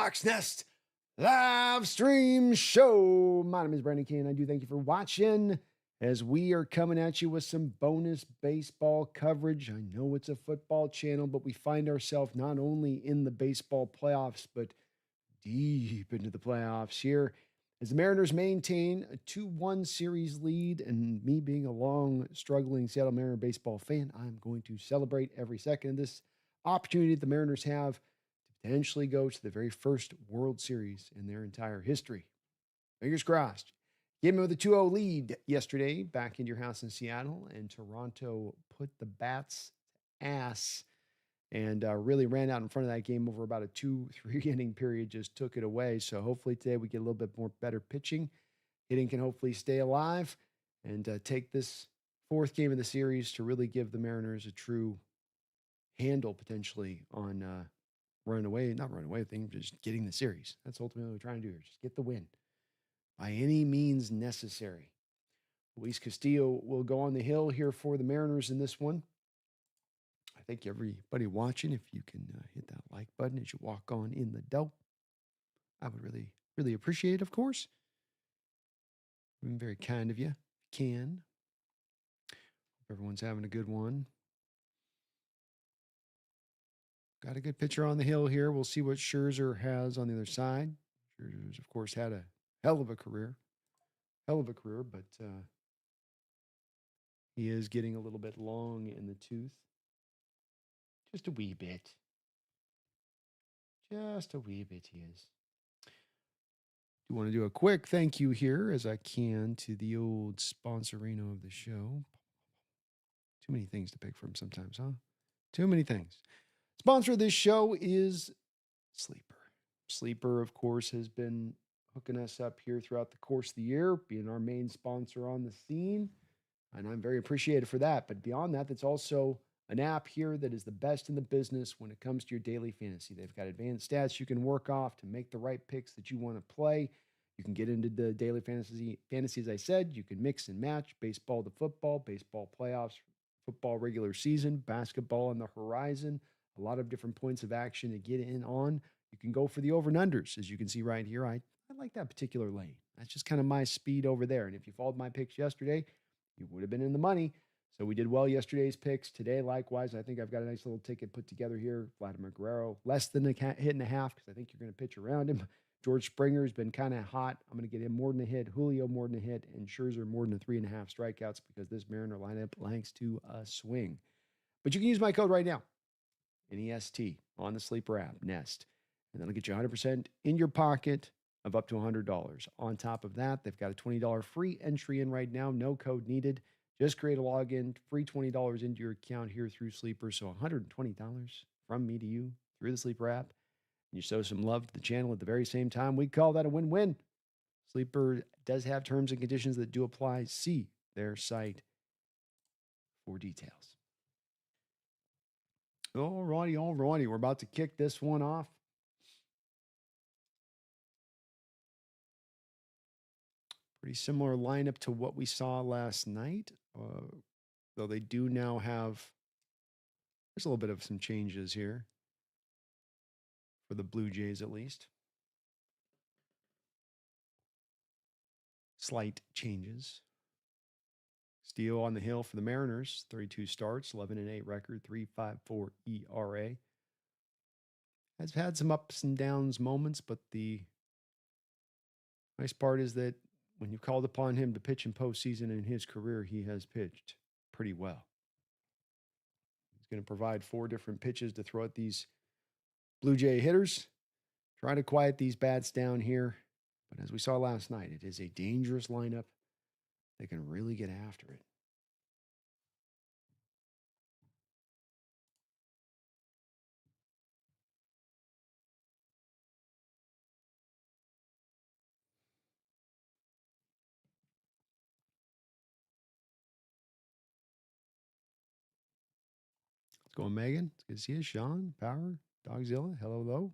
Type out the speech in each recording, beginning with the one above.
TheSeahawksNest live stream show. My name is Brandon Key, and I do thank you for watching as we are coming at you with some bonus baseball coverage. I know it's a football channel, but we find ourselves not only in the baseball playoffs, but deep into the playoffs here as the Mariners maintain a 2-1 series lead. And me being a long, struggling Seattle Mariner baseball fan, I'm going to celebrate every second of this opportunity that the Mariners have to potentially go to the very first World Series in their entire history. Fingers crossed. Game with a 2-0 lead yesterday back into your house in Seattle, and Toronto put the bats ass and really ran out in front of that game over about a 2-3 inning period, just took it away. So hopefully today we get a little bit more better pitching. Hitting can hopefully stay alive and take this fourth game of the series to really give the Mariners a true handle potentially on not running away with things, just getting the series. That's ultimately what we're trying to do here. Just get the win by any means necessary. Luis Castillo will go on the hill here for the Mariners in this one. I thank everybody watching. If you can hit that like button as you walk on in the dough, I would really, really appreciate it, of course. Been very kind of you. If you can. Hope everyone's having a good one. Got a good pitcher on the hill here. We'll see what Scherzer has on the other side. Scherzer's, of course, had a hell of a career. But he is getting a little bit long in the tooth. Just a wee bit. Just a wee bit, he is. Do want to do a quick thank you here as I can to the old sponsorino of the show. Too many things to pick from sometimes, huh? Too many things. Sponsor of this show is Sleeper. Sleeper, of course, has been hooking us up here throughout the course of the year, being our main sponsor on the scene. And I'm very appreciative for that. But beyond that, that's also an app here that is the best in the business when it comes to your daily fantasy. They've got advanced stats you can work off to make the right picks that you want to play. You can get into the daily fantasy, as I said. You can mix and match baseball to football, baseball playoffs, football regular season, basketball on the horizon. A lot of different points of action to get in on. You can go for the over and unders, as you can see right here. I like that particular lane. That's just kind of my speed over there. And if you followed my picks yesterday, you would have been in the money. So we did well yesterday's picks. Today, likewise, I think I've got a nice little ticket put together here. Vladimir Guerrero, less than a hit and a half, because I think you're going to pitch around him. George Springer's been kind of hot. I'm going to get him more than a hit. Julio more than a hit. And Scherzer more than a 3.5 strikeouts, because this Mariner lineup likes to swing. But you can use my code right now, NEST, on the Sleeper app, Nest. And that'll get you 100% in your pocket of up to $100. On top of that, they've got a $20 free entry in right now. No code needed. Just create a login, free $20 into your account here through Sleeper. So $120 from me to you through the Sleeper app. And you show some love to the channel at the very same time. We call that a win-win. Sleeper does have terms and conditions that do apply. See their site for details. All righty. We're about to kick this one off. Pretty similar lineup to what we saw last night, though they do now have, there's a little bit of some changes here for the Blue Jays at least. Slight changes. Steele on the hill for the Mariners, 32 starts, 11-8 record, 3.54 ERA. Has had some ups and downs moments, but the nice part is that when you've called upon him to pitch in postseason in his career, he has pitched pretty well. He's going to provide 4 different pitches to throw at these Blue Jay hitters. Try to quiet these bats down here. But as we saw last night, it is a dangerous lineup. They can really get after it. Let's go, Megan. It's good to see you. Sean, Power, Dogzilla. Hello.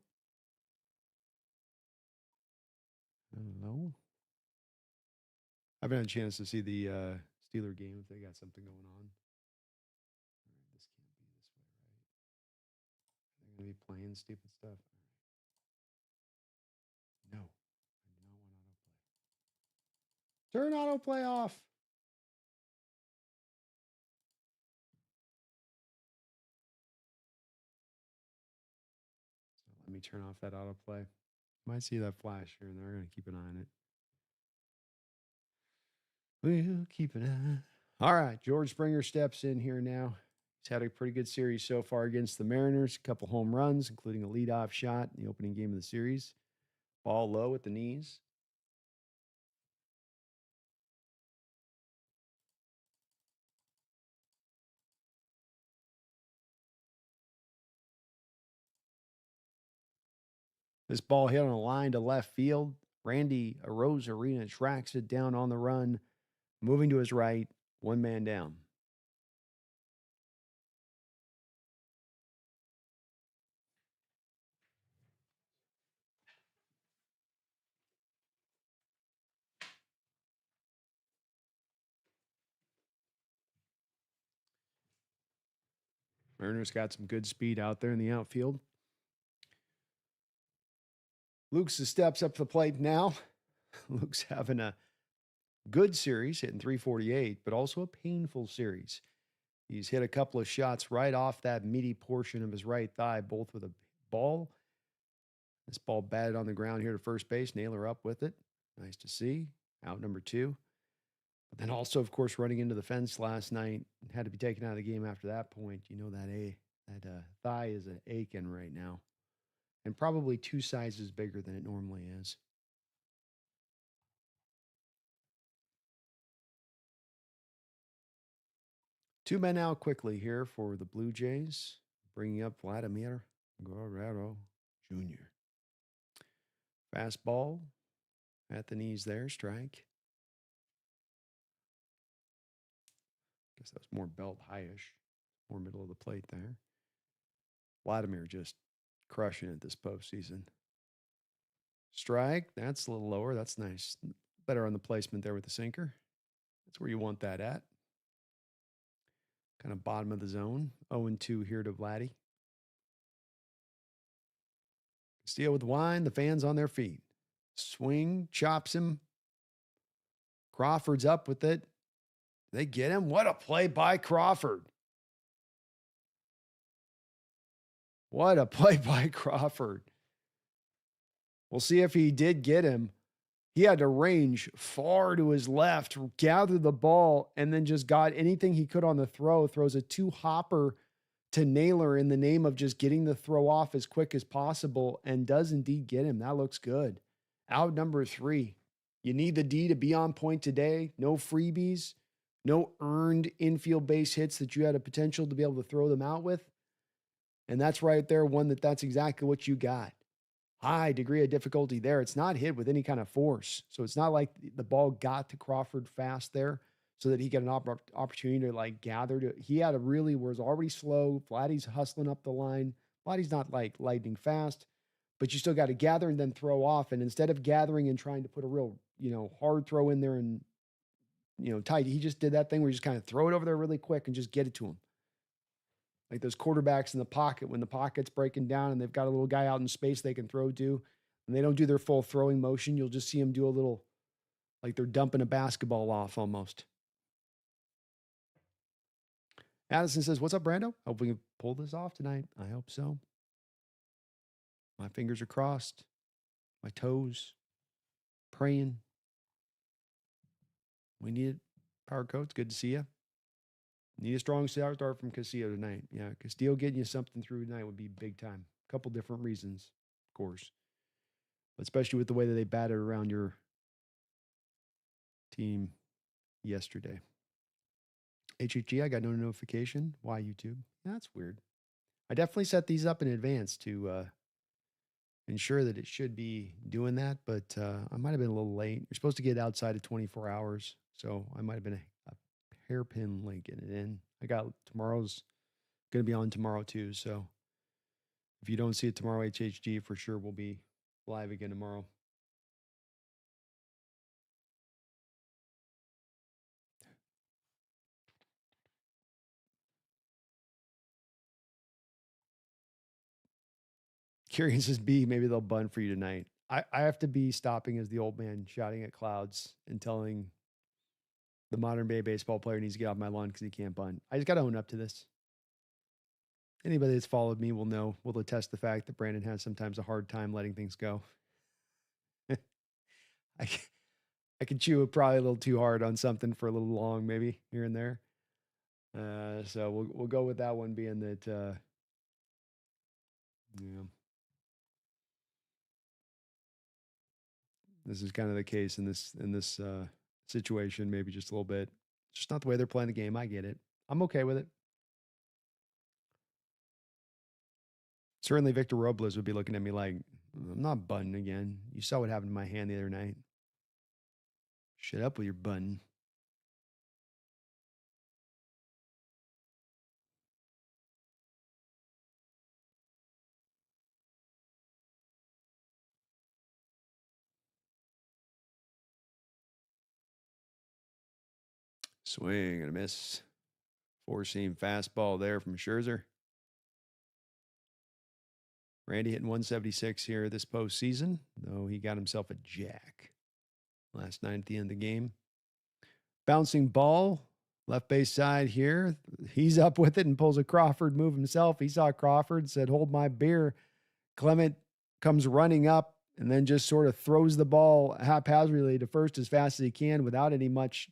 I haven't had a chance to see the Steeler game if they got something going on. All right, this can't be this way, right? They're going to be playing stupid stuff. Turn autoplay off. So let me turn off that autoplay. Might see that flash here and there. We're going to keep an eye on it. We'll keep an eye. All right. George Springer steps in here now. He's had a pretty good series so far against the Mariners. A couple home runs, including a leadoff shot in the opening game of the series. Ball low at the knees. This ball hit on a line to left field. Randy Arozarena tracks it down on the run, moving to his right, one man down. Mariners got some good speed out there in the outfield. Luke's steps up to the plate now. Luke's having a good series, hitting 348, but also a painful series. He's hit a couple of shots right off that meaty portion of his right thigh, both with a ball. This ball batted on the ground here to first base. Naylor up with it. Nice to see. Out number 2. But then also, of course, running into the fence last night. Had to be taken out of the game after that point. You know that thigh is aching right now. And probably 2 sizes bigger than it normally is. 2 men out quickly here for the Blue Jays, bringing up Vladimir Guerrero Jr. Fastball at the knees there, strike. Guess that was more belt high-ish, more middle of the plate there. Vladimir just crushing it this postseason. Strike, that's a little lower. That's nice. Better on the placement there with the sinker. That's where you want that at. Kind of bottom of the zone. 0-2 here to Vladdy. Castillo with the wine. The fans on their feet. Swing, chops him. Crawford's up with it. They get him. What a play by Crawford. What a play by Crawford. We'll see if he did get him. He had to range far to his left, gather the ball, and then just got anything he could on the throw. Throws a 2-hopper to Naylor in the name of just getting the throw off as quick as possible, and does indeed get him. That looks good. Out number 3. You need the D to be on point today. No freebies. No earned infield base hits that you had a potential to be able to throw them out with. And that's right there, one that's exactly what you got. High degree of difficulty there. It's not hit with any kind of force. So it's not like the ball got to Crawford fast there so that he got an opportunity to gather to. He had a really, was already slow. Vladdy's hustling up the line. Vladdy's not like lightning fast, but you still got to gather and then throw off. And instead of gathering and trying to put a real, hard throw in there and, tight, he just did that thing where you just kind of throw it over there really quick and just get it to him. Like those quarterbacks in the pocket, when the pocket's breaking down and they've got a little guy out in space they can throw to, and they don't do their full throwing motion, you'll just see them do a little, like they're dumping a basketball off almost. Addison says, "What's up, Brando? Hope we can pull this off tonight. I hope so. My fingers are crossed. My toes. Praying. We need it. Power Coats, good to see you. Need a strong start from Castillo tonight. Yeah, Castillo getting you something through tonight would be big time. A couple different reasons, of course. But especially with the way that they batted around your team yesterday. HHG, I got no notification. Why YouTube? That's weird. I definitely set these up in advance to ensure that it should be doing that, but I might have been a little late. You're supposed to get outside of 24 hours, so I might have been a hairpin late getting it in. I got tomorrow's going to be on tomorrow too, so if you don't see it tomorrow, HHG for sure will be live again tomorrow. Curious as B, maybe they'll bun for you tonight. I have to be stopping as the old man shouting at clouds and telling the modern day baseball player needs to get off my lawn because he can't bunt. I just got to own up to this. Anybody that's followed me will attest the fact that Brandon has sometimes a hard time letting things go. I, I can chew it probably a little too hard on something for a little long, maybe here and there. So we'll go with that one being that this is kind of the case in this situation, maybe just a little bit. Just not the way they're playing the game. I get it. I'm okay with it. Certainly Victor Robles would be looking at me like, I'm not bunting again. You saw what happened to my hand the other night. Shut up with your button. Swing and a miss. Four-seam fastball there from Scherzer. Randy hitting 176 here this postseason, though he got himself a jack last night at the end of the game. Bouncing ball, left base side here. He's up with it and pulls a Crawford move himself. He saw Crawford, said, hold my beer. Clement comes running up and then just sort of throws the ball haphazardly to first as fast as he can without any much,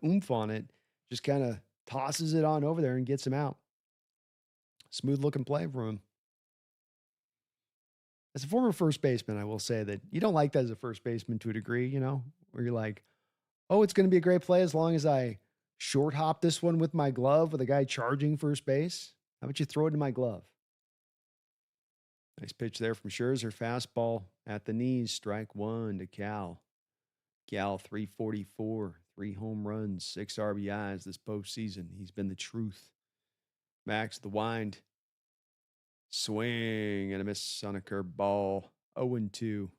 oomph on it. Just kind of tosses it on over there and gets him out. Smooth looking play for him. As a former first baseman, I will say that you don't like that as a first baseman to a degree, where you're like, oh, it's going to be a great play as long as I short hop this one with my glove with a guy charging first base. How about you throw it in my glove? Nice pitch there from Scherzer. Fastball at the knees. Strike one to Cal. Cal 344, 3 home runs, 6 RBIs this postseason. He's been the truth. Max the wind. Swing and a miss on a curve ball. 0-2.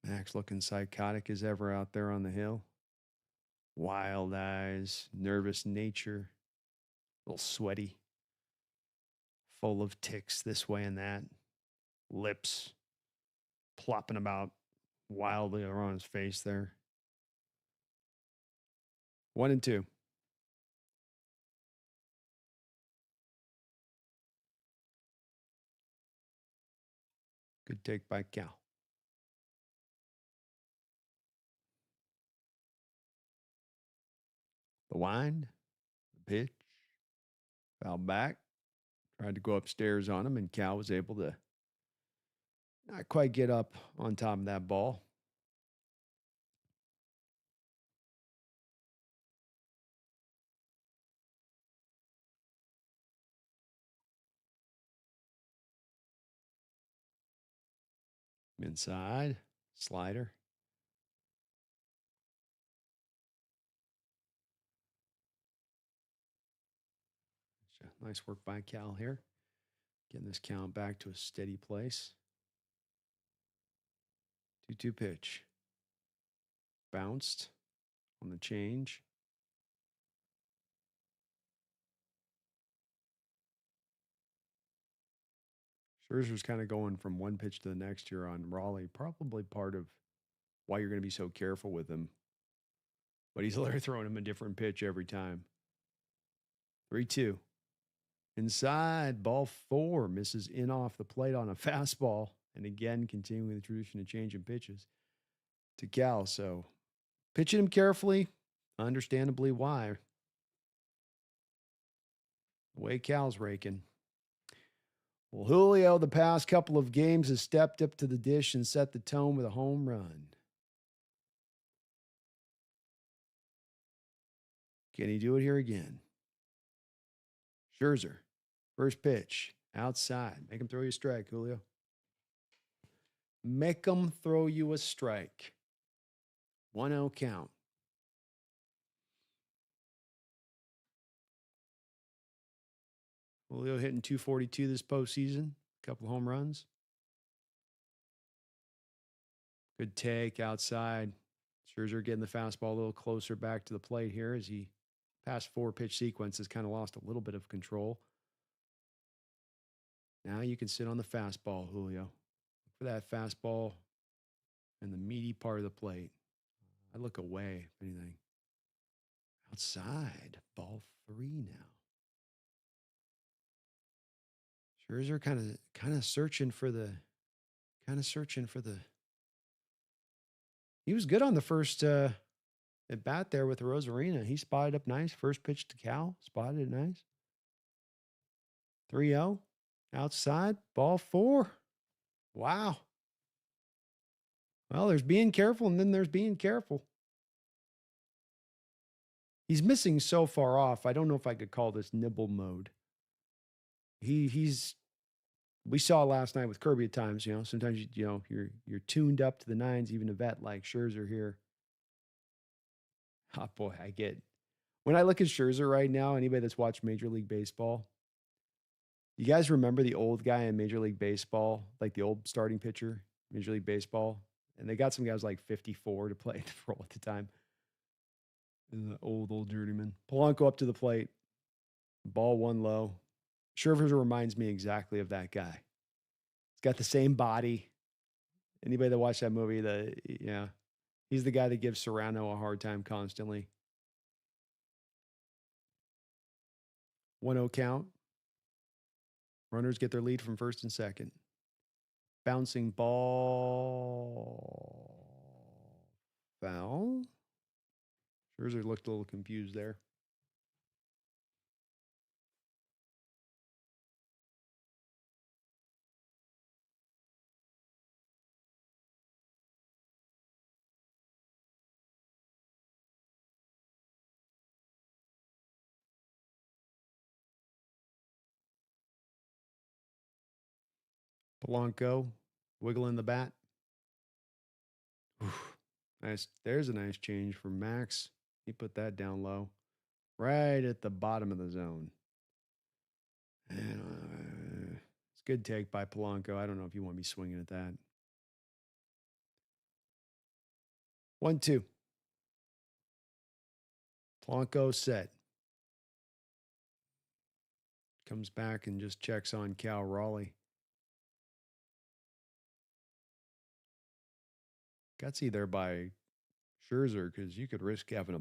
Max looking psychotic as ever out there on the hill. Wild eyes, nervous nature, a little sweaty, full of ticks this way and that. Lips plopping about wildly around his face there. 1-2. Good take by Cal. The wind, the pitch, foul back. Tried to go upstairs on him, and Cal was able to not quite get up on top of that ball. Inside, slider. Nice work by Cal here. Getting this count back to a steady place. 2-2 pitch. Bounced on the change. Scherzer's kind of going from one pitch to the next here on Raleigh. Probably part of why you're going to be so careful with him. But he's literally throwing him a different pitch every time. 3-2. Inside, ball 4. Misses in off the plate on a fastball. And again, continuing the tradition of changing pitches to Cal. So pitching him carefully, understandably why. The way Cal's raking. Well, Julio, the past couple of games, has stepped up to the dish and set the tone with a home run. Can he do it here again? Scherzer, first pitch, outside. Make him throw you a strike, Julio. Make him throw you a strike. 1-0 count. Julio hitting 242 this postseason. A couple home runs. Good take outside. Scherzer getting the fastball a little closer back to the plate here as he past 4 pitch sequence has kind of lost a little bit of control. Now you can sit on the fastball, Julio. Look for that fastball in the meaty part of the plate. I look away, if anything. Outside, ball 3 now. Scherzer kind of searching for the. He was good on the first at bat there with Rosarina. He spotted up nice. First pitch to Cal, spotted it nice. 3-0. Outside, ball 4. Wow. Well, there's being careful, and then there's being careful. He's missing so far off. I don't know if I could call this nibble mode. He's we saw last night with Kirby at times, sometimes you're tuned up to the nines, even a vet like Scherzer here. Oh boy, when I look at Scherzer right now, anybody that's watched Major League Baseball, you guys remember the old guy in Major League Baseball, like the old starting pitcher, Major League Baseball? And they got some guys like 54 to play the role at the time. And the old journeyman. Polanco up to the plate. Ball 1 low. Scherzer reminds me exactly of that guy. He's got the same body. Anybody that watched that movie, he's the guy that gives Serrano a hard time constantly. 1-0 count. Runners get their lead from first and second. Bouncing ball. Foul. Scherzer looked a little confused there. Polanco wiggling the bat. Oof. Nice. There's a nice change for Max. He put that down low, right at the bottom of the zone. And, it's a good take by Polanco. I don't know if you want to be swinging at that. 1-2. Polanco set. Comes back and just checks on Cal Raleigh. Gutsy there by Scherzer, because you could risk having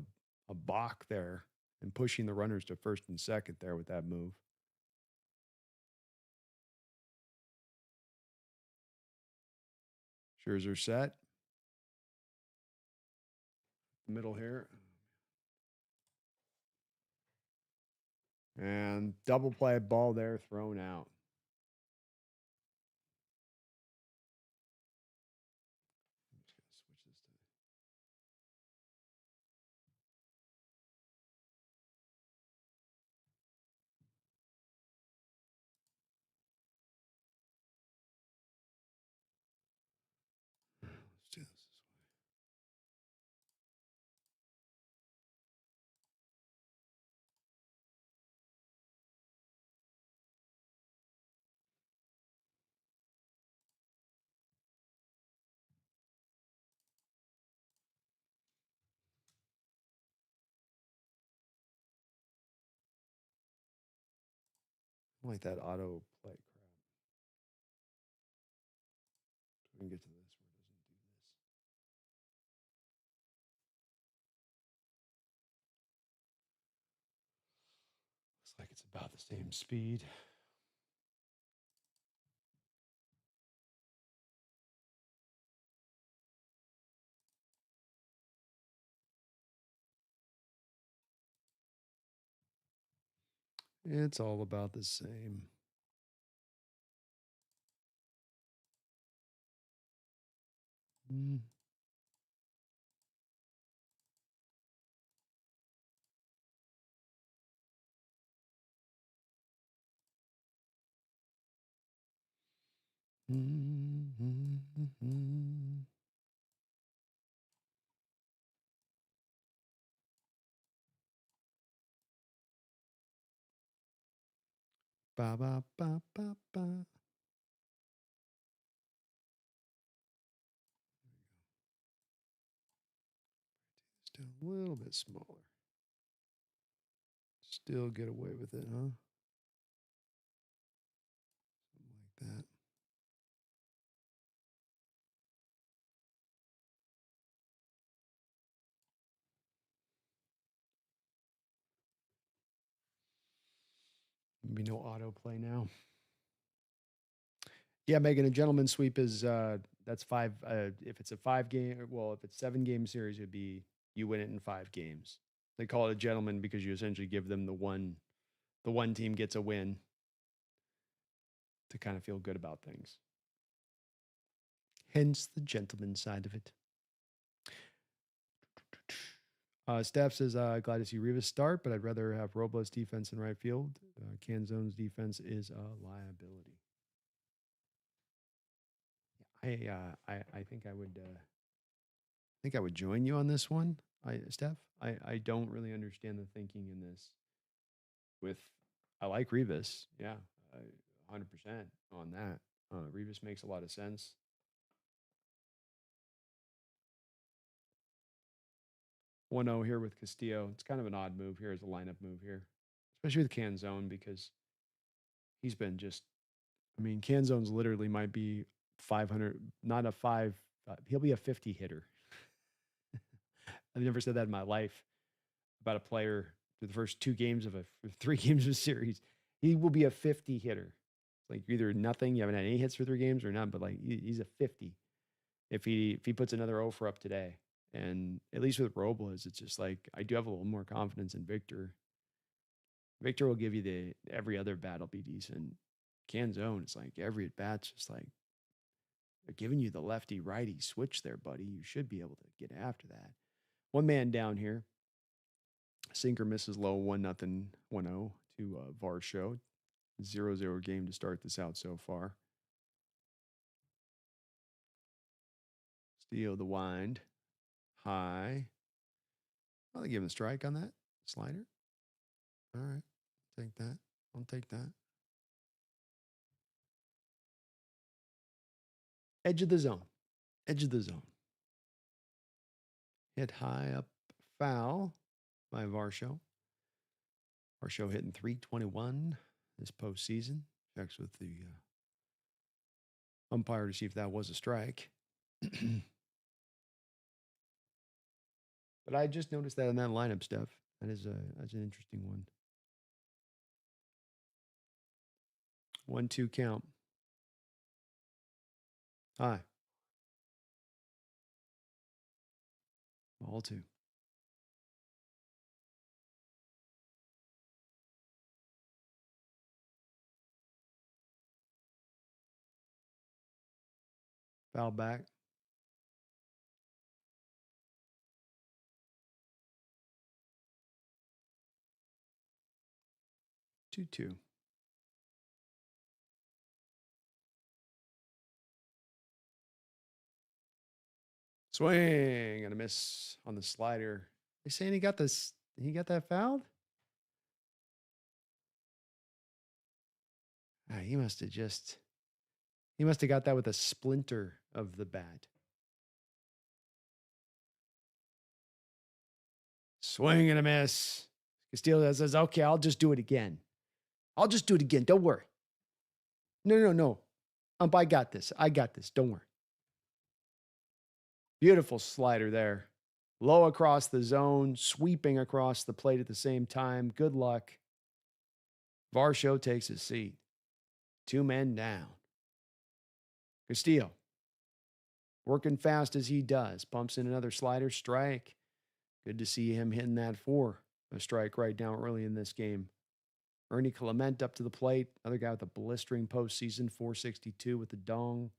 a balk there and pushing the runners to first and second there with that move. Scherzer set. Middle here. And double play ball there thrown out. I'm just going to switch this to. Let's do this way. I like that auto play crap. We can get to this where it doesn't do this. Looks like it's about the same speed. It's all about the same. Mm. Mm-hmm. Ba ba ba ba ba. Just a little bit smaller. Still get away with it, huh? Something like that. Maybe no autoplay now. Yeah, Megan, a gentleman sweep is that's 5. If it's a 5-game, well, if it's 7-game series, it'd be you win it in 5 games. They call it a gentleman because you essentially give them the one team gets a win to kind of feel good about things. Hence the gentleman side of it. Steph says, glad to see Rivas start, but I'd rather have Robles defense in right field. Canzone's defense is a liability. I think I would join you on this one, Steph. I don't really understand the thinking in this. I like Rivas, yeah, 100% on that. Rivas makes a lot of sense. 1-0 here with Castillo. It's kind of an odd move here as a lineup move here, especially with Canzone because he's been just. I mean, Canzone's literally might be 500, not a 5. He'll be a 50 hitter. I've never said that in my life about a player through the first 2 games of 3 games of a series. He will be a 50 hitter. Like either nothing, you haven't had any hits for 3 games or none, but like he's a 50 if he puts another 0 for up today. And at least with Robles, it's just like I do have a little more confidence in Victor. Victor will give you every other bat will be decent. Canzone, it's like every at bat's just like they're giving you the lefty righty switch there, buddy. You should be able to get after that. 1 man down here. Sinker misses low 1-0, 1-0 to Varsho. 0-0 game to start this out so far. Steal the wind. High. Well, they give him a strike on that slider. All right. Take that. I'll take that. Edge of the zone. Edge of the zone. Hit high up foul by Varsho. Varsho hitting .321 this postseason. Checks with the umpire to see if that was a strike. But I just noticed that in that lineup, Steph. That's an interesting one. 1-2 count. High. Ball 2. Foul back. Two. Swing and a miss on the slider. They saying he got that fouled? He must have got that with a splinter of the bat. Swing and a miss. Castillo says, okay, I'll just do it again. Don't worry. No. I got this. Don't worry. Beautiful slider there. Low across the zone, sweeping across the plate at the same time. Good luck. Varsho takes his seat. 2 men down. Castillo, working fast as he does. Pumps in another slider, strike. Good to see him hitting that 4. A strike right now early in this game. Ernie Clement up to the plate. Another guy with a blistering postseason, .462 with the dong.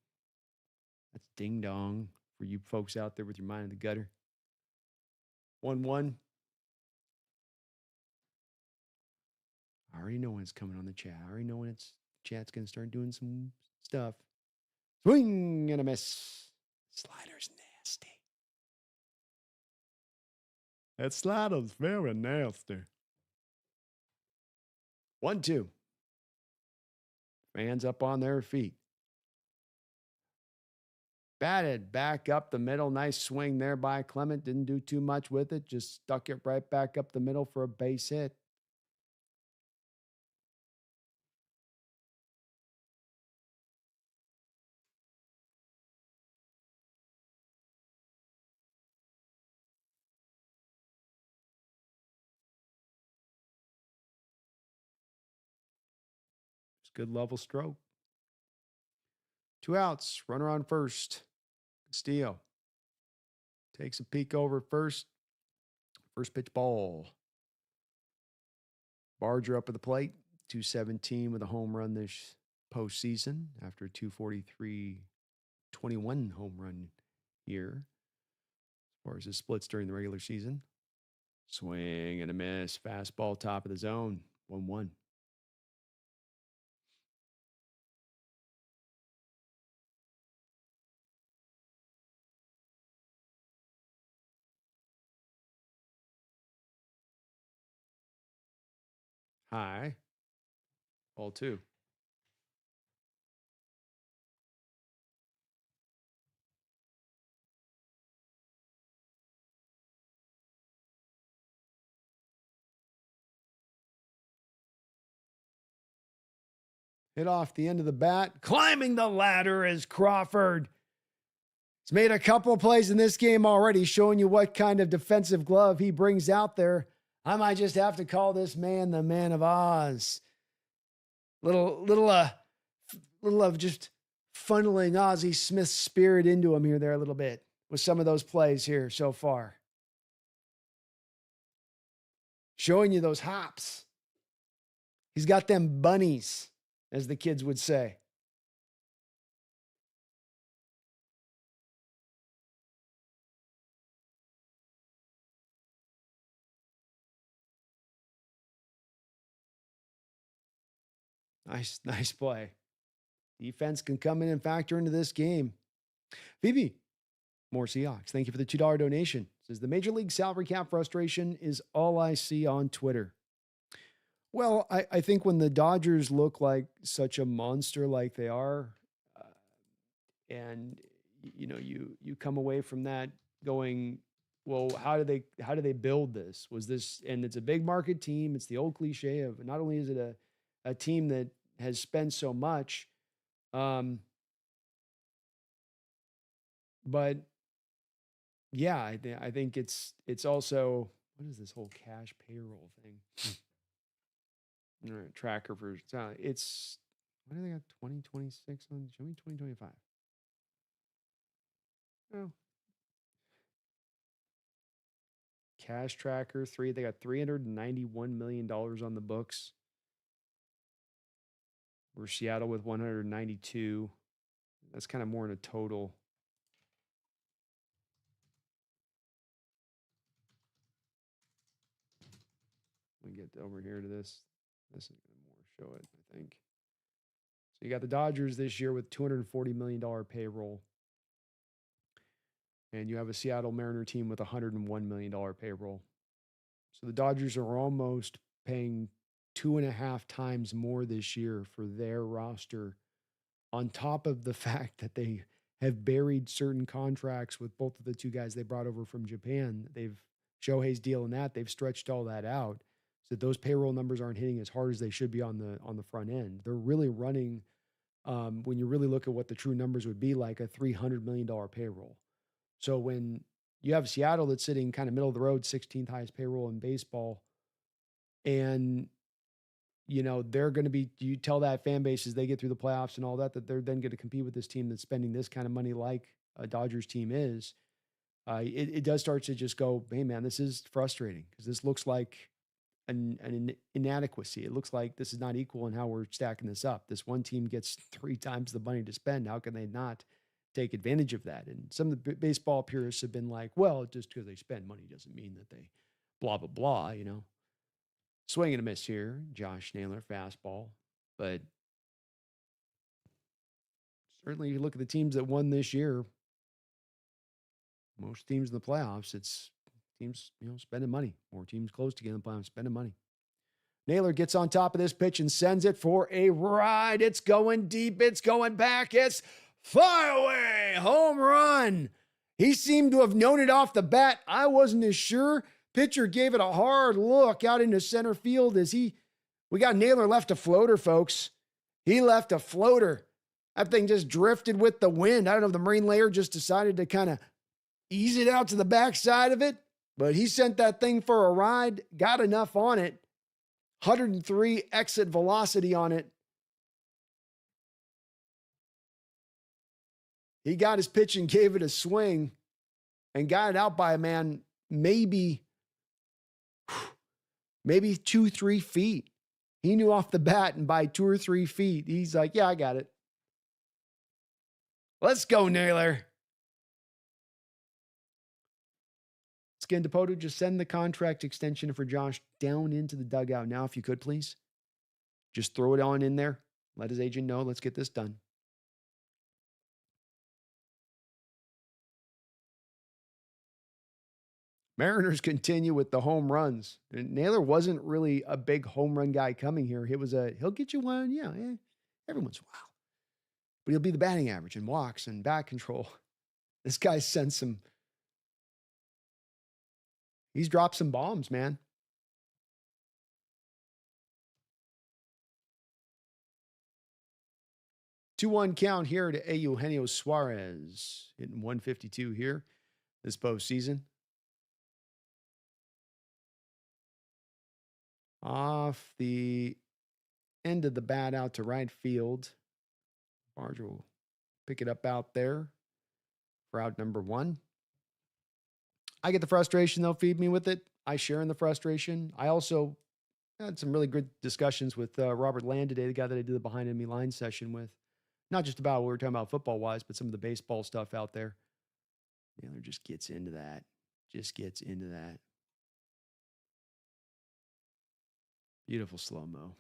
That's ding dong for you folks out there with your mind in the gutter. 1-1. I already know when it's coming on the chat. I already know when chat's going to start doing some stuff. Swing and a miss. Slider's nasty. That slider's very nasty. 1-2. Fans up on their feet. Batted back up the middle. Nice swing there by Clement. Didn't do too much with it. Just stuck it right back up the middle for a base hit. Good level stroke. 2 outs. Runner on first. Castillo takes a peek over first. First pitch ball. Barger up at the plate. 217 with a home run this postseason after a 243-21 home run year as far as his splits during the regular season. Swing and a miss. Fastball top of the zone. 1-1. High. Ball 2. Hit off the end of the bat. Climbing the ladder is Crawford. He's made a couple of plays in this game already, showing you what kind of defensive glove he brings out there. I might just have to call this man the Man of Oz. Little of just funneling Ozzie Smith's spirit into him here there a little bit with some of those plays here so far. Showing you those hops. He's got them bunnies, as the kids would say. Nice play. Defense can come in and factor into this game. Phoebe, more Seahawks. Thank you for the $2 donation. Says the Major League salary cap frustration is all I see on Twitter. Well, I think when the Dodgers look like such a monster like they are, and you come away from that going, well, how do they build this? Was this, and it's a big market team. It's the old cliche of not only is it a team that has spent so much, but yeah, I think it's also, what is this whole cash payroll thing? All right, tracker for it's, what do they got? 2026 on? Show me 2025. Oh, cash tracker 3. They got $391 million on the books. We're Seattle with 192. That's kind of more in a total. We get over here to this. This is going to more show it, I think. So you got the Dodgers this year with $240 million payroll. And you have a Seattle Mariner team with $101 million payroll. So the Dodgers are almost paying 2.5 times more this year for their roster, on top of the fact that they have buried certain contracts with both of the two guys they brought over from Japan. Shohei's deal in that, they've stretched all that out, so those payroll numbers aren't hitting as hard as they should be on the front end. They're really running, when you really look at what the true numbers would be, like a $300 million payroll. So when you have Seattle that's sitting kind of middle of the road, 16th highest payroll in baseball, and they're going to be, you tell that fan base as they get through the playoffs and all that they're then going to compete with this team that's spending this kind of money like a Dodgers team is, it does start to just go, hey man, this is frustrating because this looks like an inadequacy. It looks like this is not equal in how we're stacking this up. This one team gets 3 times the money to spend. How can they not take advantage of that? And some of the baseball purists have been like, well, just because they spend money doesn't mean that they blah, blah, blah, Swing and a miss here. Josh Naylor, fastball. But certainly you look at the teams that won this year, most teams in the playoffs, it's teams, spending money. More teams close to getting in the playoffs, spending money. Naylor gets on top of this pitch and sends it for a ride. It's going deep. It's going back. It's fly away. Home run. He seemed to have known it off the bat. I wasn't as sure. Pitcher gave it a hard look out into center field we got Naylor left a floater, folks. He left a floater. That thing just drifted with the wind. I don't know if the marine layer just decided to kind of ease it out to the backside of it, but he sent that thing for a ride, got enough on it, 103 exit velocity on it He got his pitch and gave it a swing and got it out by a man maybe 2-3 feet. He knew off the bat, and by 2 or 3 feet, he's like, yeah, I got it. Let's go, Naylor. Skin Depoto, just send the contract extension for Josh down into the dugout now, if you could, please. Just throw it on in there. Let his agent know. Let's get this done. Mariners continue with the home runs. And Naylor wasn't really a big home run guy coming here. It was he'll get you one, every once in a while. But he'll be the batting average and walks and bat control. This guy sent he's dropped some bombs, man. 2-1 count here to Eugenio Suarez, hitting 152 here this postseason. Off the end of the bat out to right field. Barger will pick it up out there for out number 1. I get the frustration. They'll feed me with it. I share in the frustration. I also had some really good discussions with Robert Land today, the guy that I did the Behind Enemy Line session with. Not just about what we were talking about football-wise, but some of the baseball stuff out there. Naylor just gets into that. Beautiful slow-mo.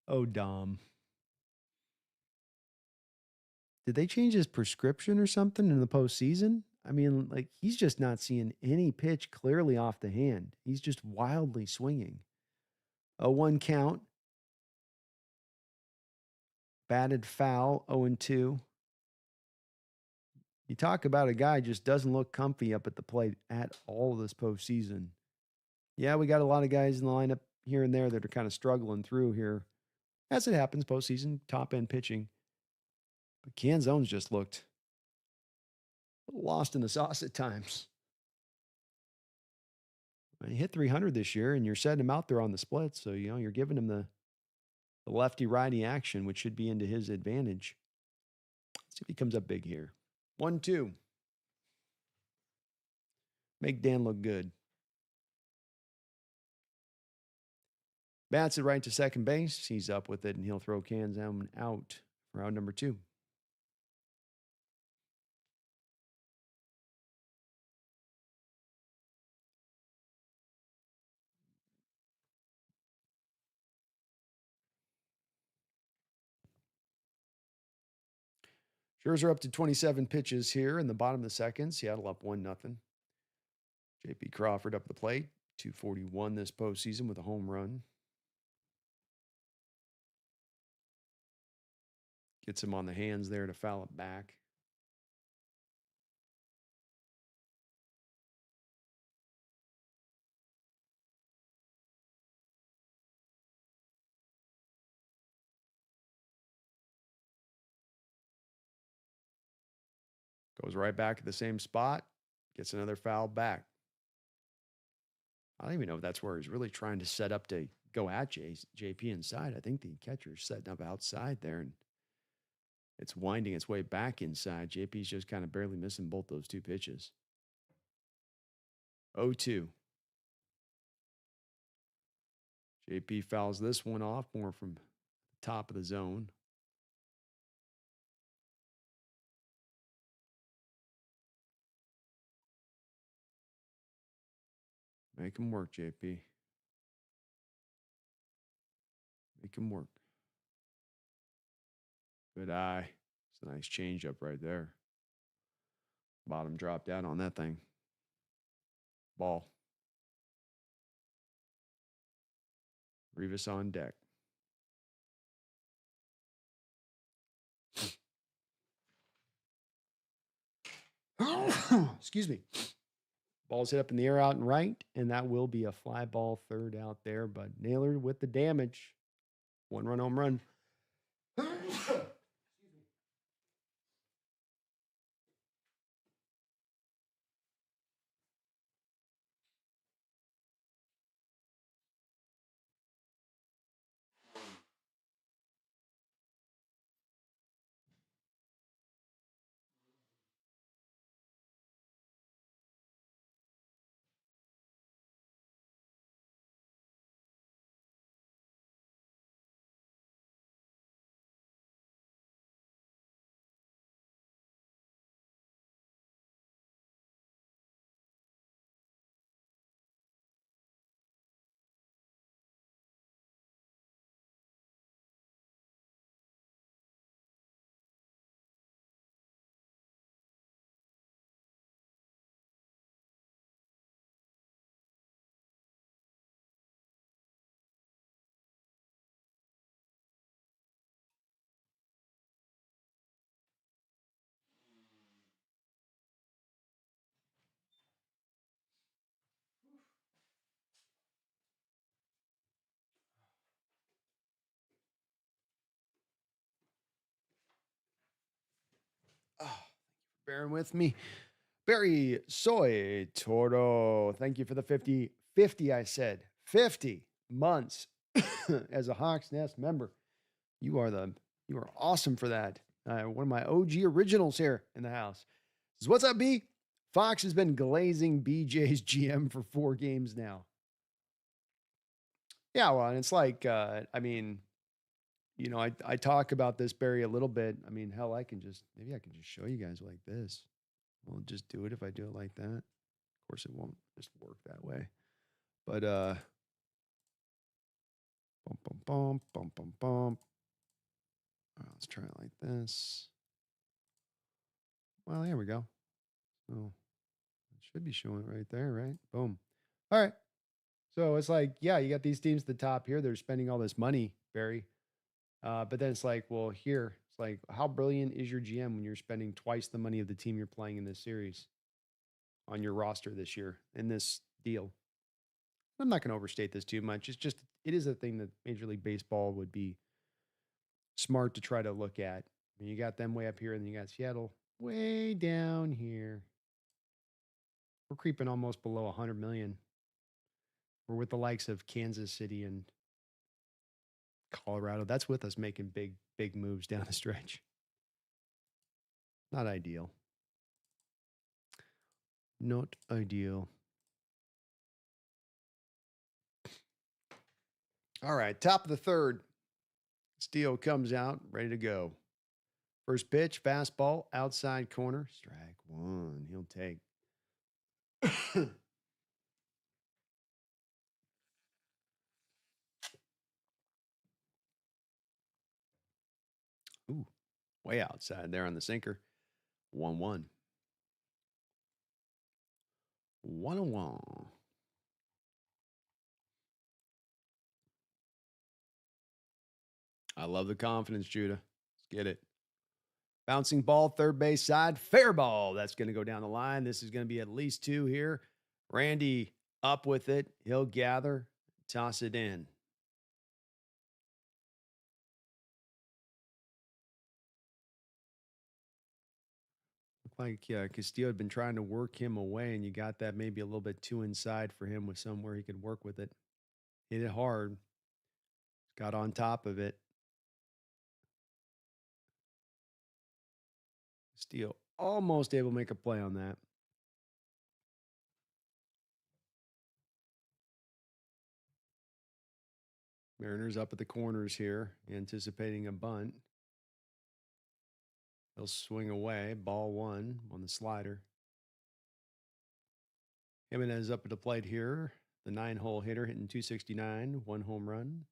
Oh, Dom. Did they change his prescription or something in the postseason? I mean, like, he's just not seeing any pitch clearly off the hand. He's just wildly swinging. A 1 count. Batted foul, 0-2. You talk about a guy just doesn't look comfy up at the plate at all this postseason. Yeah, we got a lot of guys in the lineup here and there that are kind of struggling through here. As it happens, postseason, top-end pitching. But Canzone's just looked a little lost in the sauce at times. He hit 300 this year, and you're setting him out there on the split, so you're giving him the lefty-righty action, which should be into his advantage. Let's see if he comes up big here. 1-2. Make Dan look good. Bats it right to second base. He's up with it, and he'll throw Canzone out for out number 2. Scherzer up to 27 pitches here in the bottom of the second. Seattle up 1-0. J.P. Crawford up the plate. 241 this postseason with a home run. Gets him on the hands there to foul it back. Goes right back at the same spot. Gets another foul back. I don't even know if that's where he's really trying to set up to go at JP inside. I think the catcher's setting up outside there, and it's winding its way back inside. JP's just kind of barely missing both those 2 pitches. 0-2. JP fouls this one off more from the top of the zone. Make him work, JP. Make him work. Good eye. It's a nice changeup right there. Bottom dropped out on that thing. Ball. Rivas on deck. Excuse me. Ball's hit up in the air out and right, and that will be a fly ball third out there. But Naylor with the damage. 1-run home run. bearing with me. Barry Soy Toro, thank you for the 50, I said 50 months as a Hawks Nest member. You are awesome for that. One of my OG originals here in the house. Says, what's up, B? Fox has been glazing BJ's GM for 4 games now. Yeah, well, and it's like, I mean, you know, I talk about this, Barry, a little bit. I mean, hell, maybe I can just show you guys like this. We'll just do it if I do it like that. Of course, it won't just work that way. But bum bum bum bum bum bum. Let's try it like this. Well, there we go. Oh, it should be showing right there, right? Boom. All right. So it's like, yeah, you got these teams at the top here. They're spending all this money, Barry. But then it's like, well, here, it's like, how brilliant is your GM when you're spending twice the money of the team you're playing in this series on your roster this year in this deal? I'm not going to overstate this too much. It is a thing that Major League Baseball would be smart to try to look at. I mean, you got them way up here, and then you got Seattle way down here. We're creeping almost below 100 million. We're with the likes of Kansas City and Colorado. That's with us making big moves down the stretch. Not ideal. Not ideal. All right, top of the third. Steele comes out, ready to go. First pitch, fastball, outside corner, strike 1. He'll take. Ooh, way outside there on the sinker. 1-1. 1-1. I love the confidence, Judah. Let's get it. Bouncing ball, third base side, fair ball. That's going to go down the line. This is going to be at least 2 here. Randy up with it. He'll gather, toss it in. Looked like Castillo had been trying to work him away, and you got that maybe a little bit too inside for him with somewhere he could work with it. Hit it hard. Got on top of it. Castillo almost able to make a play on that. Mariners up at the corners here, anticipating a bunt. He'll swing away. Ball 1 on the slider. Jimenez up at the plate here. The 9-hole hitter hitting .269, 1 home run,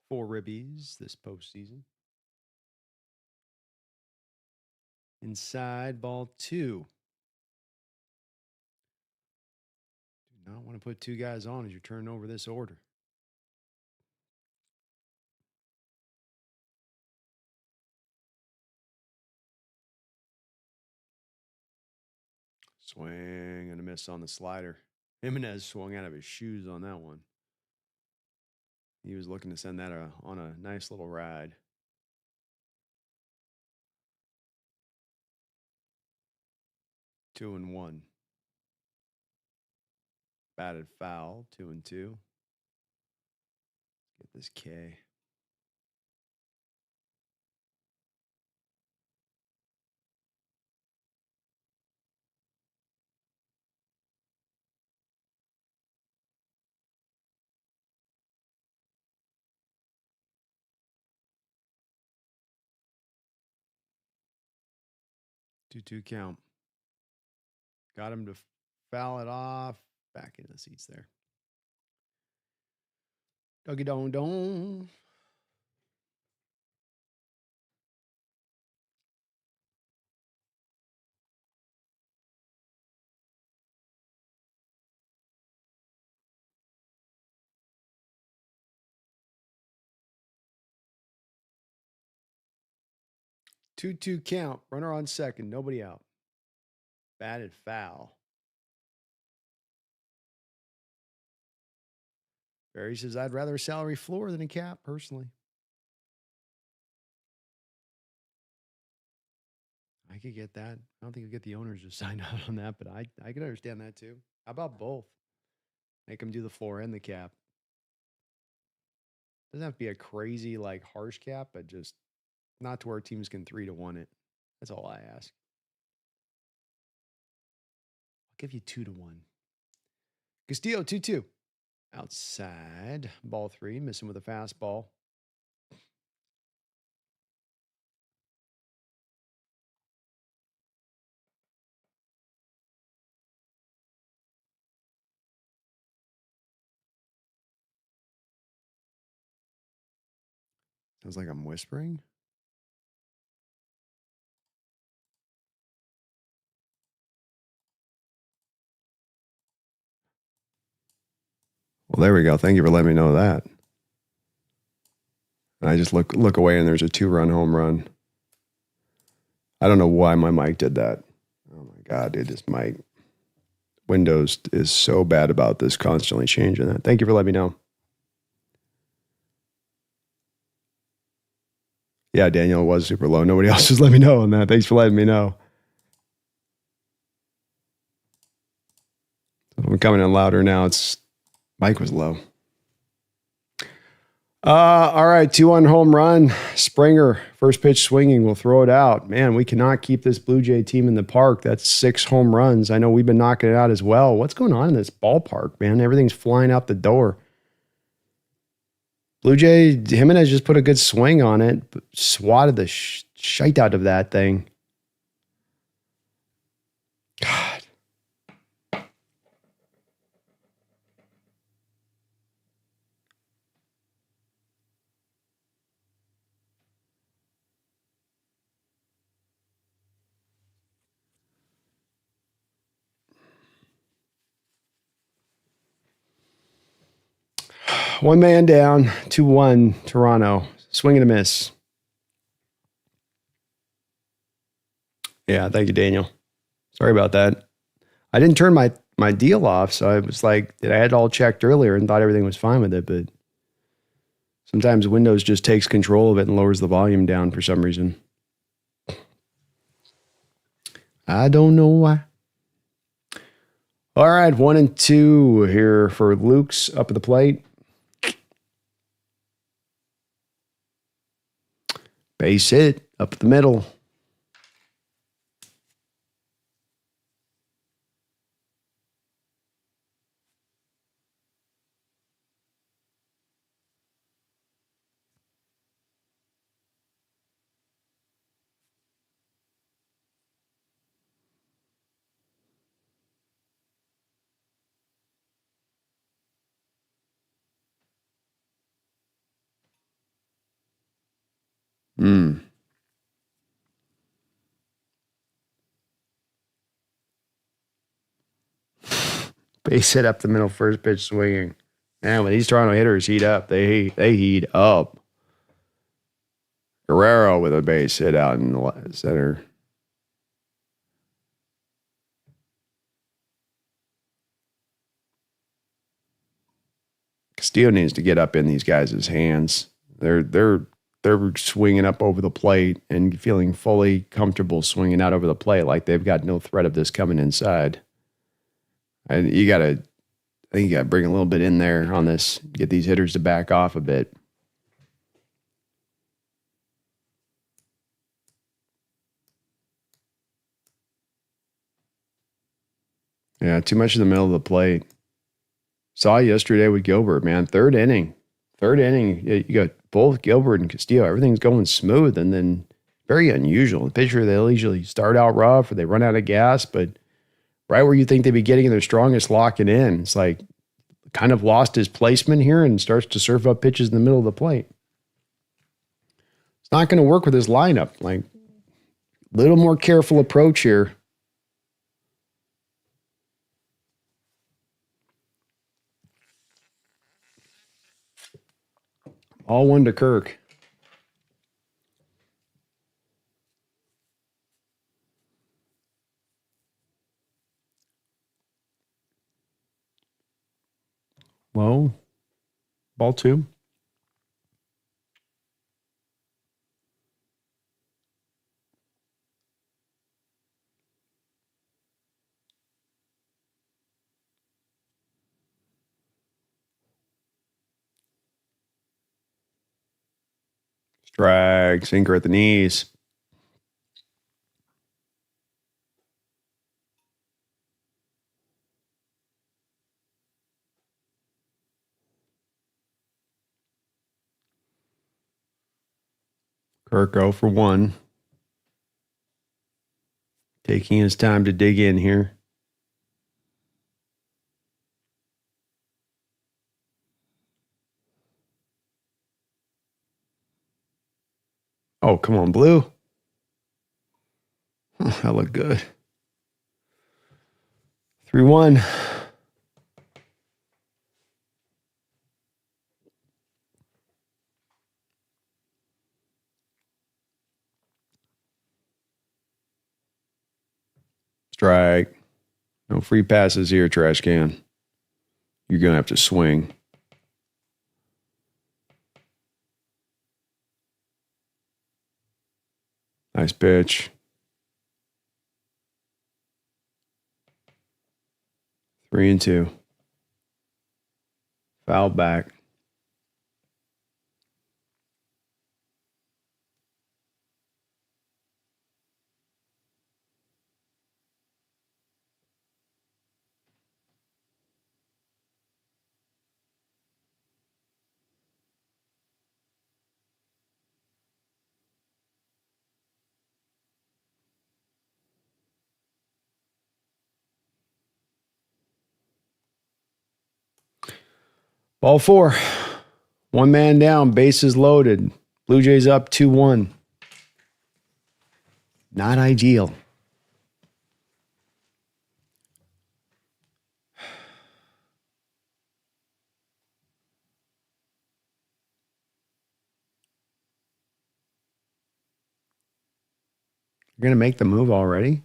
4 ribbies this postseason. Inside, ball 2. Do not want to put 2 guys on as you're turning over this order. Swing and a miss on the slider. Jimenez swung out of his shoes on that one. He was looking to send that on a nice little ride. Two and 1. Batted foul. 2-2. Get this K. Two count. Got him to foul it off. Back into the seats there. Doggy dong dong. Two count. Runner on second. Nobody out. Batted foul. Barry says, I'd rather a salary floor than a cap, personally. I could get that. I don't think you get the owners to sign out on that, but I could understand that too. How about both? Make them do the floor and the cap. Doesn't have to be a crazy, like, harsh cap, but just not to where teams can 3-1 it. That's all I ask. I'll give you 2-1. Castillo, 2-2. Outside. Ball 3, missing with a fastball. Sounds like I'm whispering. Well, there we go. Thank you for letting me know that. I just look away and there's a 2-run home run. I don't know why my mic did that. Oh my God, dude, this mic. Windows is so bad about this, constantly changing that. Thank you for letting me know. Yeah, Daniel, it was super low. Nobody else just let me know on that. Thanks for letting me know. I'm coming in louder now. It's mic was low. All right, 2-1 home run. Springer, first pitch swinging. We'll throw it out. Man, we cannot keep this Blue Jay team in the park. That's 6 home runs. I know we've been knocking it out as well. What's going on in this ballpark, man? Everything's flying out the door. Blue Jay, Jimenez just put a good swing on it, swatted the shite out of that thing. God. One man down, 2-1, Toronto. Swing and a miss. Yeah, thank you, Daniel. Sorry about that. I didn't turn my deal off, so I was like, I had it all checked earlier and thought everything was fine with it, but sometimes Windows just takes control of it and lowers the volume down for some reason. I don't know why. All right, 1-2 here for Luke's up at the plate. Base hit up the middle. Base hit up the middle, first pitch swinging. Man, when these Toronto hitters heat up, they heat up. Guerrero with a base hit out in the center. Castillo needs to get up in these guys' hands. They're swinging up over the plate and feeling fully comfortable swinging out over the plate like they've got no threat of this coming inside. And I think you got to bring a little bit in there on this, get these hitters to back off a bit. Yeah, too much in the middle of the plate. Saw yesterday with Gilbert, man. Third inning. You got both Gilbert and Castillo. Everything's going smooth, and then very unusual. The pitcher, they'll usually start out rough or they run out of gas, but right where you think they'd be getting their strongest, locking in. It's like kind of lost his placement here and starts to serve up pitches in the middle of the plate. It's not going to work with his lineup. Like, a little more careful approach here. All one to Kirk. Low. Ball 2. Drag, sinker at the knees. Kirk 0 for 1. Taking his time to dig in here. Oh, come on, Blue. Oh, that looked good. 3-1. Strike. No free passes here, trash can. You're going to have to swing. Nice pitch. 3-2. Foul back. Ball 4. One man down, bases loaded. Blue Jays up 2-1. Not ideal. You're going to make the move already?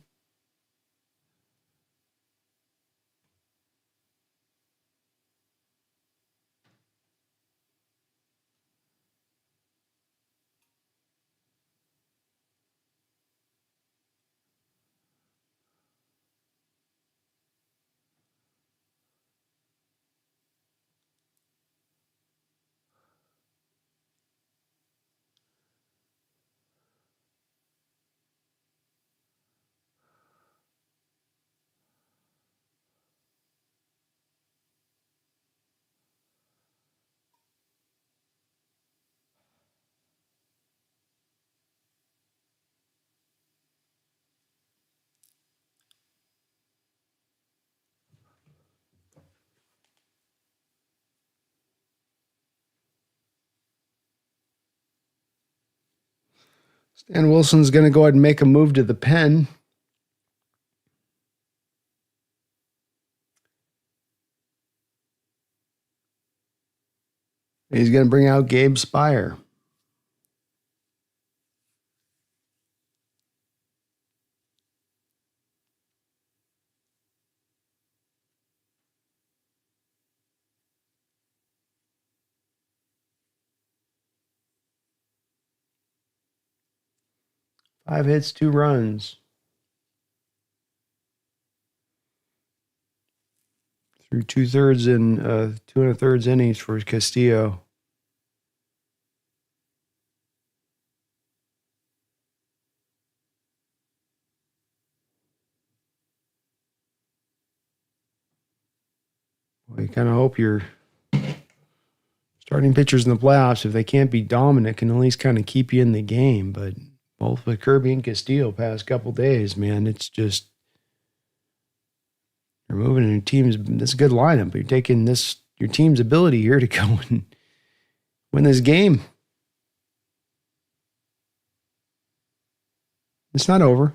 Stan Wilson's going to go ahead and make a move to the pen. He's going to bring out Gabe Spire. Five hits, 2 runs. Through 2/3 and 2 1/3 innings for Castillo. Well, you kind of hope your starting pitchers in the playoffs, if they can't be dominant, can at least kind of keep you in the game. But both with Kirby and Castillo past couple days, man, it's just you're moving in your team's. That's a good lineup, but you're taking your team's ability here to go and win this game. It's not over.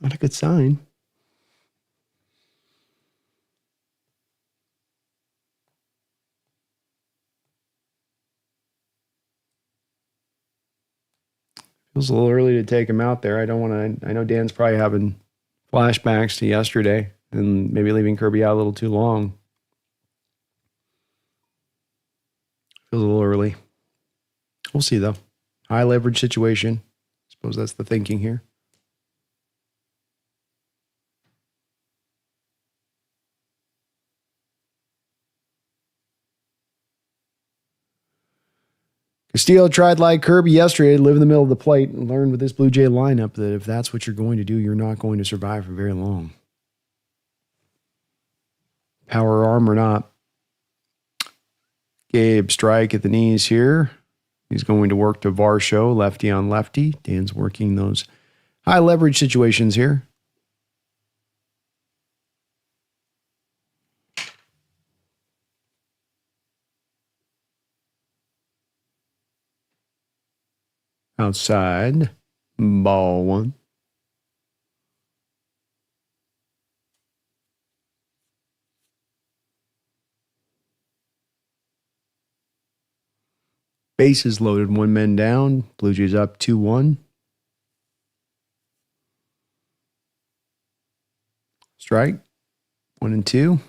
Not a good sign. Feels a little early to take him out there. I don't want to. I know Dan's probably having flashbacks to yesterday and maybe leaving Kirby out a little too long. Feels a little early. We'll see, though. High leverage situation. I suppose that's the thinking here. Castillo tried like Kirby yesterday to live in the middle of the plate and learned with this Blue Jay lineup that if that's what you're going to do, you're not going to survive for very long. Power arm or not. Gabe strike at the knees here. He's going to work to Varsho, lefty on lefty. Dan's working those high leverage situations here. Outside, ball one. Bases loaded, 1 man down. Blue Jays up 2-1. Strike, 1-2.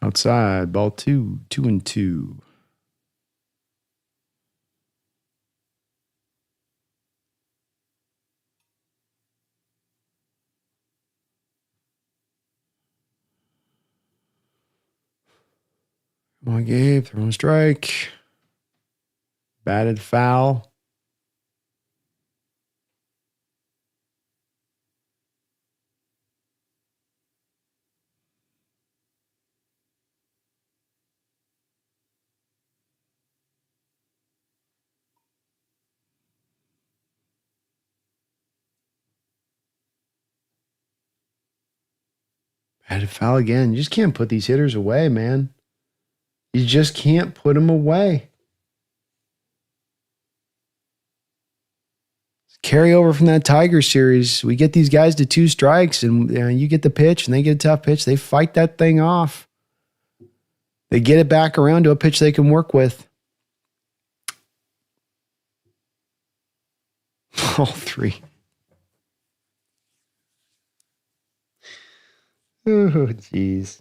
Outside, ball 2, 2-2. Come on, Gabe, throw a strike. Batted foul. Batted foul again. You just can't put these hitters away, man. You just can't put them away. Carry over from that Tiger series. We get these guys to 2 strikes, and you get the pitch, and they get a tough pitch. They fight that thing off. They get it back around to a pitch they can work with. All 3. Oh, jeez.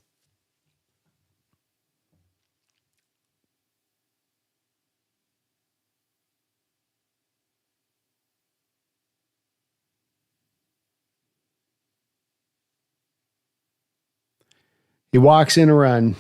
He walks in a run.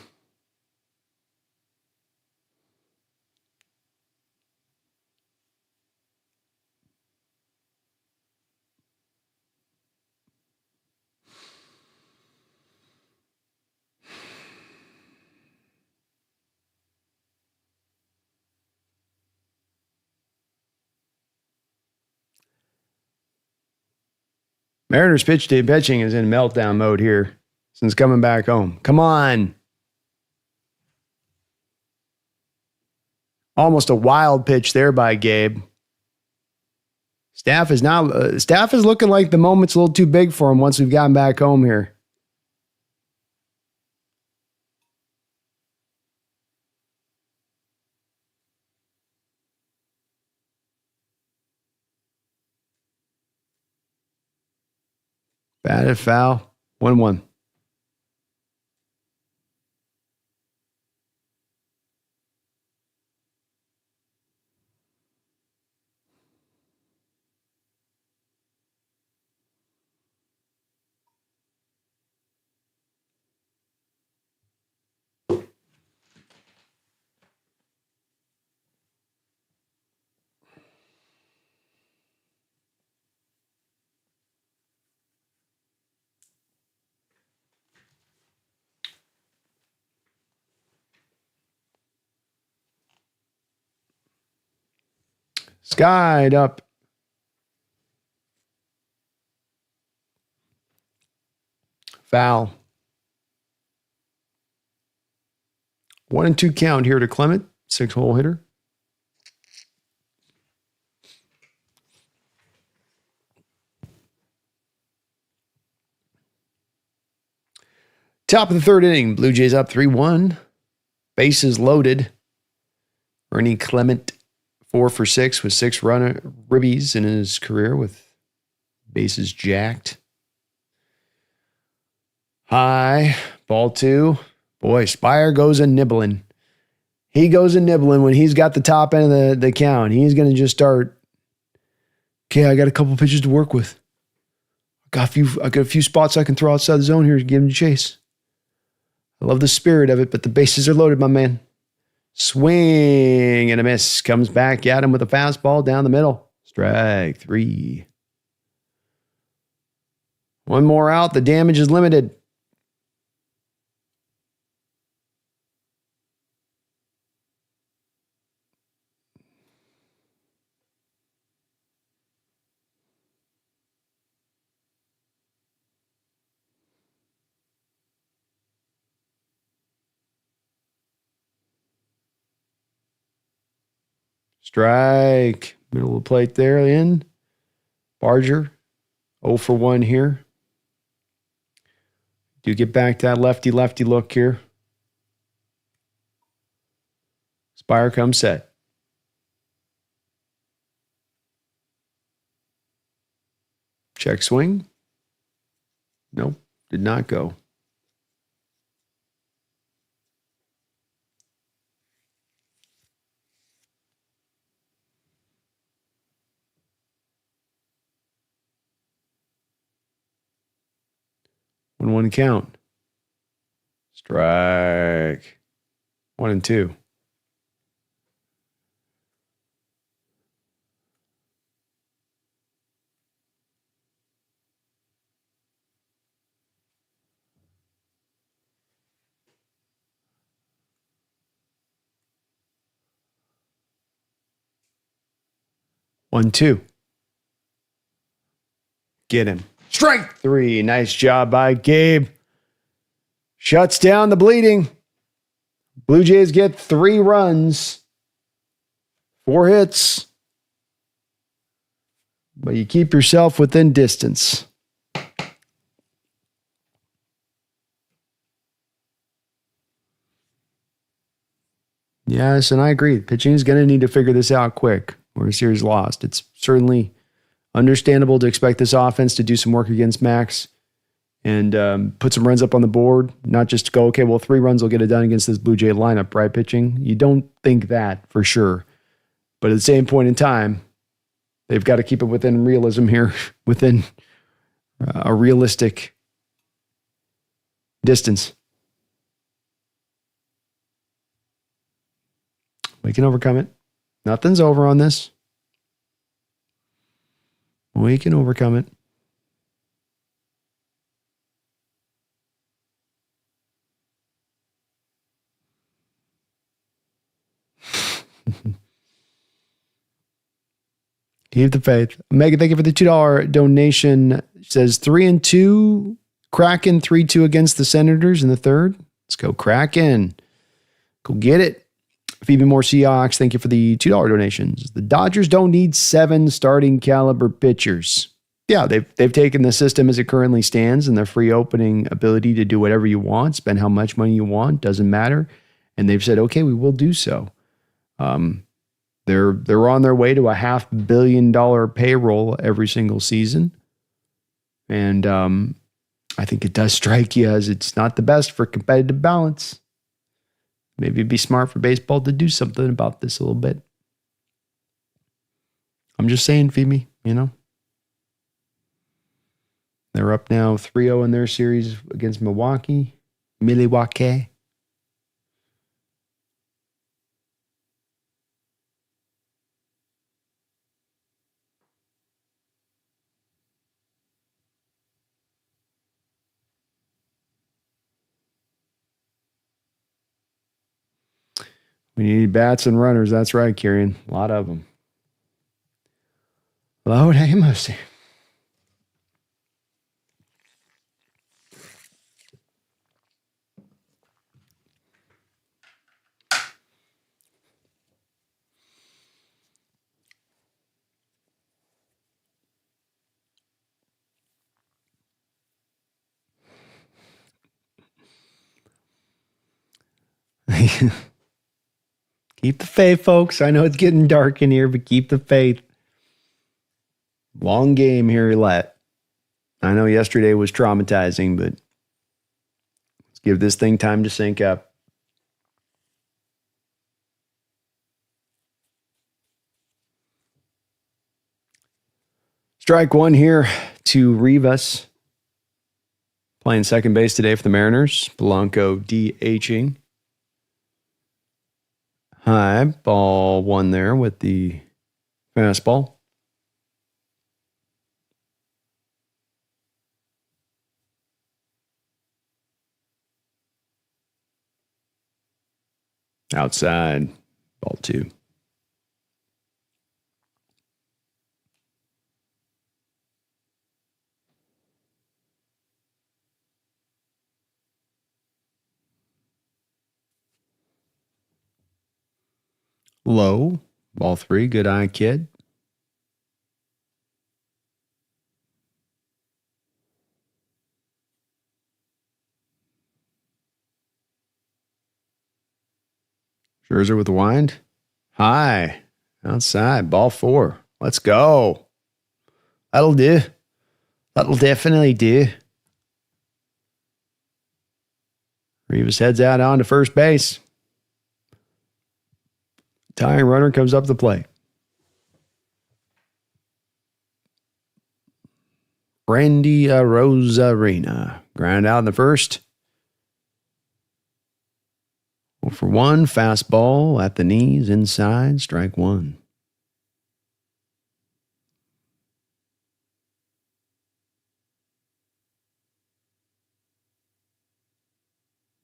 Mariners pitching is in meltdown mode here since coming back home. Come on. Almost a wild pitch there by Gabe. Staff is looking like the moment's a little too big for him once we've gotten back home here. Batted foul, 1-1. Skied up. Foul. 1-2 count here to Clement, 6-hole hitter. Top of the 3rd inning, Blue Jays up 3-1. Bases loaded. Ernie Clement 4 for 6 with 6 ribbies in his career with bases jacked. High, ball 2. Boy, Spire goes a nibbling. he goes and nibbling when he's got the top end of the count. He's going to just start, okay, I got a couple pitches to work with. I got a few spots I can throw outside the zone here to give him a chase. I love the spirit of it, but the bases are loaded, my man. Swing and a miss. Comes back at him with a fastball down the middle. Strike 3. One more out. The damage is limited. Strike. Middle of the plate there in. Barger. 0 for 1 here. Do get back to that lefty-lefty look here. Spire comes set. Check swing. Nope. Did not go. One count. Strike. 1 and 2. One, 2. Get him. Strike 3. Nice job by Gabe. Shuts down the bleeding. Blue Jays get 3 runs. 4 hits. But you keep yourself within distance. Yes, and I agree. Pitching is going to need to figure this out quick. Or a series lost. It's certainly understandable to expect this offense to do some work against Max and put some runs up on the board, not just to go, okay, well, 3 runs will get it done against this Blue Jay lineup, right, pitching? You don't think that for sure. But at the same point in time, they've got to keep it within realism here, within a realistic distance. We can overcome it. Nothing's over on this. We can overcome it. Keep the faith. Megan, thank you for the $2 donation. It says 3 and 2. Kraken 3-2 against the Senators in the third. Let's go Kraken. Go get it. Phoebe Moore Seahawks, thank you for the $2 donations. The Dodgers don't need 7 starting caliber pitchers. Yeah, they've taken the system as it currently stands and the free opening ability to do whatever you want, spend how much money you want, doesn't matter. And they've said, okay, we will do so. They're on their way to a $500 million payroll every single season. And I think it does strike you as it's not the best for competitive balance. Maybe it'd be smart for baseball to do something about this a little bit. I'm just saying, Phoebe, you know. They're up now 3-0 in their series against Milwaukee. Milwaukee. We need bats and runners. That's right, Kieran. A lot of them. Load Amos. Keep the faith, folks. I know it's getting dark in here, but keep the faith. Long game here, let. I know yesterday was traumatizing, but let's give this thing time to sync up. Strike one here to Rivas. Playing second base today for the Mariners. Blanco DHing. High, ball one there with the fastball. Outside, ball two. Low, ball three, good eye, kid. Scherzer with the wind. High, outside, ball four. Let's go. That'll do. That'll definitely do. Rivas heads out on to first base. Tying runner comes up the plate. Randy Rosarina. Ground out in the first. 0 for 1. Fastball at the knees, inside, strike one.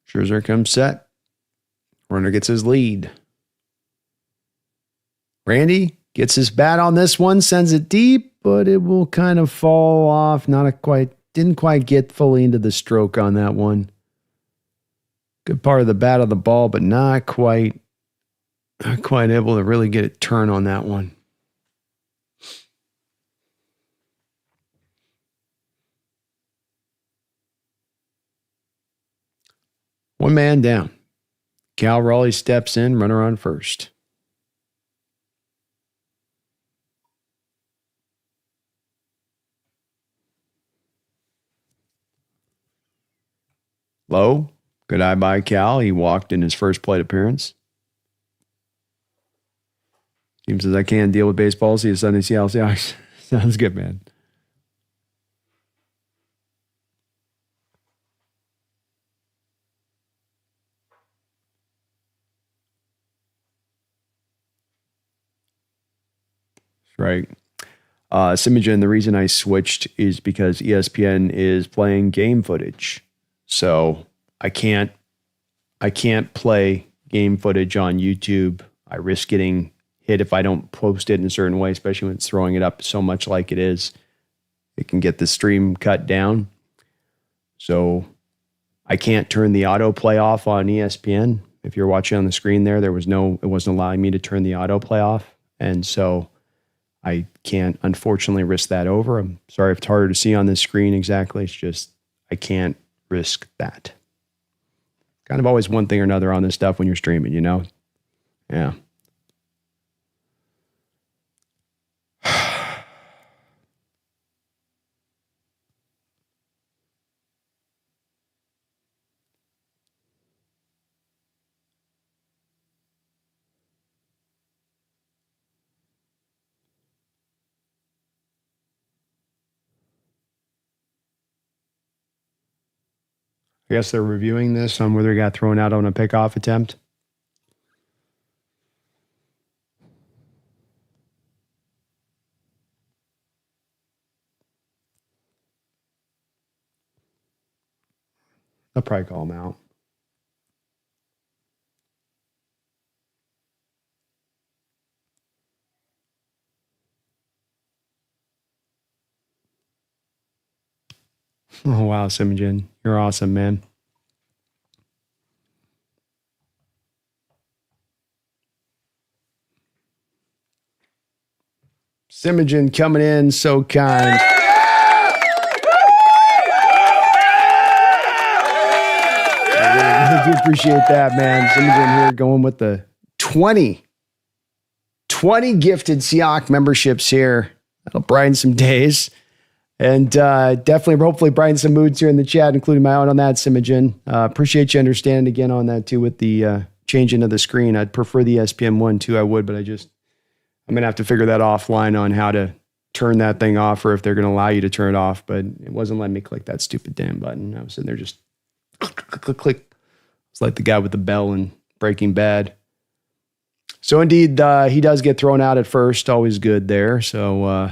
Scherzer comes set. Runner gets his lead. Randy gets his bat on this one, sends it deep, but it will kind of fall off. Didn't quite get fully into the stroke on that one. Good part of the bat of the ball, but not quite able to really get it turn on that one. One man down. Cal Raleigh steps in, runner on first. Low. Good eye by Cal. He walked in his first plate appearance. Team says, I can't deal with baseball. See you Sunday, Seattle Seahawks. Sounds good, man. Right. Simogen, the reason I switched is because ESPN is playing game footage. So I can't play game footage on YouTube. I risk getting hit if I don't post it in a certain way, especially when it's throwing it up so much like it is. It can get the stream cut down. So I can't turn the autoplay off on ESPN. If you're watching on the screen there, it wasn't allowing me to turn the autoplay off. And so I can't, unfortunately, risk that over. I'm sorry if it's harder to see on this screen exactly. It's just, I can't risk that. Kind of always one thing or another on this stuff when you're streaming, you know? Yeah. I guess they're reviewing this on whether he got thrown out on a pickoff attempt. They'll probably call him out. Oh, wow, Simogen. You're awesome, man. Simogen coming in so kind. I really do appreciate that, man. Simogen here going with the 20 gifted Seahawk memberships here. That'll brighten some days. And definitely, hopefully, brighten some moods here in the chat, including my own on that, Simogen. Appreciate you understanding again on that, too, with the changing of the screen. I'd prefer the ESPN one, too. I would, but I'm going to have to figure that offline on how to turn that thing off or if they're going to allow you to turn it off, but it wasn't letting me click that stupid damn button. I was sitting there just click, click, click, click. It's like the guy with the bell in Breaking Bad. So indeed, he does get thrown out at first. Always good there. So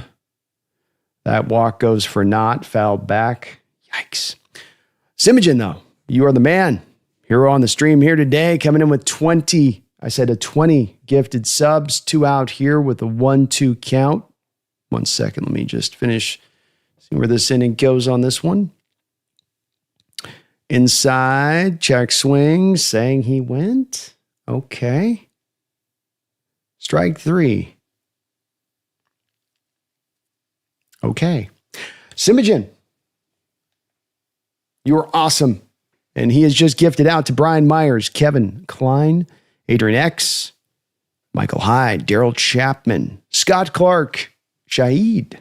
that walk goes for naught. Fouled back. Yikes. Simogen, though, you are the man. Hero on the stream here today, coming in with 20. I said a 20 gifted subs. 2 out here with a 1-2 count. 1 second. Let me just finish. See where this inning goes on this one. Inside. Check swing. Saying he went. Okay. Strike 3. Okay. Simogen, you are awesome. And he has just gifted out to Brian Myers, Kevin Klein, Adrian X, Michael Hyde, Daryl Chapman, Scott Clark, Shahid,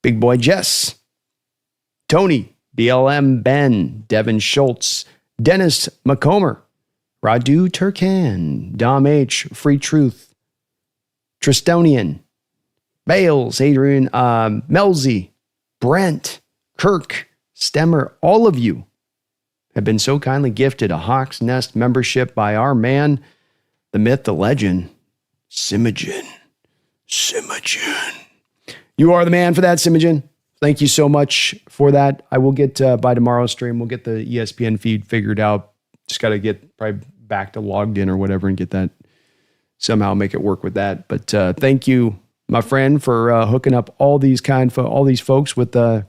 Big Boy Jess, Tony, BLM Ben, Devin Schultz, Dennis McComber, Radu Turkan, Dom H, Free Truth, Tristonian, Bales, Adrian, Melzi, Brent, Kirk, Stemmer, all of you have been so kindly gifted a Hawks Nest membership by our man, the myth, the legend, Simogen. Simogen. You are the man for that, Simogen. Thank you so much for that. I will get, by tomorrow's stream, we'll get the ESPN feed figured out. Just got to get probably back to logged in or whatever and get that, somehow make it work with that. But thank you, my friend, for hooking up all these folks with the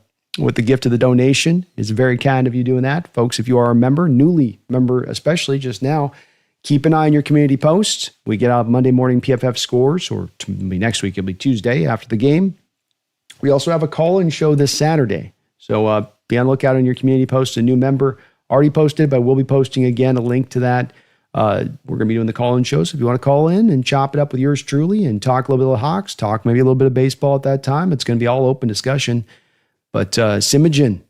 gift of the donation. It's very kind of you doing that. Folks, if you are a member, newly member especially just now, keep an eye on your community posts. We get out Monday morning PFF scores, or next week, it'll be Tuesday after the game. We also have a call-in show this Saturday. So be on the lookout on your community posts. A new member already posted, but we'll be posting again a link to that. We're going to be doing the call-in show. So if you want to call in and chop it up with yours truly and talk a little bit of the Hawks, talk maybe a little bit of baseball at that time, it's going to be all open discussion. But Simogen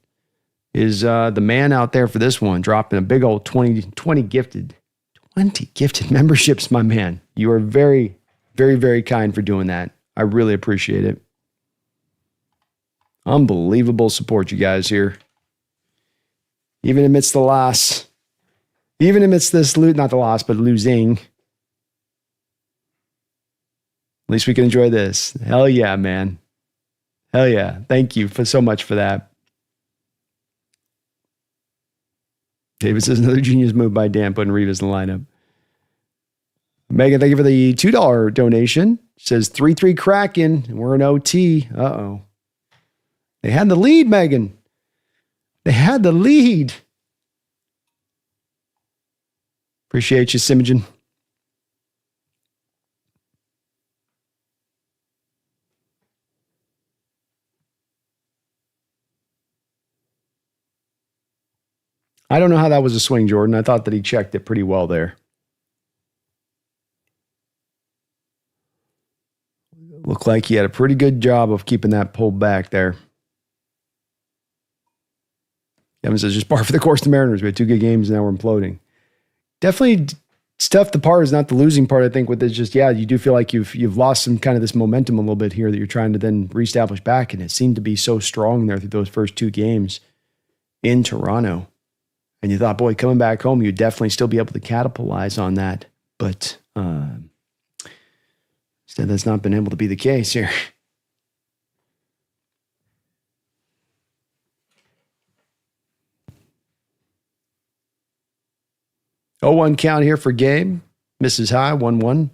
is the man out there for this one, dropping a big old 20 gifted memberships, my man. You are very, very, very kind for doing that. I really appreciate it. Unbelievable support, you guys here. Even amidst the loss. Even amidst this, not the loss, but losing. At least we can enjoy this. Hell yeah, man. Hell yeah. Thank you so much for that. David says another genius move by Dan putting Rivas in the lineup. Megan, thank you for the $2 donation. Says 3-3 Kraken. And we're in OT. Uh-oh. They had the lead, Megan. They had the lead. Appreciate you, Simogen. I don't know how that was a swing, Jordan. I thought that he checked it pretty well there. Looked like he had a pretty good job of keeping that pulled back there. Kevin says, just par for the course to Mariners. We had 2 good games, and now we're imploding. Definitely, it's tough. The part is not the losing part, I think, with this. Just, yeah, you do feel like you've lost some kind of this momentum a little bit here that you're trying to then reestablish back, and it seemed to be so strong there through those first 2 games in Toronto. And you thought, boy, coming back home, you'd definitely still be able to capitalize on that. But instead, that's not been able to be the case here. 0-1 count here for Gabe. Misses high, 1-1.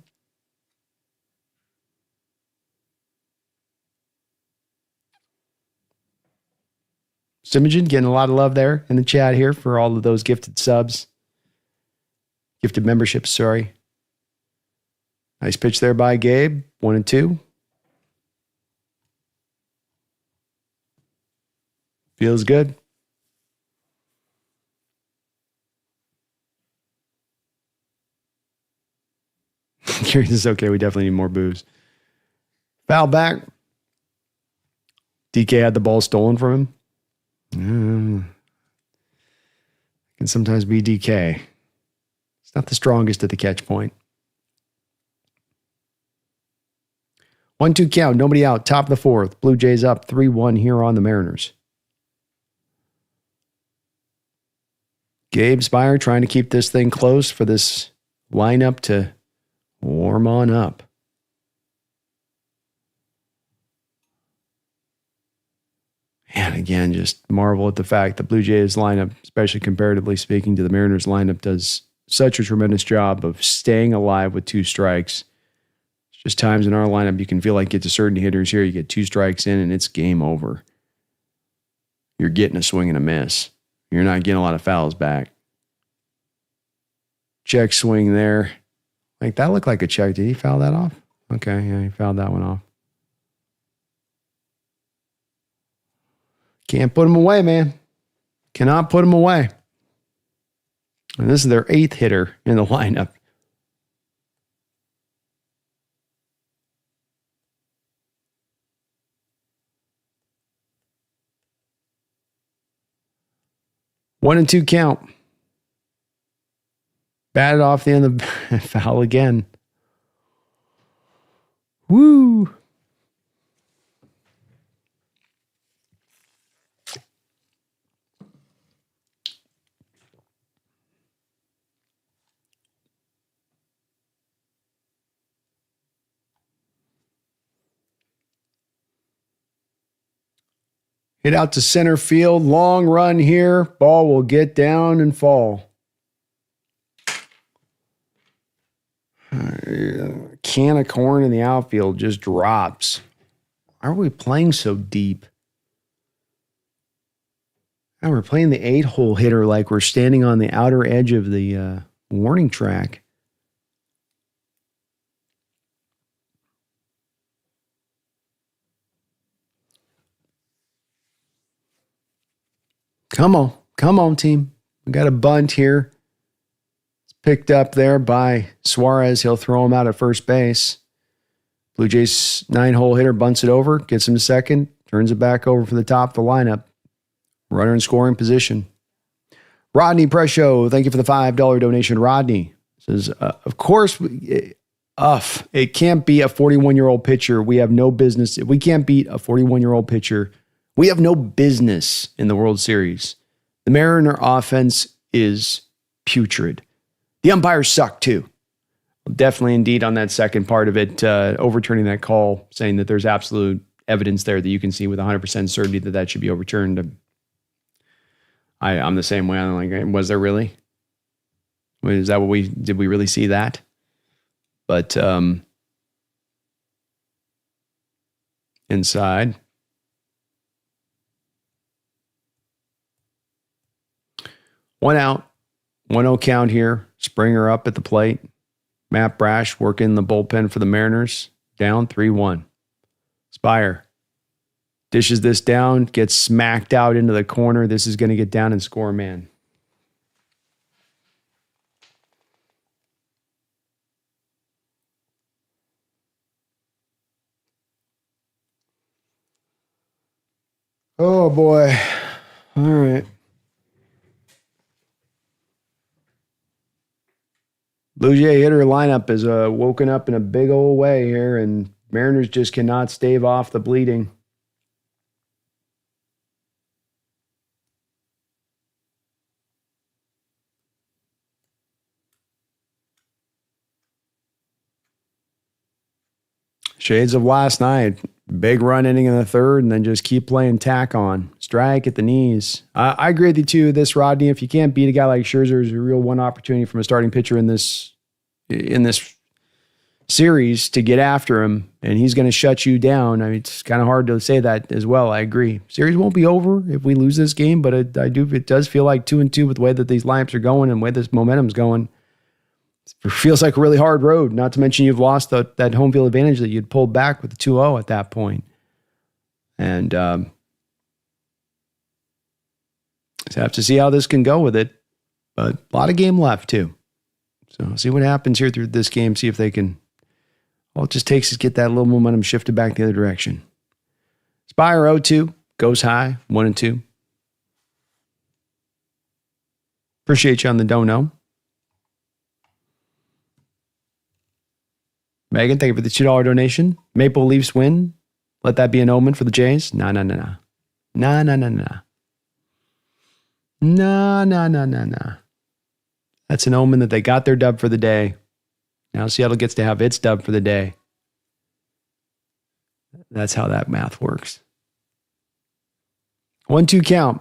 Simogen getting a lot of love there in the chat here for all of those gifted subs. Gifted memberships, sorry. Nice pitch there by Gabe. 1-2. Feels good. Curious is okay. We definitely need more booze. Foul back. DK had the ball stolen from him. Can sometimes be DK. It's not the strongest at the catch point. 1-2 count. Nobody out. Top of the fourth. Blue Jays up 3-1 here on the Mariners. Gabe Spire trying to keep this thing close for this lineup to warm on up. And again, just marvel at the fact the Blue Jays lineup, especially comparatively speaking to the Mariners lineup, does such a tremendous job of staying alive with 2 strikes. It's just times in our lineup you can feel like get to certain hitters here, you get 2 strikes in and it's game over. You're getting a swing and a miss. You're not getting a lot of fouls back. Check swing there. Like that looked like a check. Did he foul that off? Okay, yeah, he fouled that one off. Can't put him away, man. Cannot put him away. And this is their 8th hitter in the lineup. One and 2 count. Batted off the end of the foul again. Woo. Hit out to center field. Long run here. Ball will get down and fall. Can of corn in the outfield just drops. Why are we playing so deep? And we're playing the 8-hole hitter like we're standing on the outer edge of the warning track. Come on, team. We got a bunt here. It's picked up there by Suarez. He'll throw him out at first base. Blue Jays 9-hole hitter bunts it over, gets him to second, turns it back over for the top of the lineup. Runner in scoring position. Rodney Presho, thank you for the $5 donation. Rodney says, of course, it can't be a 41-year-old pitcher. We have no business. If we can't beat a 41-year-old pitcher, we have no business in the World Series. The Mariner offense is putrid. The umpires suck too. Definitely indeed on that second part of it, overturning that call, saying that there's absolute evidence there that you can see with 100% certainty that should be overturned. I'm the same way. I'm like, was there really? Is that what did we really see that? But inside. One out, 1-0 count here. Springer up at the plate. Matt Brash working the bullpen for the Mariners. Down 3-1. Spire dishes this down, gets smacked out into the corner. This is going to get down and score, man. Oh, boy. All right. Blue Jay hitter lineup is woken up in a big old way here, and Mariners just cannot stave off the bleeding. Shades of last night. Big run inning in the third, and then just keep playing tack on. Strike at the knees. I agree with you too, this, Rodney. If you can't beat a guy like Scherzer, there's a real one opportunity from a starting pitcher in this series to get after him, and he's going to shut you down. I mean, it's kind of hard to say that as well. I agree. Series won't be over if we lose this game, but it does feel like 2-2 with the way that these lineups are going and the way this momentum's going. It feels like a really hard road, not to mention you've lost that home field advantage that you'd pulled back with the 2-0 at that point. And so have to see how this can go with it. But a lot of game left, too. So see what happens here through this game, see if they can. All it just takes is get that little momentum shifted back the other direction. Spire 0-2, goes high, 1-2. Appreciate you on the dono. Megan, thank you for the $2 donation. Maple Leafs win. Let that be an omen for the Jays. No. No. That's an omen that they got their dub for the day. Now Seattle gets to have its dub for the day. That's how that math works. 1-2 count.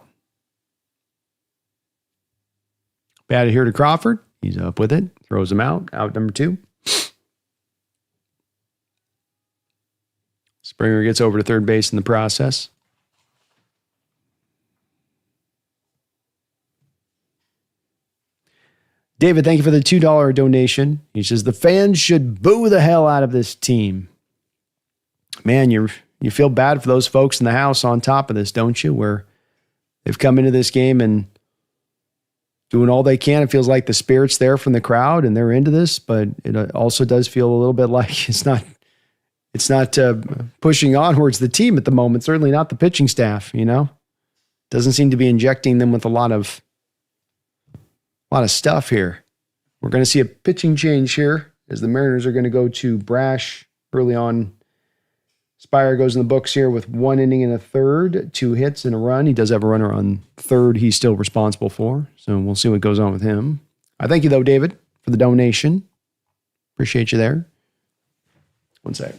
Batted here to Crawford. He's up with it. Throws him out. Out number 2. Springer gets over to third base in the process. David, thank you for the $2 donation. He says, the fans should boo the hell out of this team. Man, you feel bad for those folks in the house on top of this, don't you? Where they've come into this game and doing all they can. It feels like the spirit's there from the crowd and they're into this, but it also does feel a little bit like it's not pushing onwards the team at the moment. Certainly not the pitching staff, Doesn't seem to be injecting them with a lot of stuff here. We're going to see a pitching change here as the Mariners are going to go to Brash early on. Spire goes in the books here with 1 inning and a third, 2 hits and a run. He does have a runner on third he's still responsible for, so we'll see what goes on with him. I thank you, though, David, for the donation. Appreciate you there. One sec.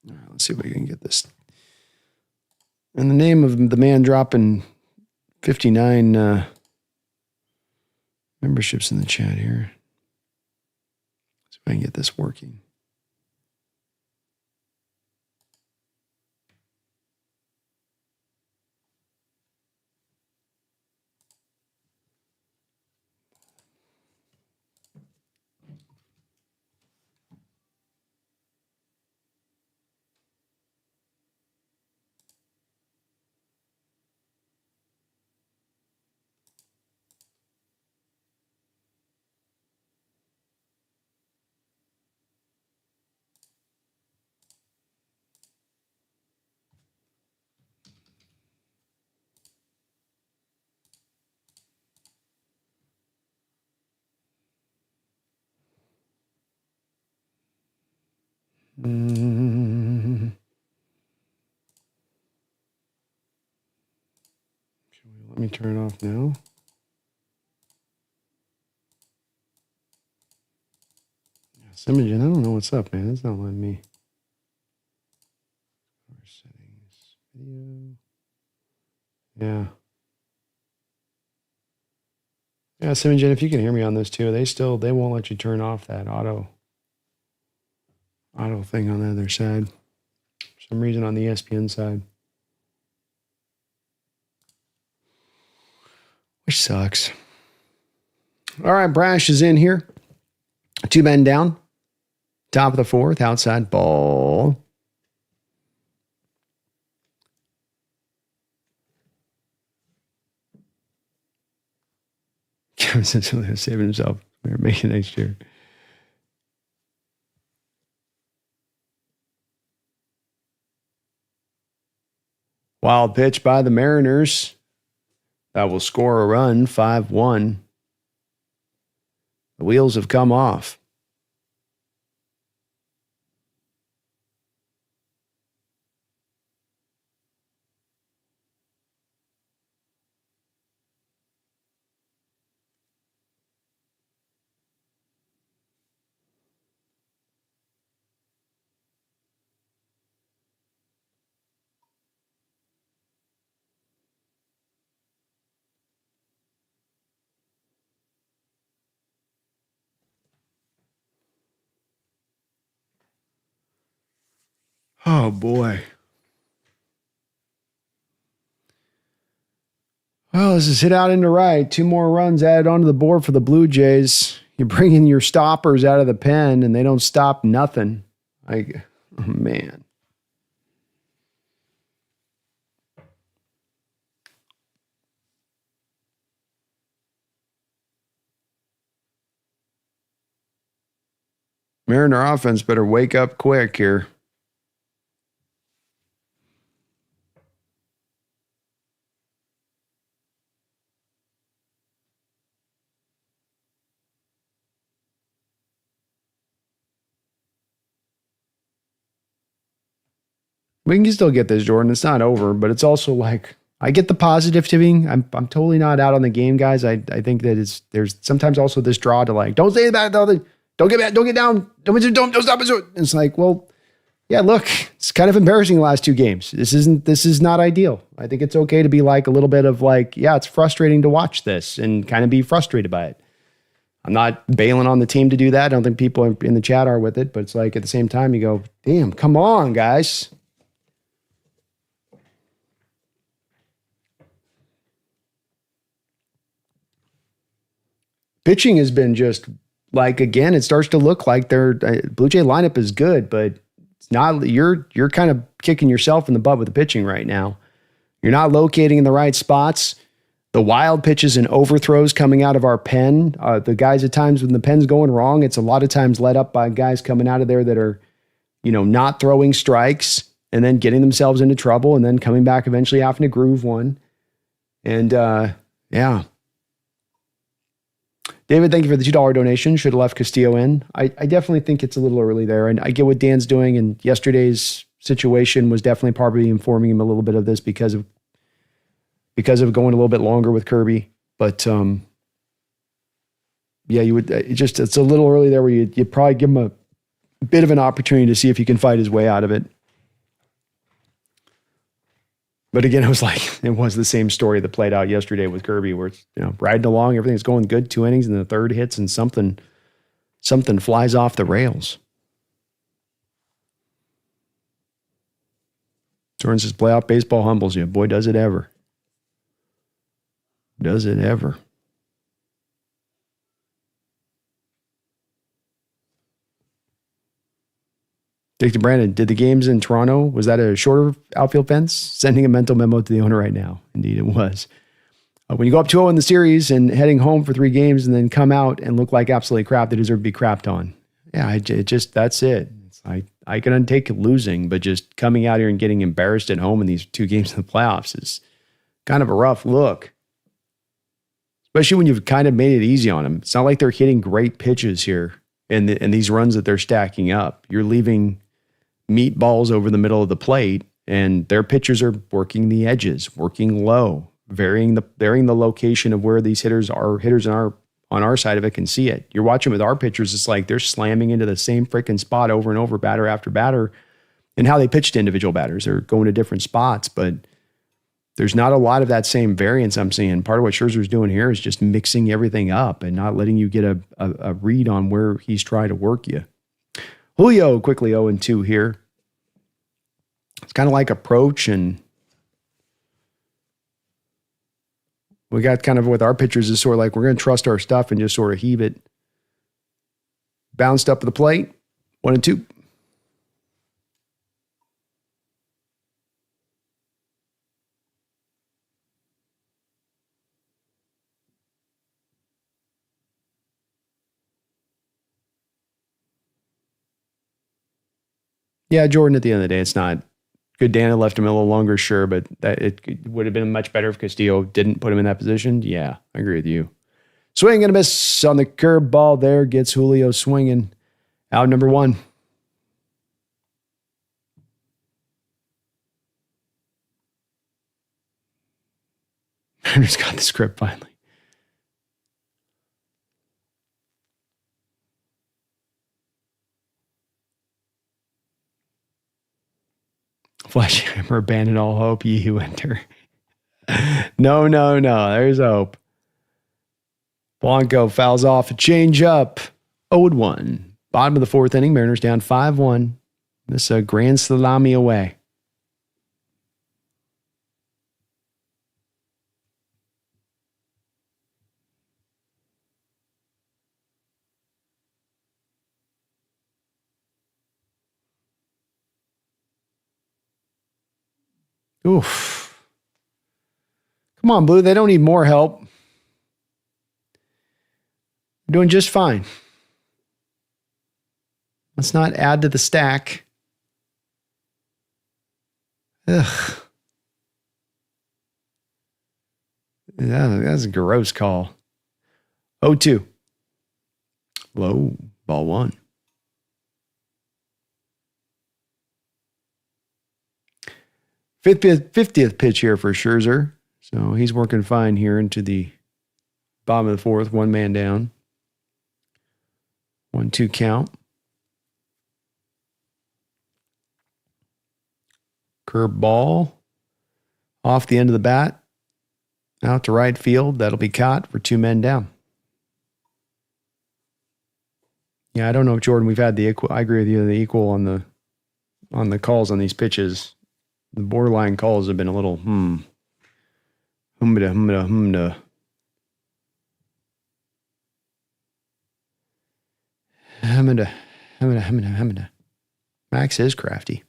All right, let's see if we can get this. In the name of the man dropping 59 memberships in the chat here. See if I can get this working. Let me turn it off now. Simogen, I don't know what's up, man. It's not letting me. Settings, video. Yeah. Yeah, Simogen, if you can hear me on this too, they won't let you turn off that auto thing on the other side. For some reason on the ESPN side. Which sucks. All right, Brash is in here. 2 men down. Top of the 4th, outside ball. Kevin Cincinnati saving himself. We're making next year. Wild pitch by the Mariners. That will score a run, 5-1. The wheels have come off. Oh, boy. Well, this is hit out into right. 2 more runs added onto the board for the Blue Jays. You're bringing your stoppers out of the pen, and they don't stop nothing. Oh, man. Mariner offense better wake up quick here. We can still get this, Jordan. It's not over, but it's also like I get the positive tipping. I'm totally not out on the game, guys. I think that there's sometimes also this draw to like, don't say that, don't get back, don't get down, don't stop it. It's like, well, yeah, look, it's kind of embarrassing the last two games. This is not ideal. I think it's okay to be like a little bit of like, yeah, it's frustrating to watch this and kind of be frustrated by it. I'm not bailing on the team to do that. I don't think people in the chat are with it, but it's like at the same time you go, damn, come on, guys. Pitching has been just like, again, it starts to look like their Blue Jay lineup is good, but it's not. You're kind of kicking yourself in the butt with the pitching right now. You're not locating in the right spots. The wild pitches and overthrows coming out of our pen, the guys at times when the pen's going wrong, it's a lot of times led up by guys coming out of there that are, not throwing strikes and then getting themselves into trouble and then coming back eventually having to groove one. And yeah. David, thank you for the $2 donation. Should have left Castillo in. I definitely think it's a little early there. And I get what Dan's doing. And yesterday's situation was definitely probably informing him a little bit of this because of going a little bit longer with Kirby. But yeah, you would it's a little early there where you probably give him a bit of an opportunity to see if he can fight his way out of it. But again, it was the same story that played out yesterday with Kirby, where it's, riding along, everything's going good, 2 innings, and the third hits, and something flies off the rails. Jordan says, playoff baseball humbles you. Boy, does it ever. Does it ever. Dick to Brandon, did the games in Toronto, was that a shorter outfield fence? Sending a mental memo to the owner right now. Indeed, it was. When you go up 2-0 in the series and heading home for 3 games and then come out and look like absolutely crap, they deserve to be crapped on. Yeah, that's it. I can untake losing, but just coming out here and getting embarrassed at home in these 2 games in the playoffs is kind of a rough look. Especially when you've kind of made it easy on them. It's not like they're hitting great pitches here in these runs that they're stacking up. You're leaving meatballs over the middle of the plate, and their pitchers are working the edges, working low, varying the location of where these hitters on our side of it can see it. You're watching with our pitchers, it's like they're slamming into the same freaking spot over and over, batter after batter, and how they pitch to individual batters. They're going to different spots, but there's not a lot of that same variance I'm seeing. Part of what Scherzer's doing here is just mixing everything up and not letting you get a read on where he's trying to work you. Julio quickly 0-2 here. It's kind of like approach, and we got kind of with our pitchers is sort of like we're going to trust our stuff and just sort of heave it. Bounced up to the plate, 1-2. Yeah, Jordan, at the end of the day, it's not good. Dana left him a little longer, sure, but that it would have been much better if Castillo didn't put him in that position. Yeah, I agree with you. Swing and a miss on the curve ball there. Gets Julio swinging. Out number 1. Marner's got the script finally. Flash hammer, abandon all hope, ye who enter. No. There's hope. Blanco fouls off a change up. 0-1. Bottom of the 4th inning. Mariners down 5-1. This a grand salami away. Oof. Come on, Blue. They don't need more help. They're doing just fine. Let's not add to the stack. Ugh. That's a gross call. 0-2. Low. Ball 1. 50th pitch here for Scherzer. So he's working fine here into the bottom of the fourth. One man down. 1-2 count. Curve ball off the end of the bat. Out to right field. That'll be caught for 2 men down. Yeah, I don't know if Jordan, we've had the equal. I agree with you. The equal on the calls on these pitches. The borderline calls have been a little humda. Max is crafty.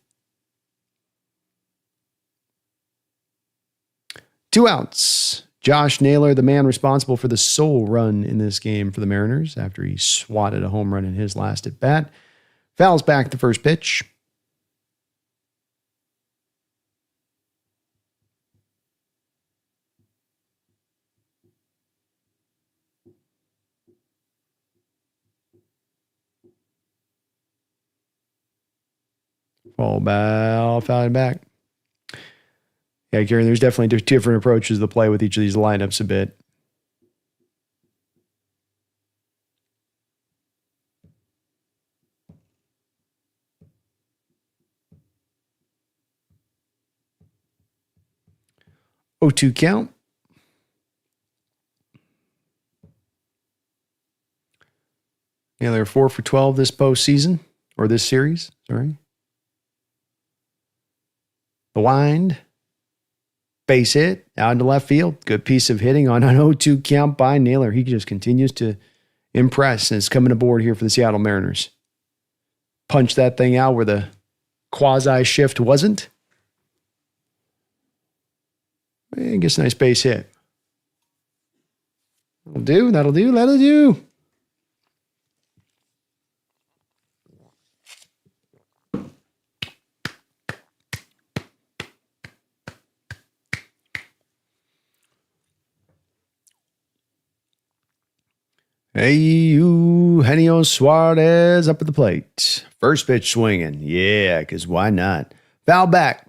2 outs. Josh Naylor, the man responsible for the sole run in this game for the Mariners after he swatted a home run in his last at bat. Fouls back the first pitch. Foul back. Yeah, Kieran, there's definitely different approaches to play with each of these lineups a bit. Oh, 2 count. Yeah, they're 4 for 12 this postseason, or this series, sorry. The wind. Base hit out into left field. Good piece of hitting on an 0-2 count by Naylor. He just continues to impress and is coming aboard here for the Seattle Mariners. Punch that thing out where the quasi shift wasn't. And gets a nice base hit. That'll do. Hey, Eugenio Suarez up at the plate. First pitch swinging. Yeah, because why not? Foul back.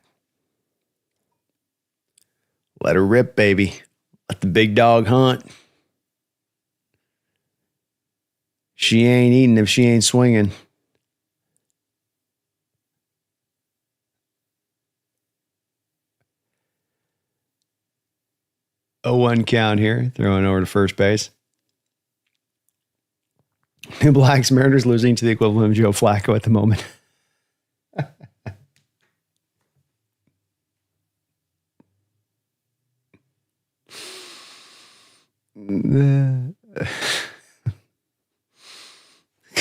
Let her rip, baby. Let the big dog hunt. She ain't eating if she ain't swinging. A 1 count here. Throwing over to first base. The Blacks Mariners losing to the equivalent of Joe Flacco at the moment.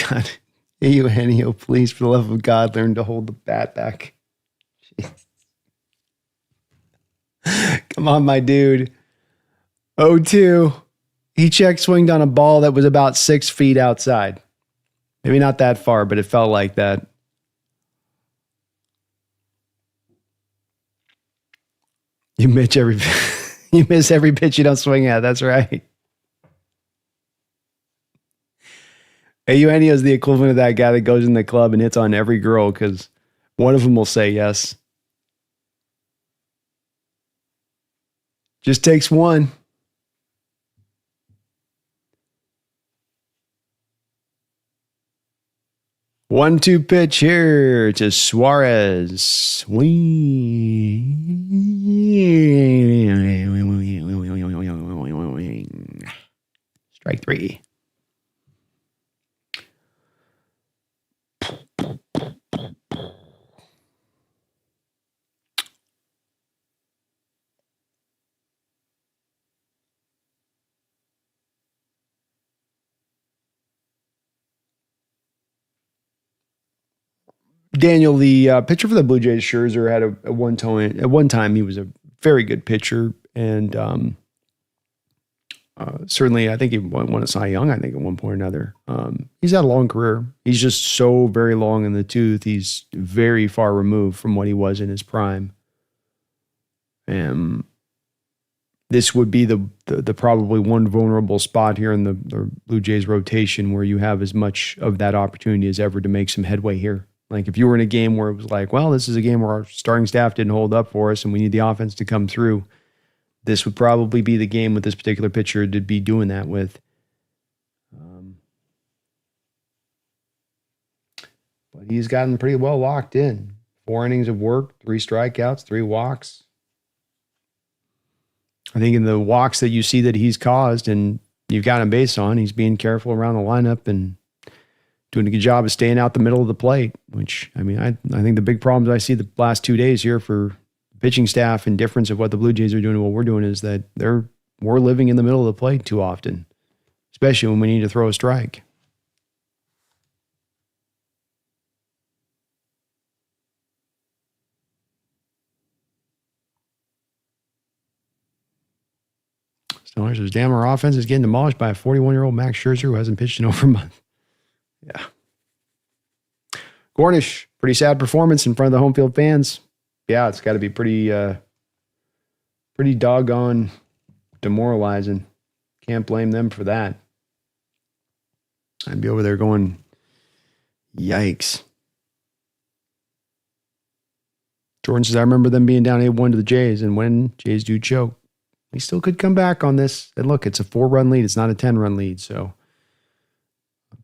God, Eugenio, please, for the love of God, learn to hold the bat back. Jeez. Come on, my dude. 0-2. He check swinged on a ball that was about 6 feet outside. Maybe not that far, but it felt like that. You miss every pitch you don't swing at. That's right. Hey, Eugenio is the equivalent of that guy that goes in the club and hits on every girl because one of them will say yes. Just takes one. 1-2 pitch here to Suarez. Strike 3. Daniel, the pitcher for the Blue Jays, Scherzer, had at one time he was a very good pitcher, and certainly I think he won a Cy Young. I think at one point or another. He's had a long career. He's just so very long in the tooth. He's very far removed from what he was in his prime. And this would be the probably one vulnerable spot here in the Blue Jays rotation where you have as much of that opportunity as ever to make some headway here. Like if you were in a game where it was like, well, this is a game where our starting staff didn't hold up for us and we need the offense to come through, this would probably be the game with this particular pitcher to be doing that with. But he's gotten pretty well locked in. 4 innings of work, 3 strikeouts, 3 walks. I think in the walks that you see that he's caused and you've got him base on, he's being careful around the lineup and doing a good job of staying out the middle of the plate, which, I mean, I think the big problems I see the last 2 days here for pitching staff and difference of what the Blue Jays are doing and what we're doing is that we're living in the middle of the plate too often, especially when we need to throw a strike. Steelers says, damn, our offense is getting demolished by a 41-year-old Max Scherzer who hasn't pitched in over a month. Yeah. Gornish, pretty sad performance in front of the home field fans. Yeah, it's got to be pretty doggone demoralizing. Can't blame them for that. I'd be over there going, yikes. Jordan says, I remember them being down 8-1 to the Jays, and when Jays do choke, we still could come back on this. And look, it's a 4-run lead. It's not a 10-run lead. So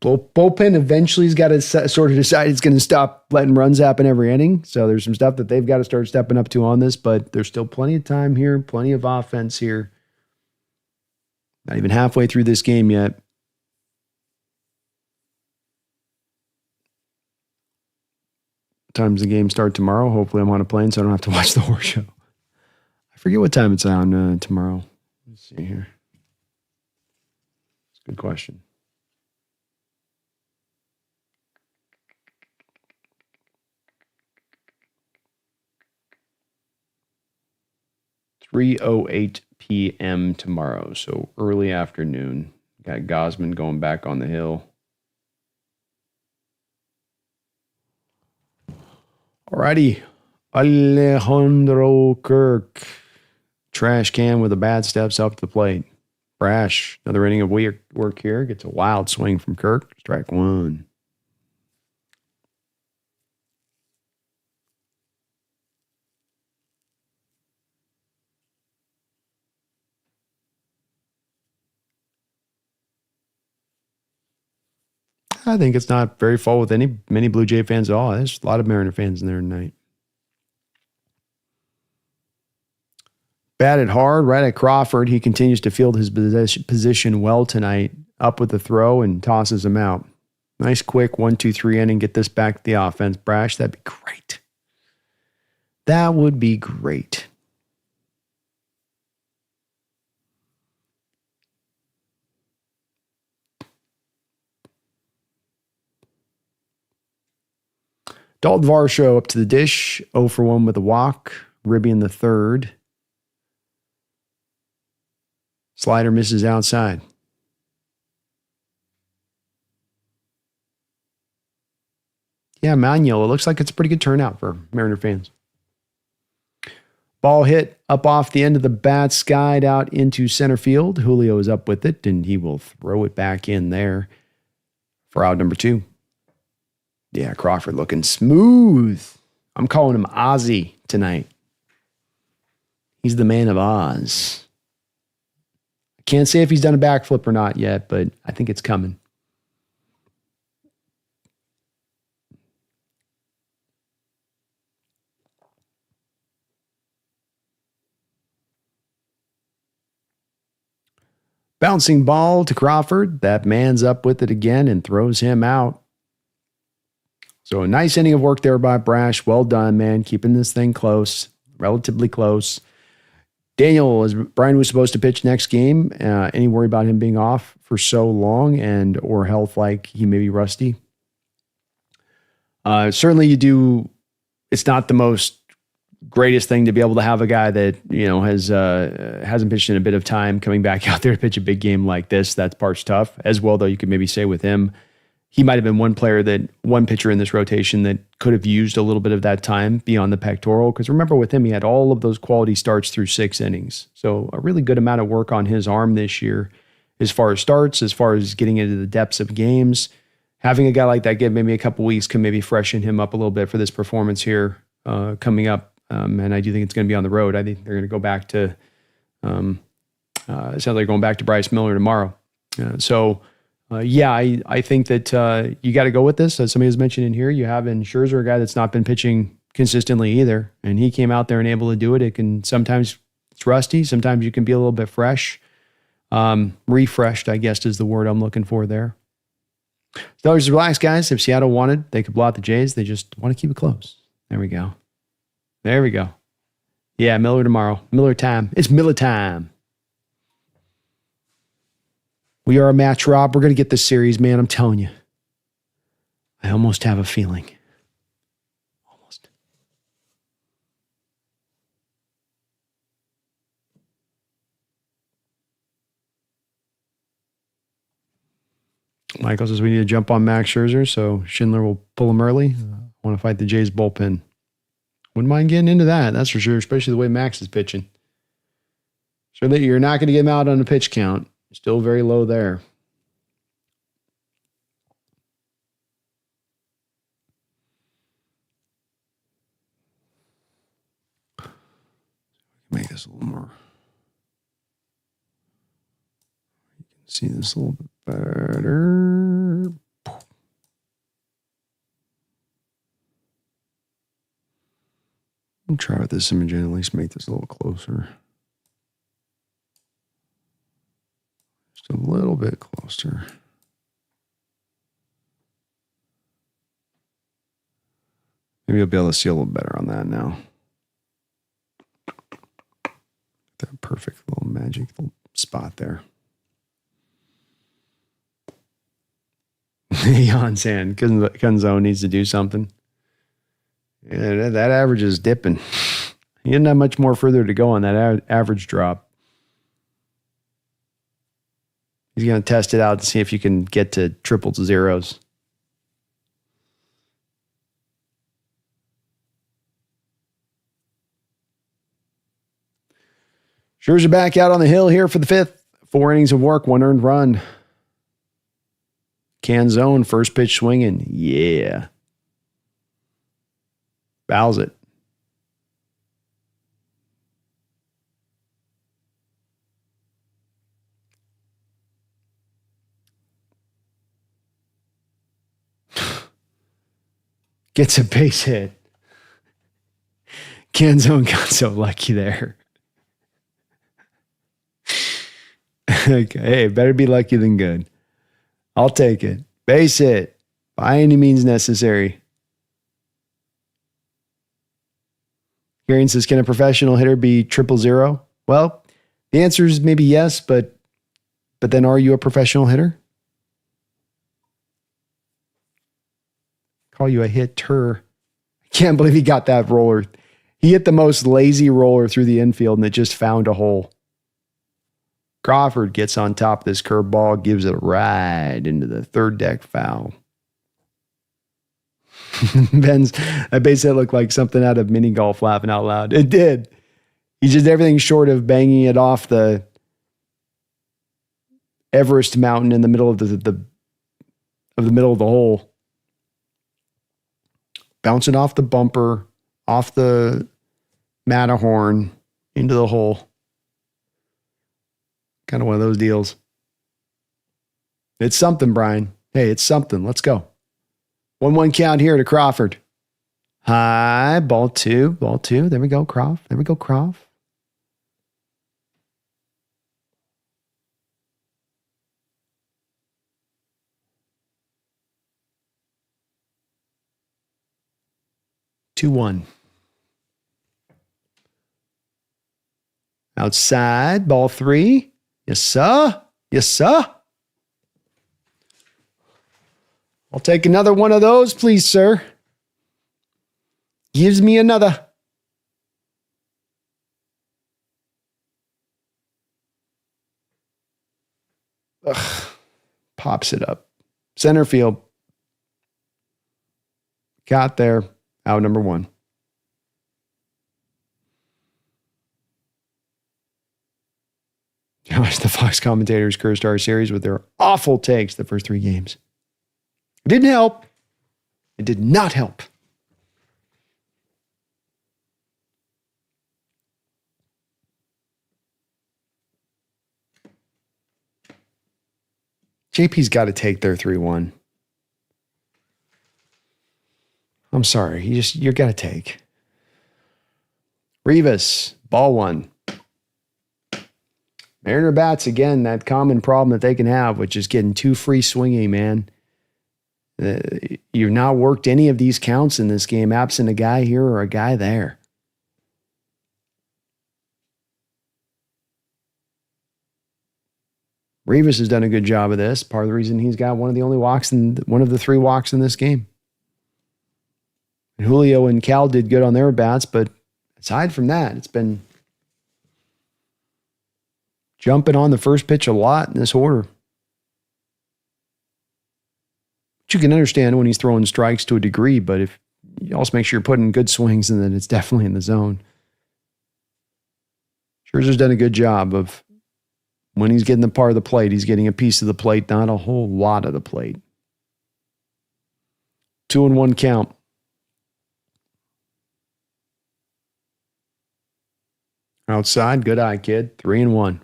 Bullpen eventually has got to sort of decide it's going to stop letting runs happen every inning. So there's some stuff that they've got to start stepping up to on this, but there's still plenty of time here, plenty of offense here. Not even halfway through this game yet. What time does the game start tomorrow? Hopefully I'm on a plane so I don't have to watch the horse show. I forget what time it's on tomorrow. Let's see here. It's a good question. (3:08 p.m. tomorrow, so early afternoon. Got Gosman going back on the hill. Alrighty, Alejandro Kirk. Trash can with a bad steps up to the plate. Brash, another inning of work here. Gets a wild swing from Kirk. Strike 1. I think it's not very full with many Blue Jay fans at all. There's a lot of Mariner fans in there tonight. Batted hard right at Crawford. He continues to field his position well tonight. Up with the throw and tosses him out. Nice quick 1-2-3 inning. Get this back to the offense. Brash, that'd be great. That would be great. Dalton Varsho up to the dish. 0 for 1 with a walk. Ribby in the third. Slider misses outside. Yeah, Manuel. It looks like it's a pretty good turnout for Mariner fans. Ball hit up off the end of the bat, skied out into center field. Julio is up with it, and he will throw it back in there for out number 2. Yeah, Crawford looking smooth. I'm calling him Ozzy tonight. He's the man of Oz. I can't say if he's done a backflip or not yet, but I think it's coming. Bouncing ball to Crawford. That man's up with it again and throws him out. So a nice inning of work there by Brash. Well done, man. Keeping this thing close, relatively close. Daniel, as Brian was supposed to pitch next game, any worry about him being off for so long and or health like he may be rusty? Certainly you do. It's not the most greatest thing to be able to have a guy that, hasn't pitched in a bit of time coming back out there to pitch a big game like this. That part's tough. As well, though, you could maybe say with him, he might have been one pitcher in this rotation that could have used a little bit of that time beyond the pectoral. Because remember with him, he had all of those quality starts through 6 innings. So a really good amount of work on his arm this year as far as starts, as far as getting into the depths of games. having a guy like that give maybe a couple weeks can maybe freshen him up a little bit for this performance here coming up. And I do think it's going to be on the road. I think they're going to go back to, it sounds like they're going back to Bryce Miller tomorrow. I think that you got to go with this. As somebody has mentioned in here, you have in Scherzer a guy that's not been pitching consistently either. And he came out there and able to do it. It can sometimes it's rusty. Sometimes you can be a little bit fresh. Refreshed, I guess, is the word I'm looking for there. Steelers relax, guys. If Seattle wanted, they could blow out the Jays. They just want to keep it close. There we go. There we go. Yeah, Miller tomorrow. Miller time. It's Miller time. We are a match, Rob. We're going to get this series, man. I'm telling you. I almost have a feeling. Almost. Michael says we need to jump on Max Scherzer, so Schindler will pull him early. I want to fight the Jays bullpen. Wouldn't mind getting into that, that's for sure, especially the way Max is pitching. Sure that you're not going to get him out on a pitch count. Still very low there. Make this a little more. You can see this a little bit better. I'll try with this image and at least make this a little closer. Just a little bit closer. Maybe you'll be able to see a little better on that now. That perfect little magic little spot there. Jan saying Gunzo needs to do something. Yeah, that average is dipping. He didn't have much more further to go on that average drop. He's going to test it out to see if you can get to triple zeros. Scherzer back out on the hill here for the fifth. 4 innings of work, 1 earned run. Canzone, first pitch swinging. Yeah. Fouls it. Gets a base hit. Canzone got so lucky there. Okay, hey, better be lucky than good. I'll take it. Base hit. By any means necessary. Gary says, can a professional hitter be 000? Well, the answer is maybe yes, but then are you a professional hitter? Call you a hitter. I can't believe he got that roller. He hit the most lazy roller through the infield and it just found a hole. Crawford gets on top of this curveball, gives it a ride into the third deck foul. Ben's, that base hit looked like something out of mini golf, laughing out loud. It did. He just everything short of banging it off the Everest mountain in the middle of the middle of the hole. Bouncing off the bumper, off the Matterhorn, into the hole. Kind of one of those deals. It's something, Brian. Hey, it's something. Let's go. 1-1 count here to Crawford. High, ball two. There we go, Croft. There we go, Croft. Two, 1. Outside, ball 3. Yes, sir. Yes, sir. I'll take another one of those, please, sir. Gives me another. Ugh. Pops it up. Center field. Got there. Out number 1. I watched the Fox commentators curse our series with their awful takes the first 3 games. Didn't help. It did not help. JP's got to take their 3-1. I'm sorry. You got to take. Rivas, ball one. Mariner bats, again, that common problem that they can have, which is getting too free swinging, man. You've not worked any of these counts in this game, absent a guy here or a guy there. Rivas has done a good job of this. Part of the reason he's got one of the 3 walks in this game. And Julio and Cal did good on their bats, but aside from that, it's been jumping on the first pitch a lot in this order. But you can understand when he's throwing strikes to a degree, but if you also make sure you're putting good swings and that it's definitely in the zone. Scherzer's done a good job of when he's getting the part of the plate, he's getting a piece of the plate, not a whole lot of the plate. 2-1 count. Outside, good eye, kid. 3-1.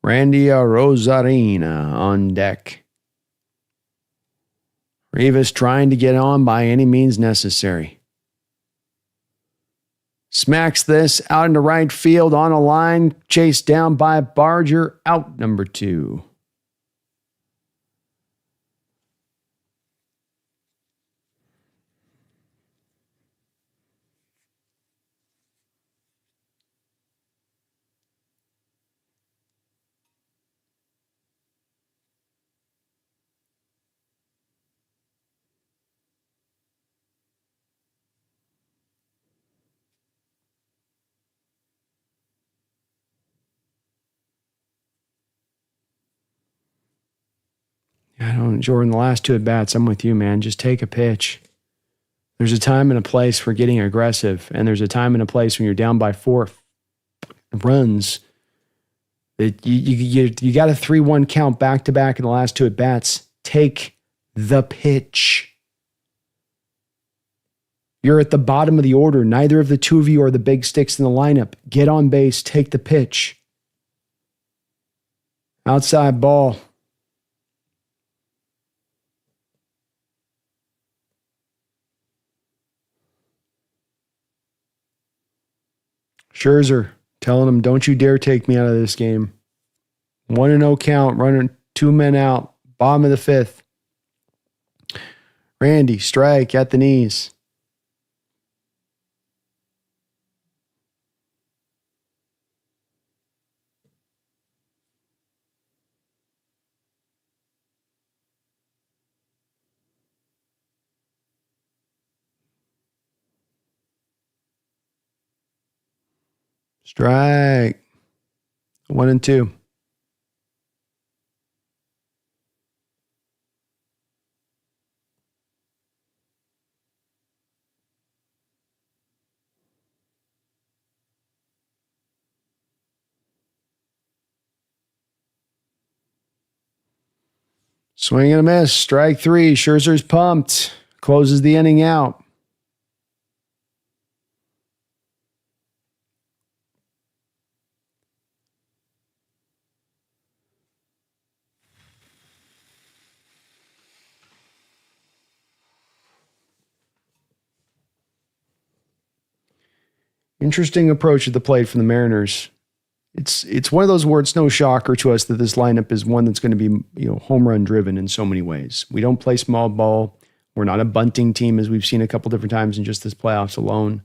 Randy Rosarina on deck. Rivas trying to get on by any means necessary. Smacks this out into right field on a line. Chased down by Barger. Out number 2. I don't, Jordan, the last 2 at-bats, I'm with you, man. Just take a pitch. There's a time and a place for getting aggressive, and there's a time and a place when you're down by 4 runs. You got a 3-1 count back-to-back in the last 2 at-bats. Take the pitch. You're at the bottom of the order. Neither of the 2 of you are the big sticks in the lineup. Get on base. Take the pitch. Outside ball. Scherzer telling him, don't you dare take me out of this game. 1-0 count, running 2 men out, bottom of the 5th. Randy, strike at the knees. Strike. 1-2. Swing and a miss. Strike 3. Scherzer's pumped. Closes the inning out. Interesting approach at the plate from the Mariners. It's one of those where it's no shocker to us that this lineup is one that's going to be, home run driven in so many ways. We don't play small ball. We're not a bunting team, as we've seen a couple different times in just this playoffs alone.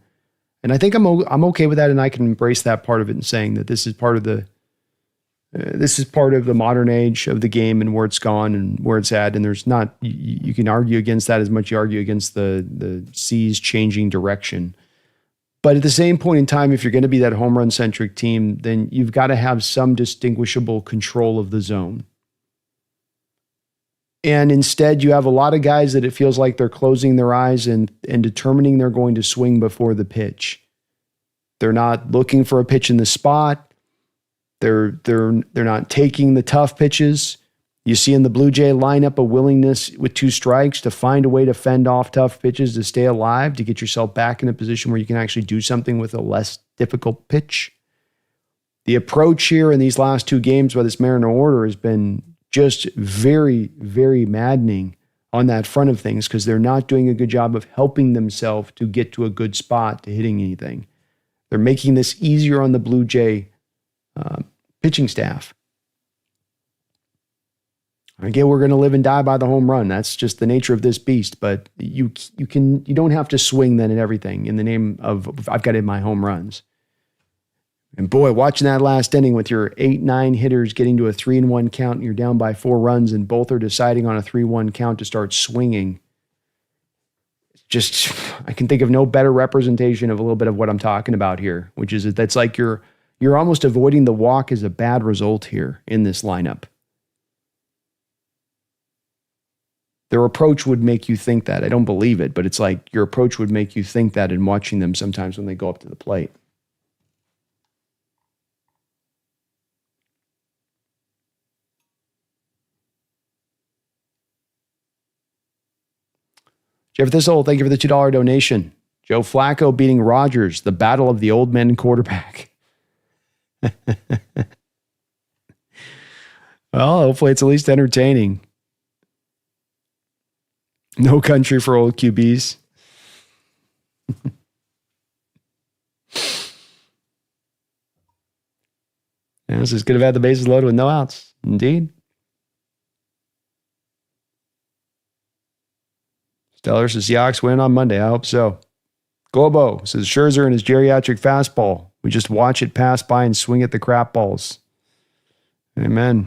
And I think I'm okay with that, and I can embrace that part of it and saying that this is part of the modern age of the game and where it's gone and where it's at. And there's not, you can argue against that as much as you argue against the seas changing direction. But at the same point in time, if you're going to be that home run centric team, then you've got to have some distinguishable control of the zone. And instead, you have a lot of guys that it feels like they're closing their eyes and determining they're going to swing before the pitch. They're not looking for a pitch in the spot. They're not taking the tough pitches. You see in the Blue Jay lineup a willingness with 2 strikes to find a way to fend off tough pitches, to stay alive, to get yourself back in a position where you can actually do something with a less difficult pitch. The approach here in these last 2 games by this Mariner order has been just very, very maddening on that front of things because they're not doing a good job of helping themselves to get to a good spot to hitting anything. They're making this easier on the Blue Jay pitching staff. Again, we're going to live and die by the home run. That's just the nature of this beast. But you don't have to swing then at everything in the name of I've got in my home runs. And boy, watching that last inning with your 8-9 hitters getting to a 3-1 count and you're down by 4 runs and both are deciding on a 3-1 count to start swinging. Just, I can think of no better representation of a little bit of what I'm talking about here, which is that's like you're almost avoiding the walk as a bad result here in this lineup. Their approach would make you think that. I don't believe it, but it's like your approach would make you think that in watching them sometimes when they go up to the plate. Jeff Thistle, thank you for the $2 donation. Joe Flacco beating Rodgers, the battle of the old men quarterback. Well, hopefully it's at least entertaining. No country for old QBs. Yeah, this is good to have had the bases loaded with no outs. Indeed. Stellar says Seahawks win on Monday. I hope so. Globo says Scherzer and his geriatric fastball. We just watch it pass by and swing at the crap balls. Amen.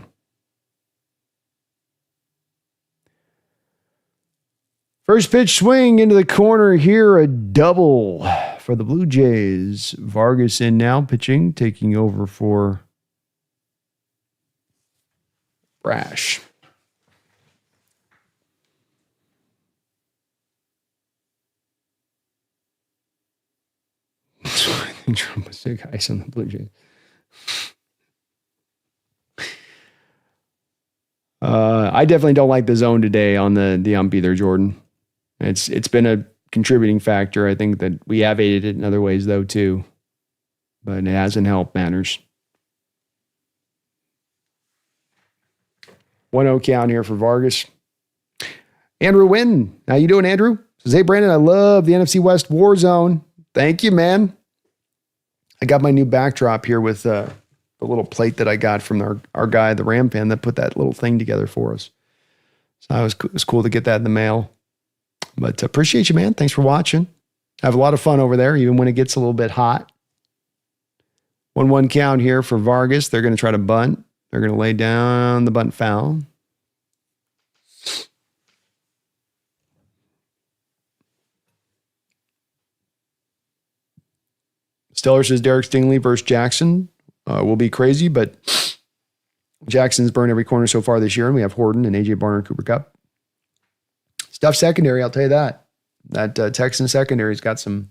First pitch swing into the corner here, a double for the Blue Jays. Vargas in now pitching, taking over for Brash. I think Trump was sick ice on the Blue Jays. I definitely don't like the zone today on the ump either, Jordan. It's been a contributing factor. I think that we have aided it in other ways though too, but it hasn't helped matters. 1-0 count here for Vargas. Andrew Wynn, how you doing, Andrew? Says, hey Brandon, I love the NFC West War Zone. Thank you, man. I got my new backdrop here with the little plate that I got from our guy, the Ram fan, that put that little thing together for us. So it was cool to get that in the mail. But appreciate you, man. Thanks for watching. Have a lot of fun over there, even when it gets a little bit hot. 1-1 count here for Vargas. They're going to try to bunt. They're going to lay down the bunt foul. Stellar says Derek Stingley versus Jackson will be crazy, but Jackson's burned every corner so far this year, and we have Horton and A.J. Barner and Cooper Kupp. Tough secondary, I'll tell you that. That Texan secondary's got some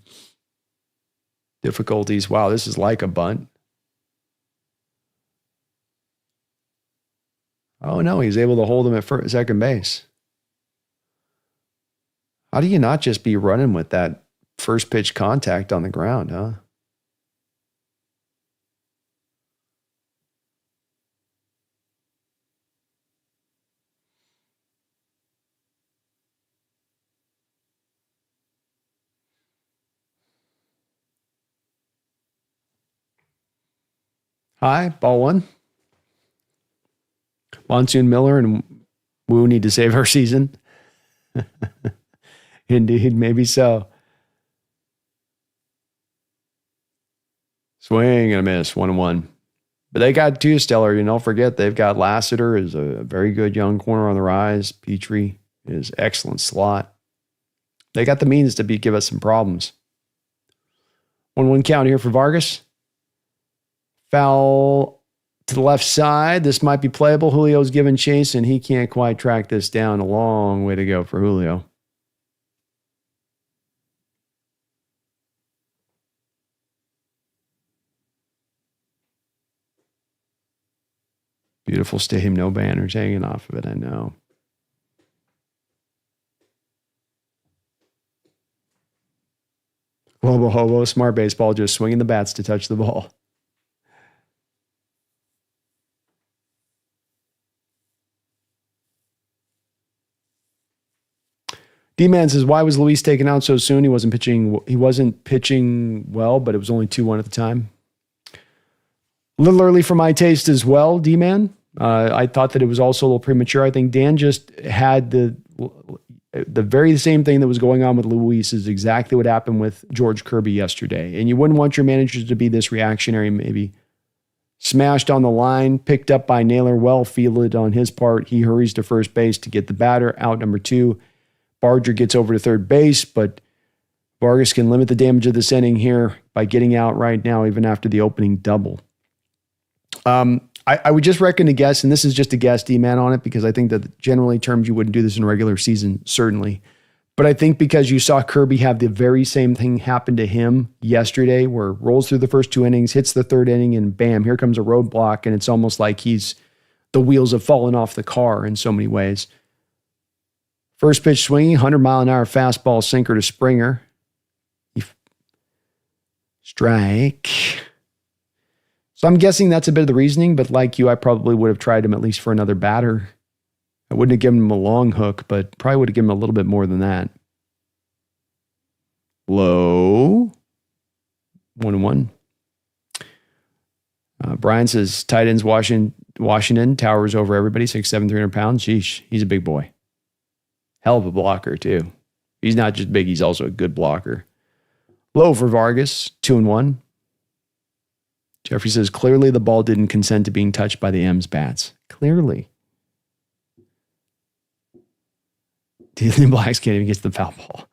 difficulties. Wow, this is like a bunt. Oh, no, he's able to hold him at second base. How do you not just be running with that first pitch contact on the ground, huh? Hi, ball one. Monsoon Miller and Wu need to save our season. Indeed, maybe so. Swing and a miss, 1-1. But they got two Stellar. Don't forget, they've got Lassiter is a very good young corner on the rise. Petrie is excellent slot. They got the means to give us some problems. 1-1 count here for Vargas. Foul to the left side. This might be playable. Julio's giving chase, and he can't quite track this down. A long way to go for Julio. Beautiful stadium, no banners hanging off of it, I know. Global hobo, smart baseball, just swinging the bats to touch the ball. D-Man says, why was Luis taken out so soon? He wasn't pitching well, but it was only 2-1 at the time. A little early for my taste as well, D-Man. I thought that it was also a little premature. I think Dan just had the very same thing that was going on with Luis is exactly what happened with George Kirby yesterday. And you wouldn't want your managers to be this reactionary, maybe. Smashed on the line, picked up by Naylor, well fielded on his part. He hurries to first base to get the batter, out number 2. Barger gets over to third base, but Vargas can limit the damage of this inning here by getting out right now, even after the opening double. I would just reckon a guess, and this is just a guess, D-Man, on it, because I think that generally terms you wouldn't do this in a regular season, certainly. But I think because you saw Kirby have the very same thing happen to him yesterday, where rolls through the first 2 innings, hits the 3rd inning, and bam, here comes a roadblock, and it's almost like the wheels have fallen off the car in so many ways. First pitch swinging, 100-mile-an-hour fastball sinker to Springer. Strike. So I'm guessing that's a bit of the reasoning, but like you, I probably would have tried him at least for another batter. I wouldn't have given him a long hook, but probably would have given him a little bit more than that. Low. 1-1. Brian says, tight ends Washington towers over everybody, 6'7", 300 pounds. Sheesh, he's a big boy. Hell of a blocker, too. He's not just big, he's also a good blocker. Low for Vargas, 2-1. Jeffrey says, clearly the ball didn't consent to being touched by the M's bats. Clearly. The Blacks can't even get to the foul ball.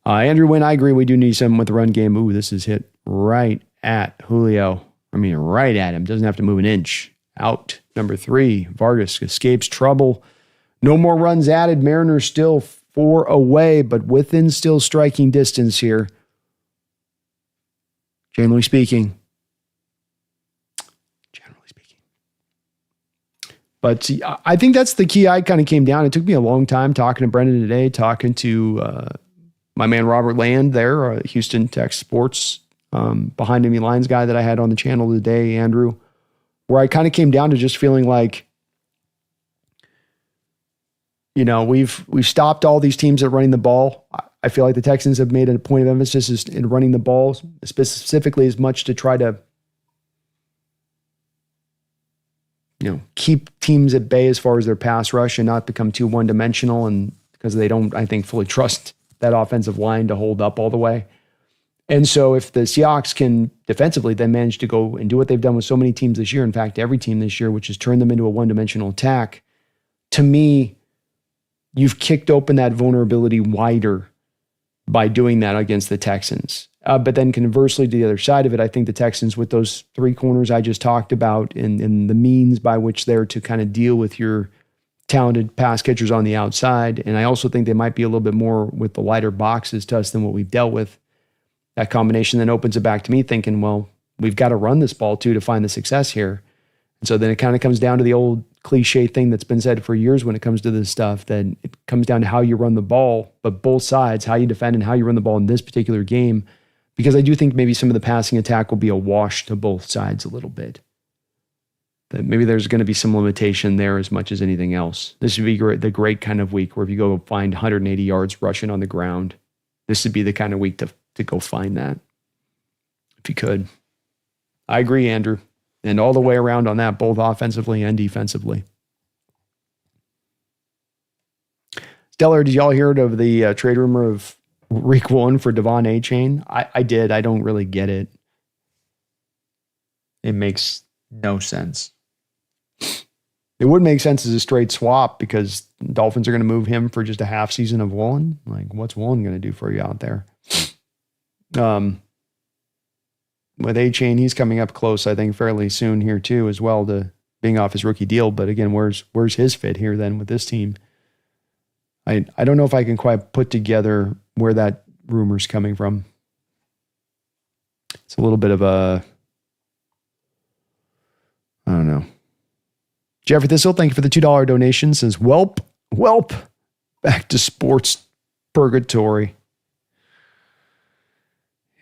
Andrew Wynn, I agree. We do need something with the run game. Ooh, this is hit right at Julio. I mean, right at him. Doesn't have to move an inch. Out. Number 3. Vargas escapes trouble. No more runs added. Mariners still 4 away, but within still striking distance here. Generally speaking. But I think that's the key I kind of came down. It took me a long time talking to Brendan today, talking to my man Robert Land there, Houston Tech Sports behind enemy lines guy that I had on the channel today, Andrew, where I kind of came down to just feeling like, you know, we've stopped all these teams that are running the ball. I feel like the Texans have made a point of emphasis in running the ball, specifically as much to try to, you know, keep teams at bay as far as their pass rush and not become too one-dimensional, and because they don't, I think, fully trust that offensive line to hold up all the way. And so if the Seahawks can defensively then manage to go and do what they've done with so many teams this year, in fact, every team this year, which is turn them into a one-dimensional attack, to me, you've kicked open that vulnerability wider by doing that against the Texans. But then conversely, to the other side of it, I think the Texans, with those 3 corners I just talked about and the means by which they're to kind of deal with your talented pass catchers on the outside, and I also think they might be a little bit more with the lighter boxes to us than what we've dealt with. That combination then opens it back to me thinking, well, we've got to run this ball too to find the success here. And so then it kind of comes down to the old cliche thing that's been said for years when it comes to this stuff, that it comes down to how you run the ball, but both sides, how you defend and how you run the ball in this particular game. Because I do think maybe some of the passing attack will be a wash to both sides a little bit. That maybe there's going to be some limitation there as much as anything else. This would be the great kind of week where if you go find 180 yards rushing on the ground, this would be the kind of week to go find that. If you could. I agree, Andrew. And all the way around on that, both offensively and defensively. Stellar, did y'all hear of the trade rumor of Week 1 for Devon A-Chain? I did. I don't really get it. It makes no sense. It would make sense as a straight swap because Dolphins are going to move him for just a half season of Woolen. Like, what's Woolen going to do for you out there? With A-Chain, he's coming up close, I think, fairly soon here too, as well, to being off his rookie deal. But again, where's his fit here then with this team? I don't know if I can quite put together where that rumor's coming from. It's a little bit of a Jeffrey Thistle, thank you for the $2 donation. Says, welp, back to sports purgatory.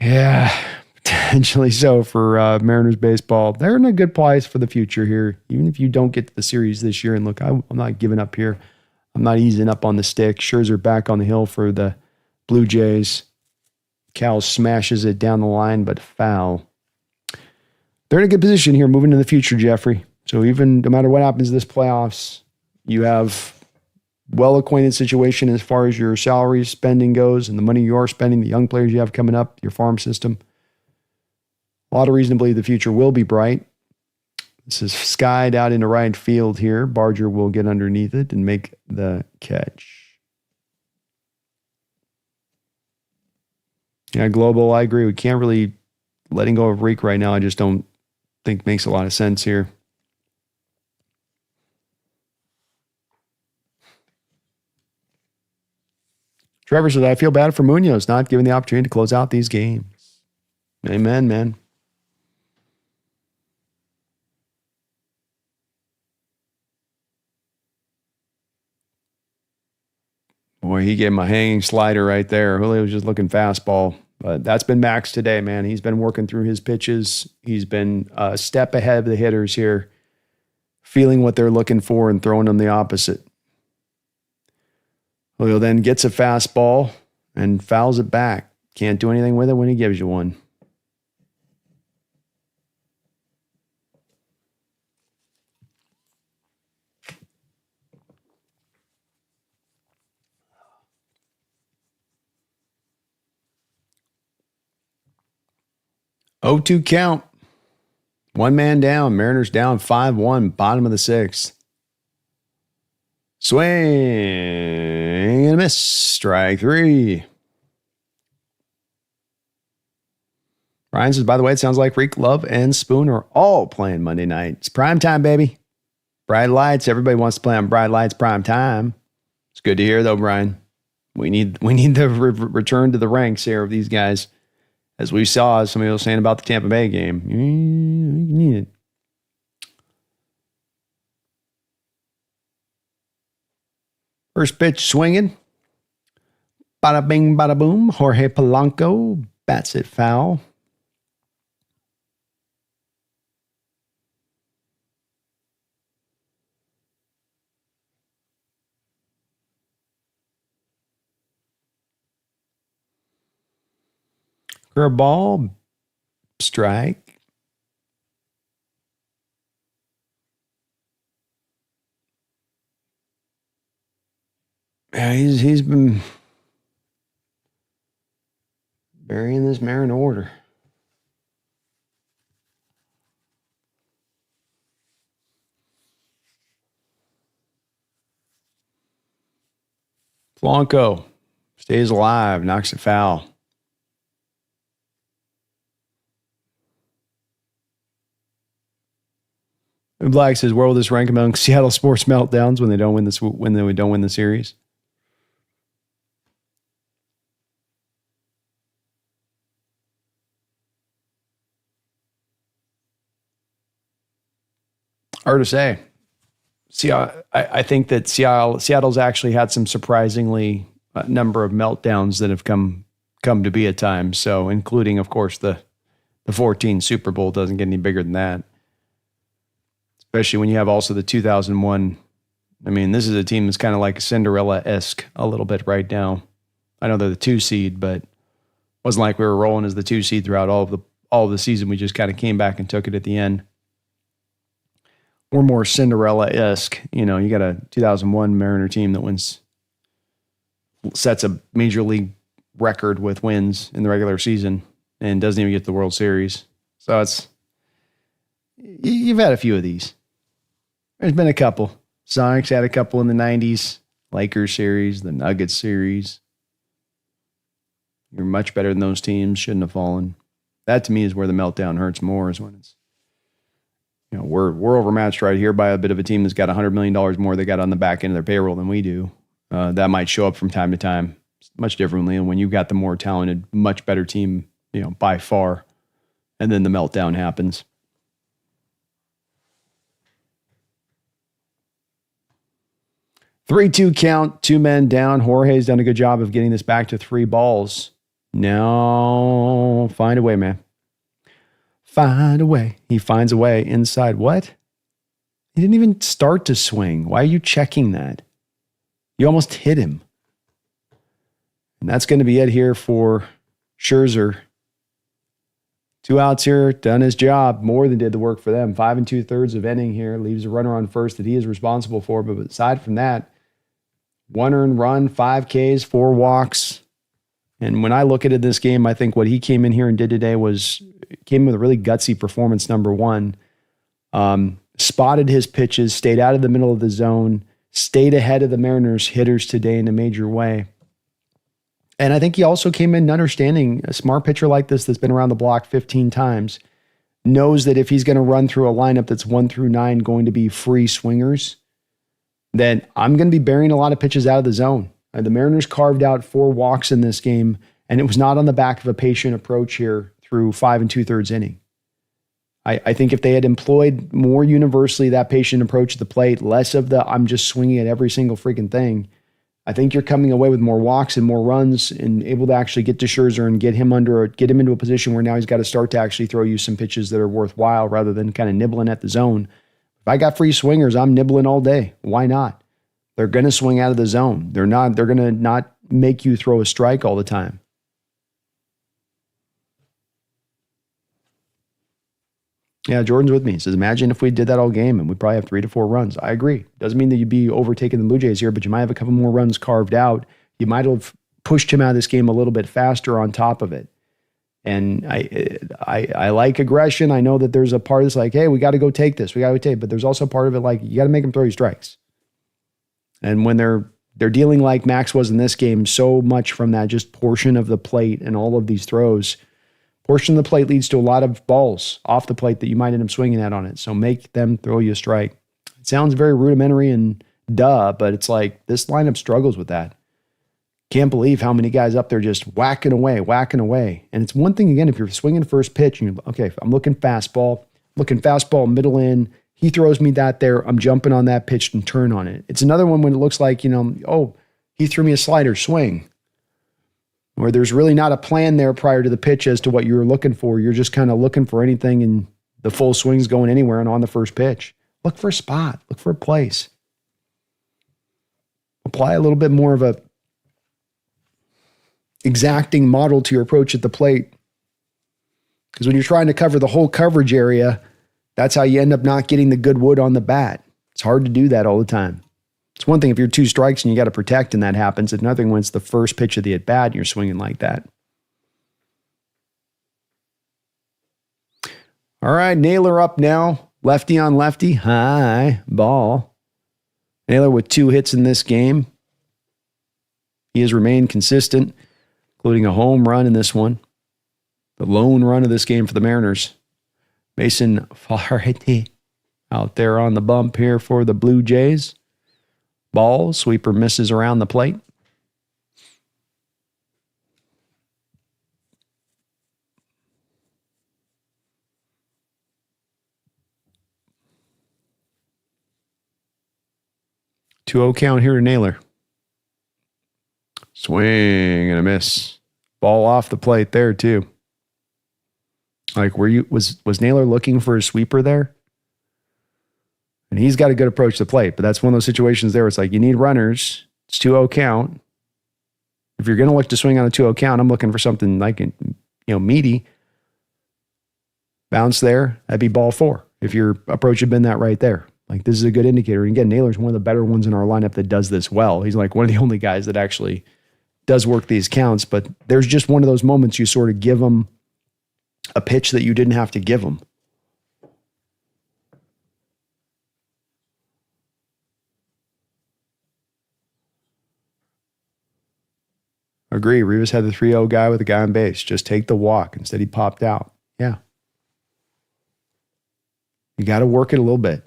Yeah, potentially so for Mariners baseball. They're in a good place for the future here. Even if you don't get to the series this year, and look, I'm not giving up here. I'm not easing up on the stick. Scherzer back on the hill for the Blue Jays. Cal smashes it down the line, but foul. They're in a good position here moving to the future, Jeffrey. So even no matter what happens this playoffs, you have well-acquainted situation as far as your salary spending goes and the money you are spending, the young players you have coming up, your farm system. A lot of reason to believe the future will be bright. This is skied out into right field here. Barger will get underneath it and make the catch. Yeah, Global, I agree. We can't really letting go of Reek right now. I just don't think makes a lot of sense here. Trevor says, I feel bad for Munoz not given the opportunity to close out these games. Amen, man. Boy, he gave him a hanging slider right there. Julio was just looking fastball. But that's been Max today, man. He's been working through his pitches. He's been a step ahead of the hitters here, feeling what they're looking for and throwing them the opposite. Julio then gets a fastball and fouls it back. Can't do anything with it when he gives you one. Oh, 2 count. One man down. Mariners down 5-1. Bottom of the 6th. Swing and a miss. Strike 3. Ryan says, by the way, it sounds like Reek, Love, and Spoon are all playing Monday night. It's prime time, baby. Bright lights. Everybody wants to play on bright lights prime time. It's good to hear, though, Brian. We need the return to the ranks here of these guys. As we saw, as somebody was saying about the Tampa Bay game. You need it. First pitch swinging. Bada bing, bada boom. Jorge Polanco bats it foul. Curveball, strike. Yeah, he's been burying this Mariner order. Polanco stays alive, knocks it foul. Black says, where will this rank among Seattle sports meltdowns when they don't win the series? Hard to say. I think that Seattle's actually had some surprisingly number of meltdowns that have come to be at times. So, including, of course, the 14 Super Bowl doesn't get any bigger than that. Especially when you have also the 2001. I mean, this is a team that's kind of like Cinderella-esque a little bit right now. I know they're the 2 seed, but it wasn't like we were rolling as the 2 seed throughout all of the season. We just kind of came back and took it at the end. We're more Cinderella-esque. You know, you got a 2001 Mariner team that sets a major league record with wins in the regular season and doesn't even get the World Series. So you've had a few of these. There's been a couple. Sonics had a couple in the 90s. Lakers series, the Nuggets series. You're much better than those teams. Shouldn't have fallen. That to me is where the meltdown hurts more, is when it's, you know, we're overmatched right here by a bit of a team that's got $100 million more they got on the back end of their payroll than we do. That might show up from time to time much differently. And when you've got the more talented, much better team, you know, by far, and then the meltdown happens. 3-2 count, 2 men down. Jorge's done a good job of getting this back to 3 balls. Now, find a way, man. Find a way. He finds a way inside. What? He didn't even start to swing. Why are you checking that? You almost hit him. And that's going to be it here for Scherzer. 2 outs here, done his job. More than did the work for them. 5 2/3 of inning here. Leaves a runner on first that he is responsible for. But aside from that, 1 earned run, 5 Ks, 4 walks. And when I look at it this game, I think what he came in here and did today came with a really gutsy performance, number one. Spotted his pitches, stayed out of the middle of the zone, stayed ahead of the Mariners hitters today in a major way. And I think he also came in understanding a smart pitcher like this that's been around the block 15 times, knows that if he's going to run through a lineup that's 1 through 9 going to be free swingers, then I'm going to be burying a lot of pitches out of the zone. The Mariners carved out 4 walks in this game, and it was not on the back of a patient approach here through 5 2/3 inning. I think if they had employed more universally that patient approach at the plate, less of the I'm just swinging at every single freaking thing, I think you're coming away with more walks and more runs and able to actually get to Scherzer and get him into a position where now he's got to start to actually throw you some pitches that are worthwhile rather than kind of nibbling at the zone. If I got free swingers, I'm nibbling all day. Why not? They're going to swing out of the zone. They're going to not make you throw a strike all the time. Yeah, Jordan's with me. He says, imagine if we did that all game and we'd probably have 3 to 4 runs. I agree. Doesn't mean that you'd be overtaking the Blue Jays here, but you might have a couple more runs carved out. You might have pushed him out of this game a little bit faster on top of it. And I like aggression. I know that there's a part that's like, hey, we got to go take this. We got to take, but there's also a part of it like you got to make him throw you strikes. And when they're dealing like Max was in this game, so much from that just portion of the plate and all of these throws, portion of the plate leads to a lot of balls off the plate that you might end up swinging at on it. So make them throw you a strike. It sounds very rudimentary and but it's like this lineup struggles with that. Can't believe how many guys up there just whacking away. And it's one thing, again, if you're swinging first pitch and you're, okay, I'm looking fastball, middle in, he throws me that there, I'm jumping on that pitch and turn on it. It's another one when it looks like, he threw me a slider, swing. Where there's really not a plan there prior to the pitch as to what you're looking for. You're just kind of looking for anything and the full swing's going anywhere and on the first pitch. Look for a spot. Look for a place. Apply a little bit more of a exacting model to your approach at the plate. Because when you're trying to cover the whole coverage area, that's how you end up not getting the good wood on the bat. It's hard to do that all the time. It's one thing if you're 2 strikes and you got to protect and that happens. It's another when it's the first pitch of the at-bat and you're swinging like that. All right, Naylor up now. Lefty on lefty. High ball. Naylor with 2 hits in this game. He has remained consistent, including a home run in this one. The lone run of this game for the Mariners. Mason Flaherty out there on the bump here for the Blue Jays. Ball, sweeper misses around the plate. Two-0 count here to Naylor. Swing and a miss. Ball off the plate there too. Like, was Naylor looking for a sweeper there? And he's got a good approach to the plate, but that's one of those situations there. It's like you need runners. It's 2-0 count. If you're going to look to swing on a 2-0 count, I'm looking for something like, meaty. Bounce there. That'd be ball 4. If your approach had been that right there. Like, this is a good indicator. And again, Naylor's one of the better ones in our lineup that does this well. He's like one of the only guys that actually does work these counts, but there's just one of those moments you sort of give him a pitch that you didn't have to give him. Agree. Rivas had the 3-0 guy with a guy on base. Just take the walk. Instead, he popped out. Yeah. You got to work it a little bit.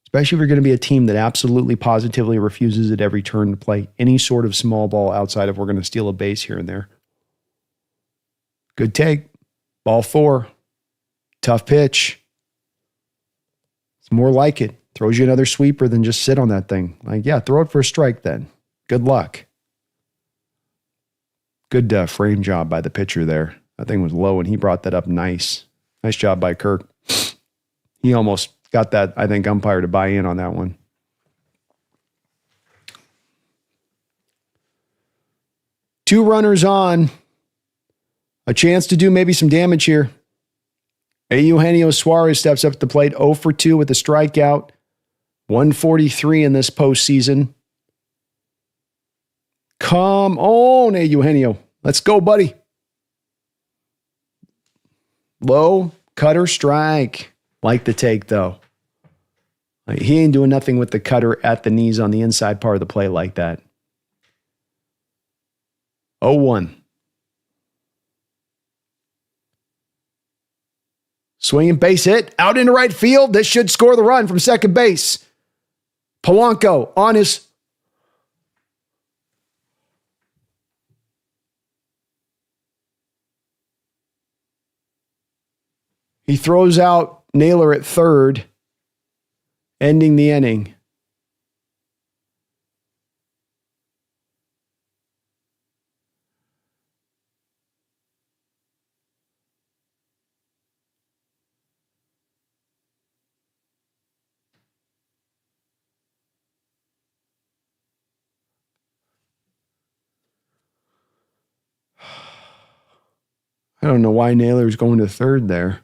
Especially if you're going to be a team that absolutely positively refuses at every turn to play any sort of small ball outside of we're going to steal a base here and there. Good take. Ball 4. Tough pitch. More like it. Throws you another sweeper than just sit on that thing. Like, yeah, throw it for a strike then. Good luck. Good frame job by the pitcher there. That thing was low, and he brought that up nice. Nice job by Kirk. He almost got that, I think, umpire to buy in on that one. Two runners on. A chance to do maybe some damage here. Eugenio Suarez steps up to the plate, 0 for 2 with a strikeout. 143 in this postseason. Come on, Eugenio. Let's go, buddy. Low, cutter, strike. Like the take, though. He ain't doing nothing with the cutter at the knees on the inside part of the plate like that. 0-1. Swinging base hit. Out into right field. This should score the run from second base. Polanco on his... He throws out Naylor at third, ending the inning. I don't know why Naylor's going to third there.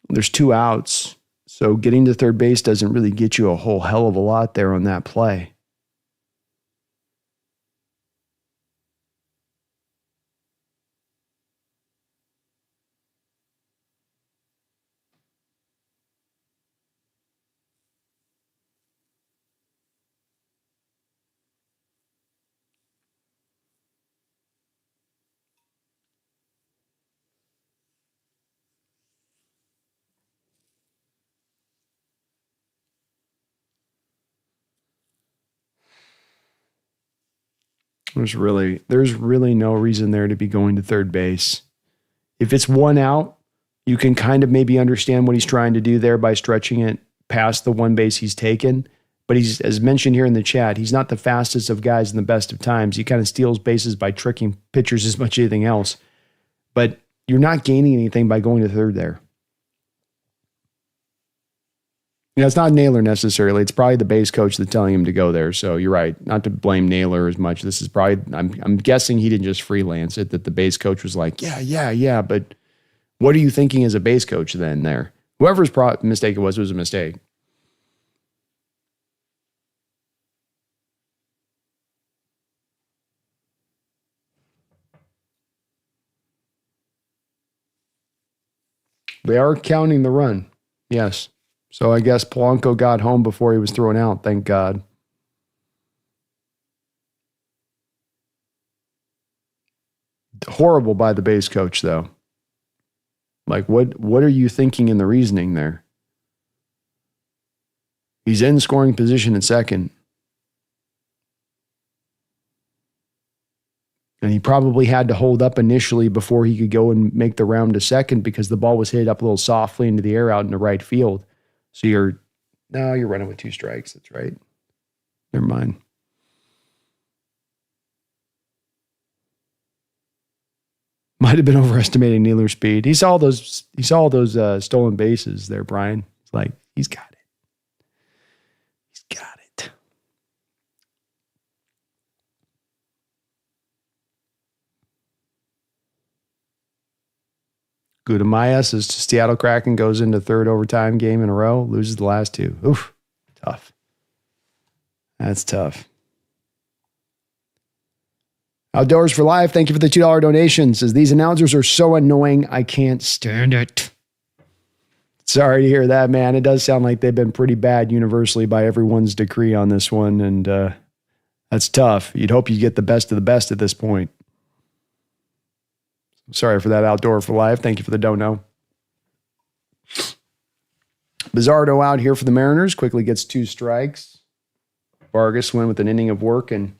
There's 2 outs, so getting to third base doesn't really get you a whole hell of a lot there on that play. There's really no reason there to be going to third base. If it's 1 out, you can kind of maybe understand what he's trying to do there by stretching it past the 1 base he's taken. But he's, as mentioned here in the chat, he's not the fastest of guys in the best of times. He kind of steals bases by tricking pitchers as much as anything else. But you're not gaining anything by going to third there. You know, it's not Naylor necessarily. It's probably the base coach that's telling him to go there. So you're right. Not to blame Naylor as much. This is probably, I'm guessing he didn't just freelance it, that the base coach was like, yeah. But what are you thinking as a base coach then there? Whoever's mistake it was a mistake. They are counting the run. Yes. So I guess Polanco got home before he was thrown out. Thank God. Horrible by the base coach, though. Like, what are you thinking in the reasoning there? He's in scoring position at second. And he probably had to hold up initially before he could go and make the round to second because the ball was hit up a little softly into the air out into right field. So you're running with 2 strikes. That's right. Never mind. Might have been overestimating Naylor's speed. He saw those stolen bases there, Brian. It's like, he's got it. He's got it. Gudemayas as Seattle Kraken goes into third overtime game in a row, loses the last 2. Oof, tough. That's tough. Outdoors for Life, thank you for the $2 donation. Says, these announcers are so annoying, I can't stand it. Sorry to hear that, man. It does sound like they've been pretty bad universally by everyone's decree on this one, and that's tough. You'd hope you get the best of the best at this point. Sorry for that, Outdoor for Life. Thank you for the dono. Bizzardo out here for the Mariners. Quickly gets 2 strikes. Vargas went with an inning of work. And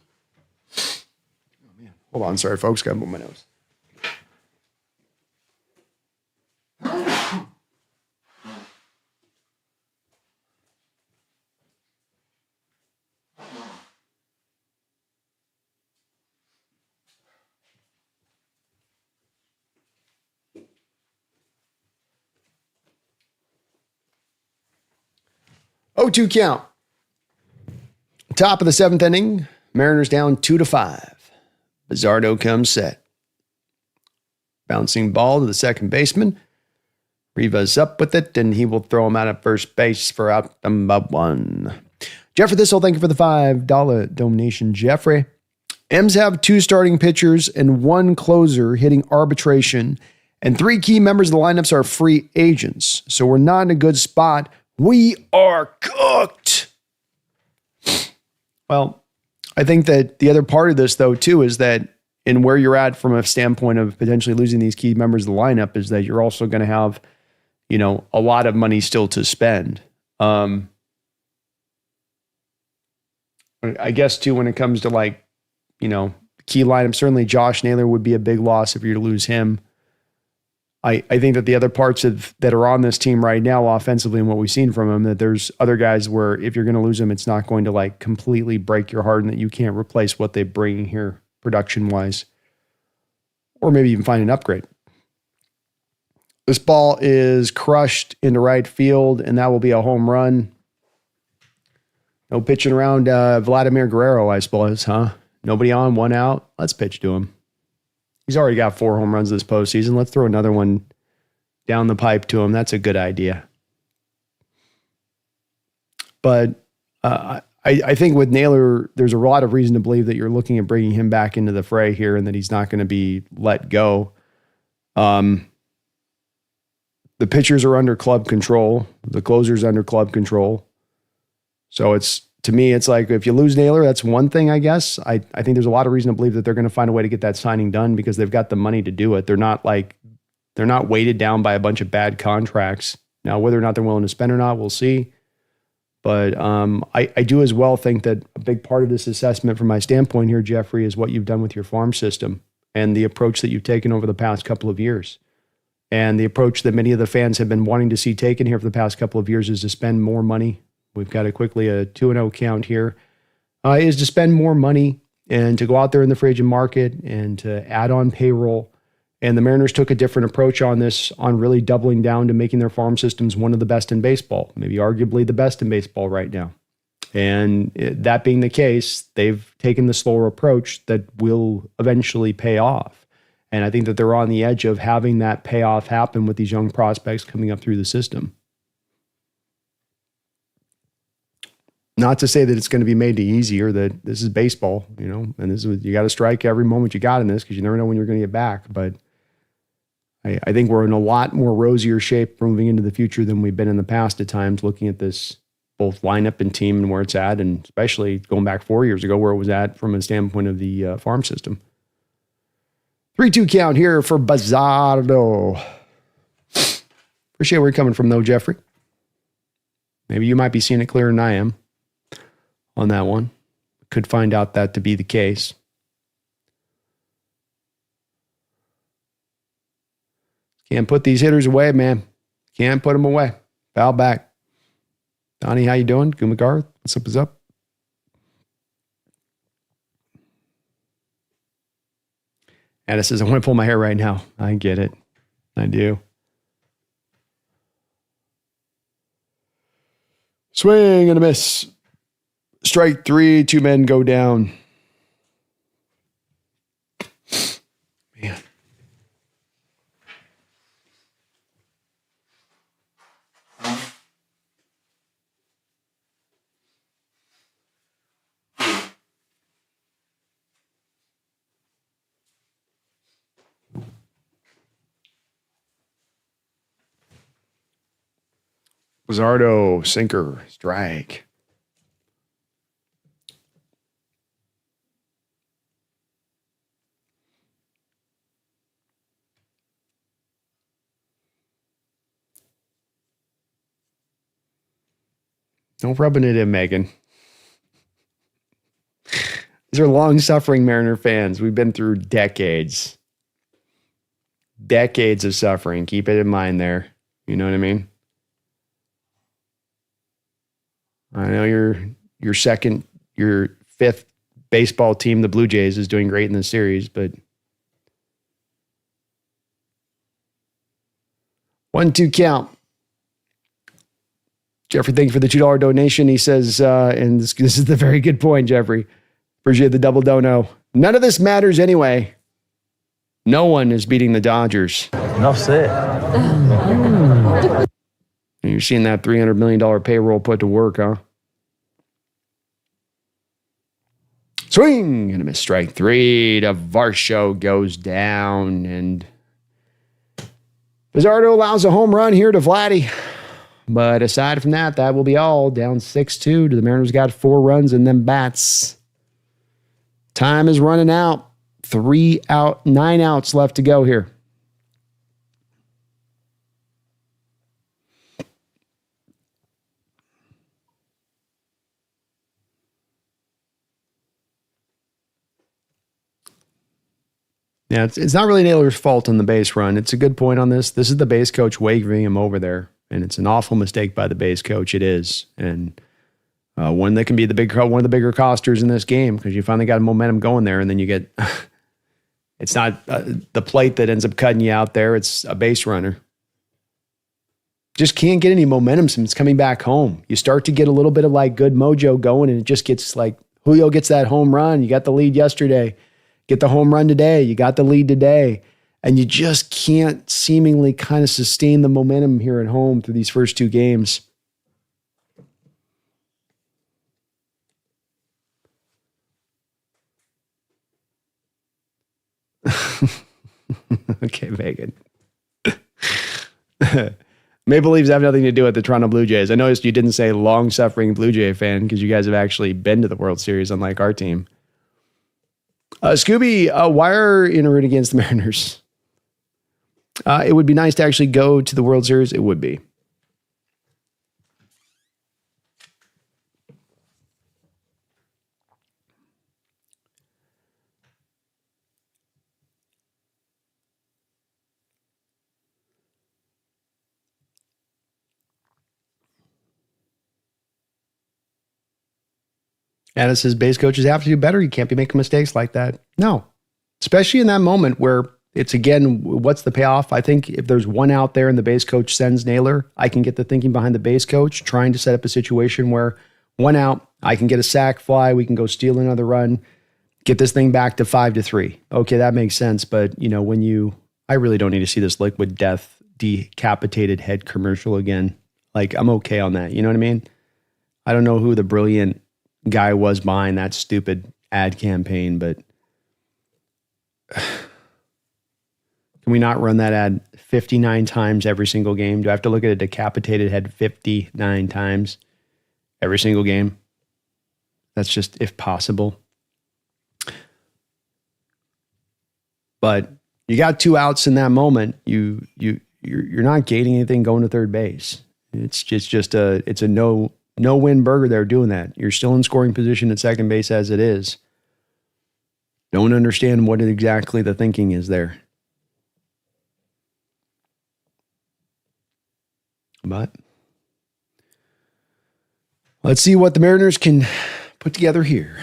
hold on. Sorry, folks. Got to move my nose. 0-2 count. Top of the 7th inning. Mariners down 2-5. Bizzardo comes set. Bouncing ball to the second baseman. Rivas up with it, and he will throw him out at first base for out number 1. Jeffrey Thistle, thank you for the $5 donation, Jeffrey. M's have 2 starting pitchers and 1 closer hitting arbitration, and 3 key members of the lineups are free agents. So we're not in a good spot. We are cooked. Well, I think that the other part of this, though, too, is that in where you're at from a standpoint of potentially losing these key members of the lineup is that you're also going to have, a lot of money still to spend. I guess, too, when it comes to key lineup, certainly Josh Naylor would be a big loss if you're to lose him. I think that the other parts that are on this team right now offensively and what we've seen from him, that there's other guys where if you're going to lose them, it's not going to completely break your heart and that you can't replace what they bring here production-wise, or maybe even find an upgrade. This ball is crushed into right field, and that will be a home run. No pitching around Vladimir Guerrero, I suppose, huh? Nobody on, 1 out. Let's pitch to him. He's already got 4 home runs this postseason. Let's throw another one down the pipe to him. That's a good idea. But I think with Naylor, there's a lot of reason to believe that you're looking at bringing him back into the fray here and that he's not going to be let go. The pitchers are under club control. The closer's under club control. So to me, it's like if you lose Naylor, that's one thing, I guess. I think there's a lot of reason to believe that they're going to find a way to get that signing done because they've got the money to do it. They're not weighted down by a bunch of bad contracts. Now, whether or not they're willing to spend or not, we'll see. But I do as well think that a big part of this assessment from my standpoint here, Jeffrey, is what you've done with your farm system and the approach that you've taken over the past couple of years. And the approach that many of the fans have been wanting to see taken here for the past couple of years is to spend more money. We've got a 2-0 count here, is to spend more money and to go out there in the free agent market and to add on payroll. And the Mariners took a different approach on this, on really doubling down to making their farm systems one of the best in baseball, maybe arguably the best in baseball right now. And that being the case, they've taken the slower approach that will eventually pay off. And I think that they're on the edge of having that payoff happen with these young prospects coming up through the system. Not to say that it's going to be made easier, that this is baseball, and this is, you got to strike every moment you got in this because you never know when you're going to get back. But I think we're in a lot more rosier shape moving into the future than we've been in the past at times, looking at this both lineup and team and where it's at, and especially going back 4 years ago where it was at from a standpoint of the farm system. 3-2 count here for Bizzardo. Appreciate where you're coming from, though, Jeffrey. Maybe you might be seeing it clearer than I am on that one. Could find out that to be the case. Can't put these hitters away, man. Can't put them away. Foul back. Donnie, how you doing? Gumagarth, what's up? Anna says, I want to pull my hair right now. I get it. I do. Swing and a miss. Strike 3, 2 men go down. Man. Bizzardo, sinker, strike. Don't rubbing it in, Megan. These are long-suffering Mariner fans. We've been through decades. Decades of suffering. Keep it in mind there. You know what I mean? I know your fifth baseball team, the Blue Jays, is doing great in this series, but 1-2 count. Jeffrey, thank you for the $2 donation. He says, and this is the very good point, Jeffrey. Appreciate the double dono. None of this matters anyway. No one is beating the Dodgers. Enough said. And you're seeing that $300 million payroll put to work, huh? Swing and a miss, strike three. To Varsho goes down, and Pizzardo allows a home run here to Vladdy. But aside from that, that will be all. Down 6-2. The Mariners got 4 runs and then bats. Time is running out. 9 outs left to go here. Yeah, it's not really Naylor's fault on the base run. It's a good point on this. This is the base coach waving him over there, and it's an awful mistake by the base coach. It is, and one that can be one of the bigger costers in this game because you finally got momentum going there, and then you get it's not the plate that ends up cutting you out there. It's a base runner. Just can't get any momentum since coming back home. You start to get a little bit of like good mojo going, and it just gets like Julio gets that home run. You got the lead yesterday. Get the home run today. You got the lead today. And you just can't seemingly kind of sustain the momentum here at home through these first 2 games. Okay, Megan. Maple Leafs have nothing to do with the Toronto Blue Jays. I noticed you didn't say long-suffering Blue Jay fan because you guys have actually been to the World Series, unlike our team. Scooby, why are you in a root against the Mariners? It would be nice to actually go to the World Series. It would be. And it says base coaches have to do better. You can't be making mistakes like that. No, especially in that moment where it's, again, what's the payoff? I think if there's one out there and the base coach sends Naylor, I can get the thinking behind the base coach trying to set up a situation where one out, I can get a sac fly. We can go steal another run, get this thing back to 5-3. Okay, that makes sense. But, you know, I really don't need to see this liquid death decapitated head commercial again. Like, I'm okay on that. You know what I mean? I don't know who the brilliant guy was behind that stupid ad campaign, but can we not run that ad 59 times every single game? Do I have to look at a decapitated head 59 times every single game? That's just if possible. But you got 2 outs in that moment. You're not gaining anything going to third base. It's a no-win burger there doing that. You're still in scoring position at second base as it is. Don't understand what exactly the thinking is there. But let's see what the Mariners can put together here.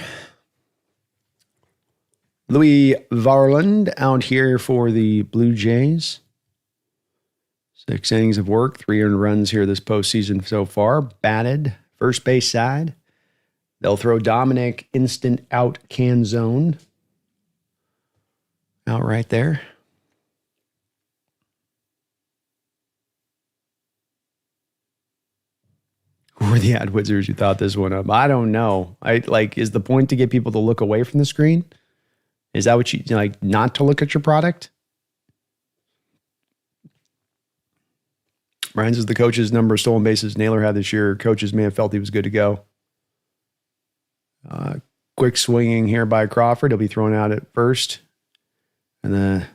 Louis Varland out here for the Blue Jays. 6 innings of work, 3 earned runs here this postseason so far. Batted first base side. They'll throw Dominic instant out can zone. Out right there. Who were the ad wizards who thought this one up? I don't know. Is the point to get people to look away from the screen? Is that what you like, not to look at your product? Ryan says the coach's number of stolen bases Naylor had this year. Coaches may have felt he was good to go. Quick swinging here by Crawford. He'll be thrown out at first. And the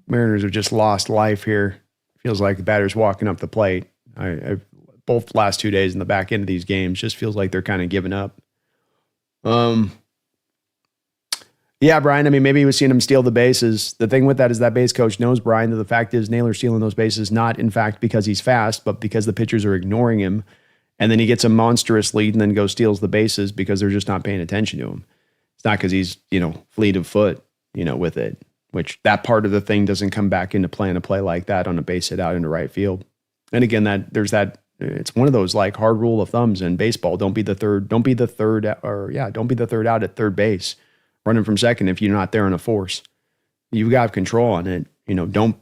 Mariners have just lost life here. Feels like the batter's walking up the plate. Both last 2 days in the back end of these games just feels like they're kind of giving up. Yeah, Brian, I mean, maybe he was seeing him steal the bases. The thing with that is that base coach knows, Brian, that the fact is Naylor stealing those bases, not in fact because he's fast, but because the pitchers are ignoring him. And then he gets a monstrous lead and then goes steals the bases because they're just not paying attention to him. It's not because he's, fleet of foot, with it, which that part of the thing doesn't come back into play in a play like that on a base hit out into right field. And again, there's that It's one of those like hard rule of thumbs in baseball. Don't be the third out at third base, running from second if you're not there in a force. You've got control on it. Don't,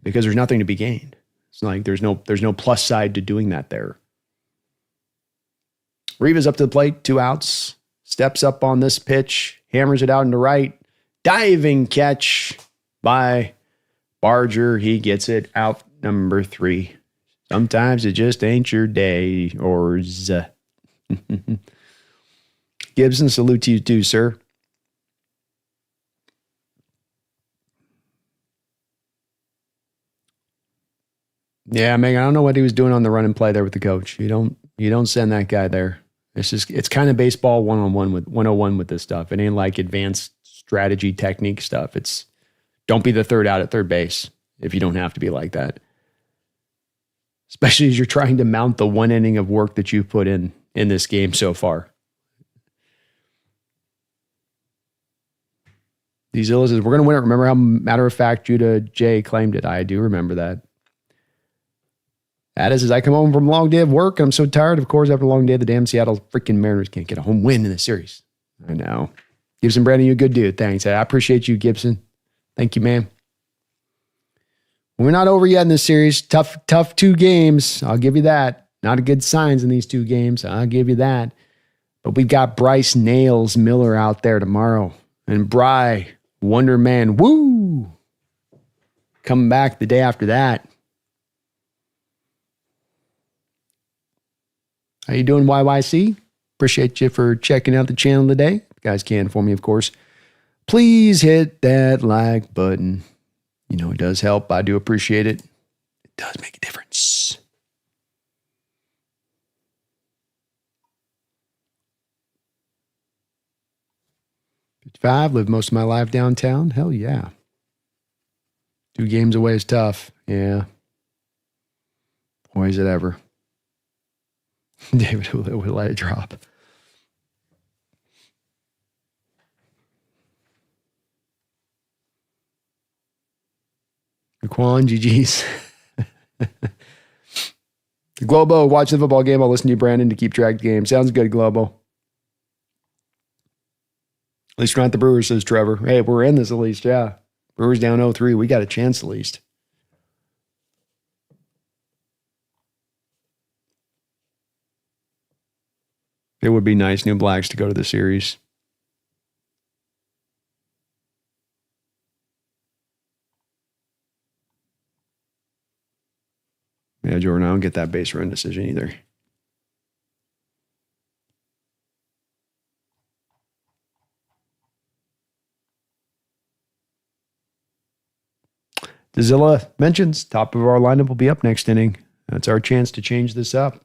because there's nothing to be gained. It's like there's no plus side to doing that there. Riva's up to the plate, 2 outs, steps up on this pitch, hammers it out into right. Diving catch by Barger. He gets it out, number 3. Sometimes it just ain't your day, or Gibson, salute to you too, sir. Yeah, Megan, I don't know what he was doing on the run and play there with the coach. You don't send that guy there. It's kind of baseball 101 with this stuff. It ain't like advanced strategy technique stuff. It's don't be the third out at third base if you don't have to be like that. Especially as you're trying to mount the one inning of work that you've put in this game so far. Zilla says, we're going to win it. Remember how matter of fact Judah J claimed it? I do remember that. Addis says, I come home from a long day of work and I'm so tired. Of course, after a long day, the damn Seattle freaking Mariners can't get a home win in this series. I know. Gibson Brandon, you a good dude. Thanks. I appreciate you, Gibson. Thank you, man. We're not over yet in this series. Tough 2 games. I'll give you that. Not a good signs in these 2 games. I'll give you that. But we've got Bryce Nails Miller out there tomorrow. And Bry, Wonder Man, woo! Coming back the day after that. How you doing, YYC? Appreciate you for checking out the channel today. If you guys can for me, of course. Please hit that like button. It does help. I do appreciate it. It does make a difference. 55, lived most of my life downtown. Hell yeah. 2 games away is tough. Yeah. Boy, is it ever. David would let it drop. Quan, GG's. Globo, watch the football game. I'll listen to you, Brandon, to keep track of the game. Sounds good, Globo. At least we're not the Brewers, says Trevor. Hey, we're in this at least, yeah. Brewers down 0-3. We got a chance at least. It would be nice, New Blacks, to go to the series. Yeah, Jordan, I don't get that base run decision either. Dazilla mentions top of our lineup will be up next inning. That's our chance to change this up.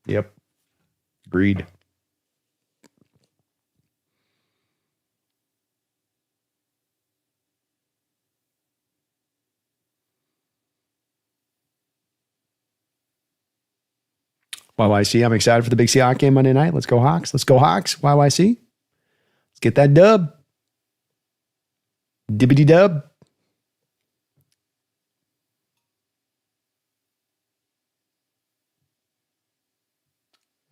Yep. Agreed. YYC, I'm excited for the big Seahawks game Monday night. Let's go Hawks. Let's go Hawks. YYC. Let's get that dub. Dibbity dub.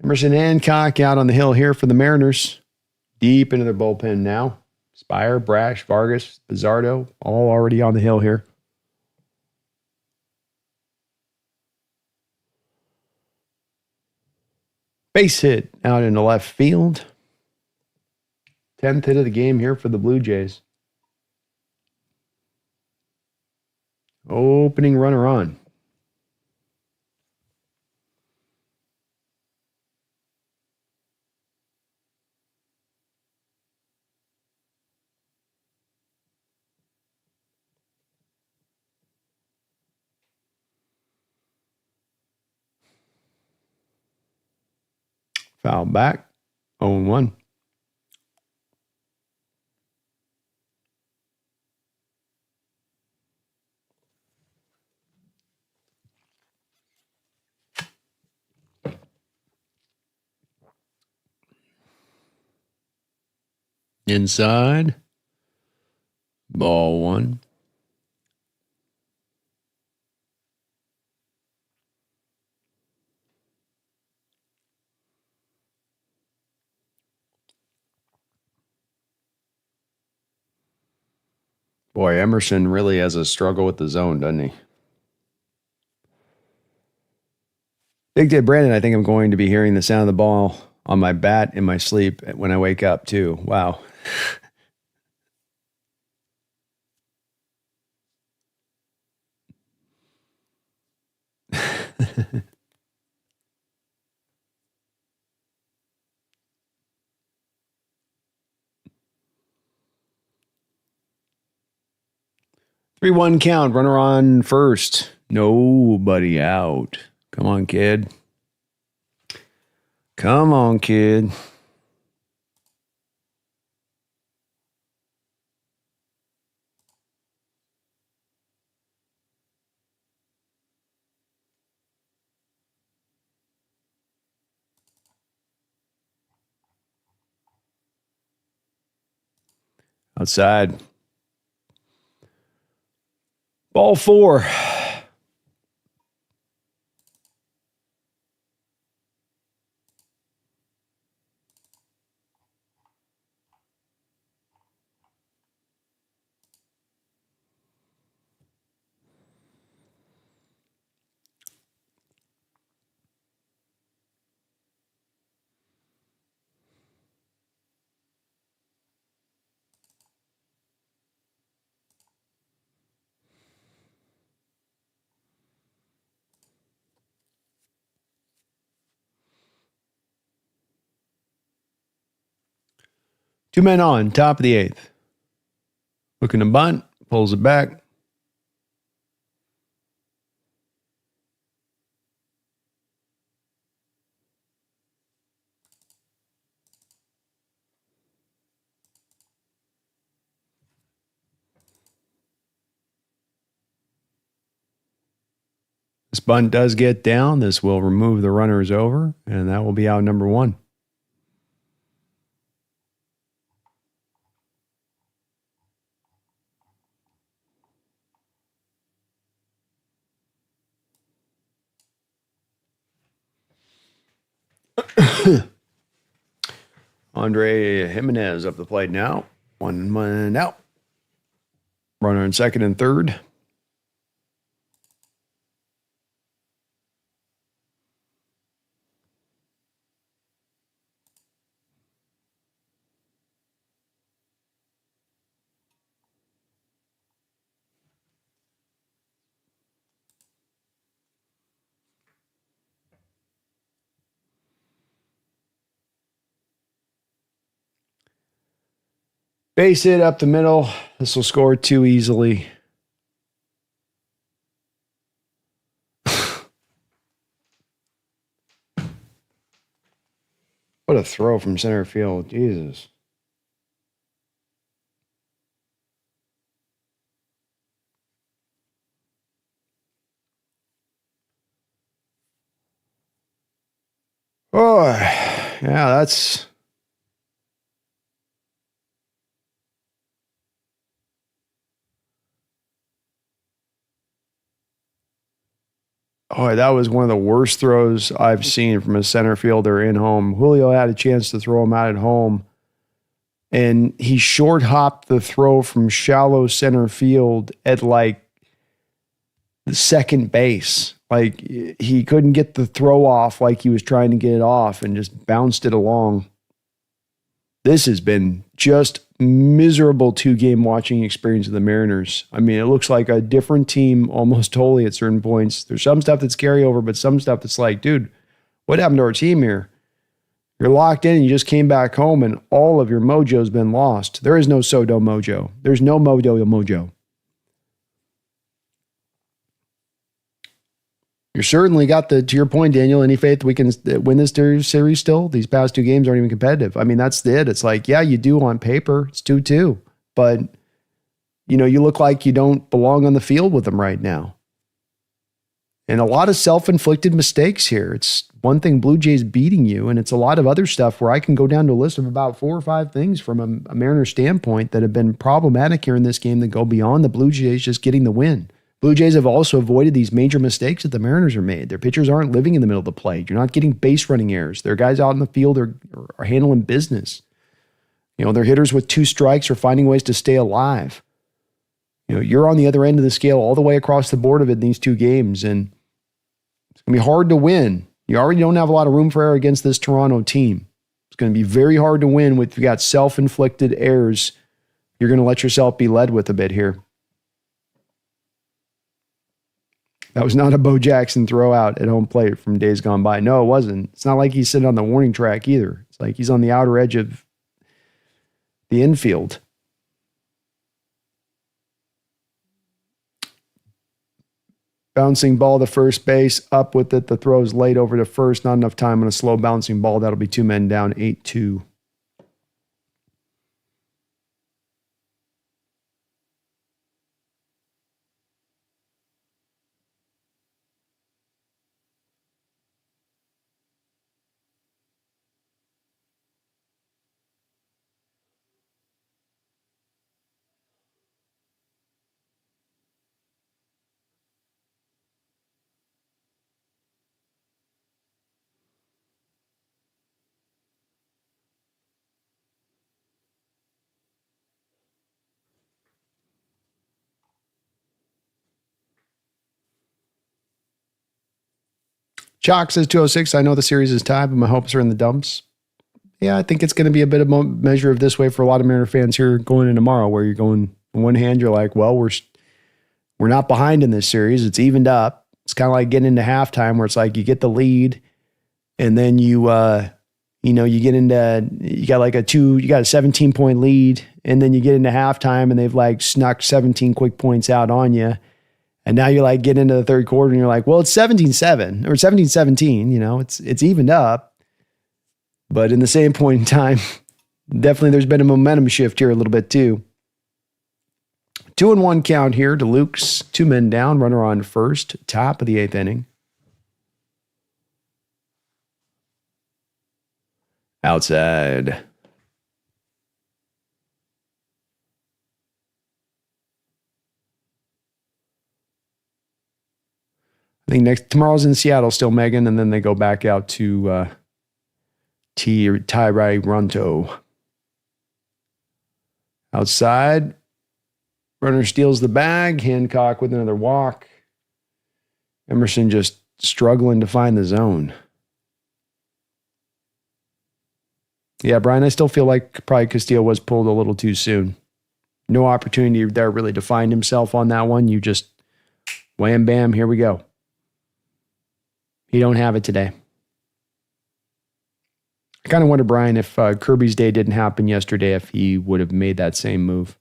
Emerson Hancock out on the hill here for the Mariners. Deep into their bullpen now. Spire, Brash, Vargas, Pizzardo, all already on the hill here. Base hit out into left field. 10th hit of the game here for the Blue Jays. Opening runner on. Foul back. 0-1. Inside. Ball 1. Boy, Emerson really has a struggle with the zone, doesn't he? Big Day Brandon, I think I'm going to be hearing the sound of the ball on my bat in my sleep when I wake up, too. Wow. Three-one count. Runner on first. Nobody out. Come on, kid. Come on, kid. Outside. Ball four. Two men on, top of the eighth. Looking to bunt, pulls it back. This bunt does get down. This will remove the runners over, and that will be out number one. Andre Jimenez up the plate now. 1 out. Runner in second and third. Base hit up the middle. This will score too easily. What a throw from center field. Jesus. Oh, yeah, that's... Oh, that was one of the worst throws I've seen from a center fielder in home. Julio had a chance to throw him out at home, and he short hopped the throw from shallow center field at like the second base. Like he couldn't get the throw off like he was trying to get it off and just bounced it along. This has been just miserable 2-game watching experience of the Mariners. I mean, it looks like a different team almost totally at certain points. There's some stuff that's carryover, but some stuff that's like, dude, what happened to our team here? You're locked in and you just came back home and all of your mojo's been lost. There is no Soto mojo. There's no mojo. You certainly got to your point, Daniel, any faith we can win this series still? These past 2 games aren't even competitive. I mean, that's it. It's like, yeah, you do on paper. It's 2-2. But, you know, you look like you don't belong on the field with them right now. And a lot of self-inflicted mistakes here. It's one thing Blue Jays beating you, and it's a lot of other stuff where I can go down to a list of about 4 or 5 things from a Mariner standpoint that have been problematic here in this game that go beyond the Blue Jays just getting the win. Blue Jays have also avoided these major mistakes that the Mariners are made. Their pitchers aren't living in the middle of the plate. You're not getting base running errors. Their guys out in the field are handling business. You know, their hitters with 2 strikes are finding ways to stay alive. you're on the other end of the scale all the way across the board of it in these two games, and it's going to be hard to win. You already don't have a lot of room for error against this Toronto team. It's going to be very hard to win with you got self-inflicted errors. You're going to let yourself be led with a bit here. That was not a Bo Jackson throw out at home plate from days gone by. No, it wasn't. It's not like he's sitting on the warning track either. It's like he's on the outer edge of the infield. Bouncing ball to first base, up with it. The throw's late over to first. Not enough time on a slow bouncing ball. That'll be 2 men down, 8-2. Chalk says 206. I know the series is tied, but my hopes are in the dumps. Yeah, I think it's going to be a bit of a measure of this way for a lot of Mariner fans here going in tomorrow, where you're going, on one hand, you're like, well, we're not behind in this series. It's evened up. It's kind of like getting into halftime where it's like you get the lead and then you got like a 17-point lead, and then you get into halftime and they've like snuck 17 quick points out on you. And now you're like getting into the third quarter and you're like, well, it's 17-7 or 17-17, it's evened up. But in the same point in time, definitely there's been a momentum shift here a little bit too. 2-1 count here to Luke's. 2 men down, runner on first, top of the 8th inning. Outside. I think tomorrow's in Seattle still, Megan, and then they go back out to Toronto. Outside. Runner steals the bag. Hancock with another walk. Emerson just struggling to find the zone. Yeah, Brian, I still feel like probably Castillo was pulled a little too soon. No opportunity there really to find himself on that one. You just wham, bam, here we go. You don't have it today. I kind of wonder, Brian, if Kirby's day didn't happen yesterday, if he would have made that same move.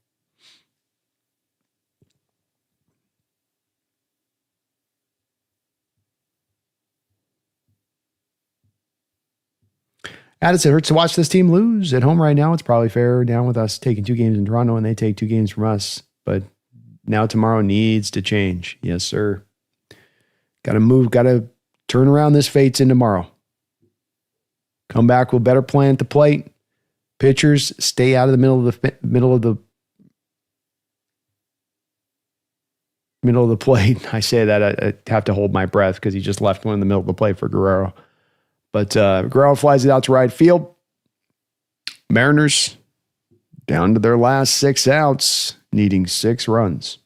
Addison, it hurts to watch this team lose. At home right now, it's probably fair down with us taking 2 games in Toronto and they take 2 games from us. But now tomorrow needs to change. Yes, sir. Got to move, got to turn around this fates in tomorrow. Come back with better plan at the plate. Pitchers stay out of the middle of the plate. I say that I have to hold my breath because he just left one in the middle of the plate for Guerrero. But Guerrero flies it out to right field. Mariners down to their last 6 outs, needing 6 runs.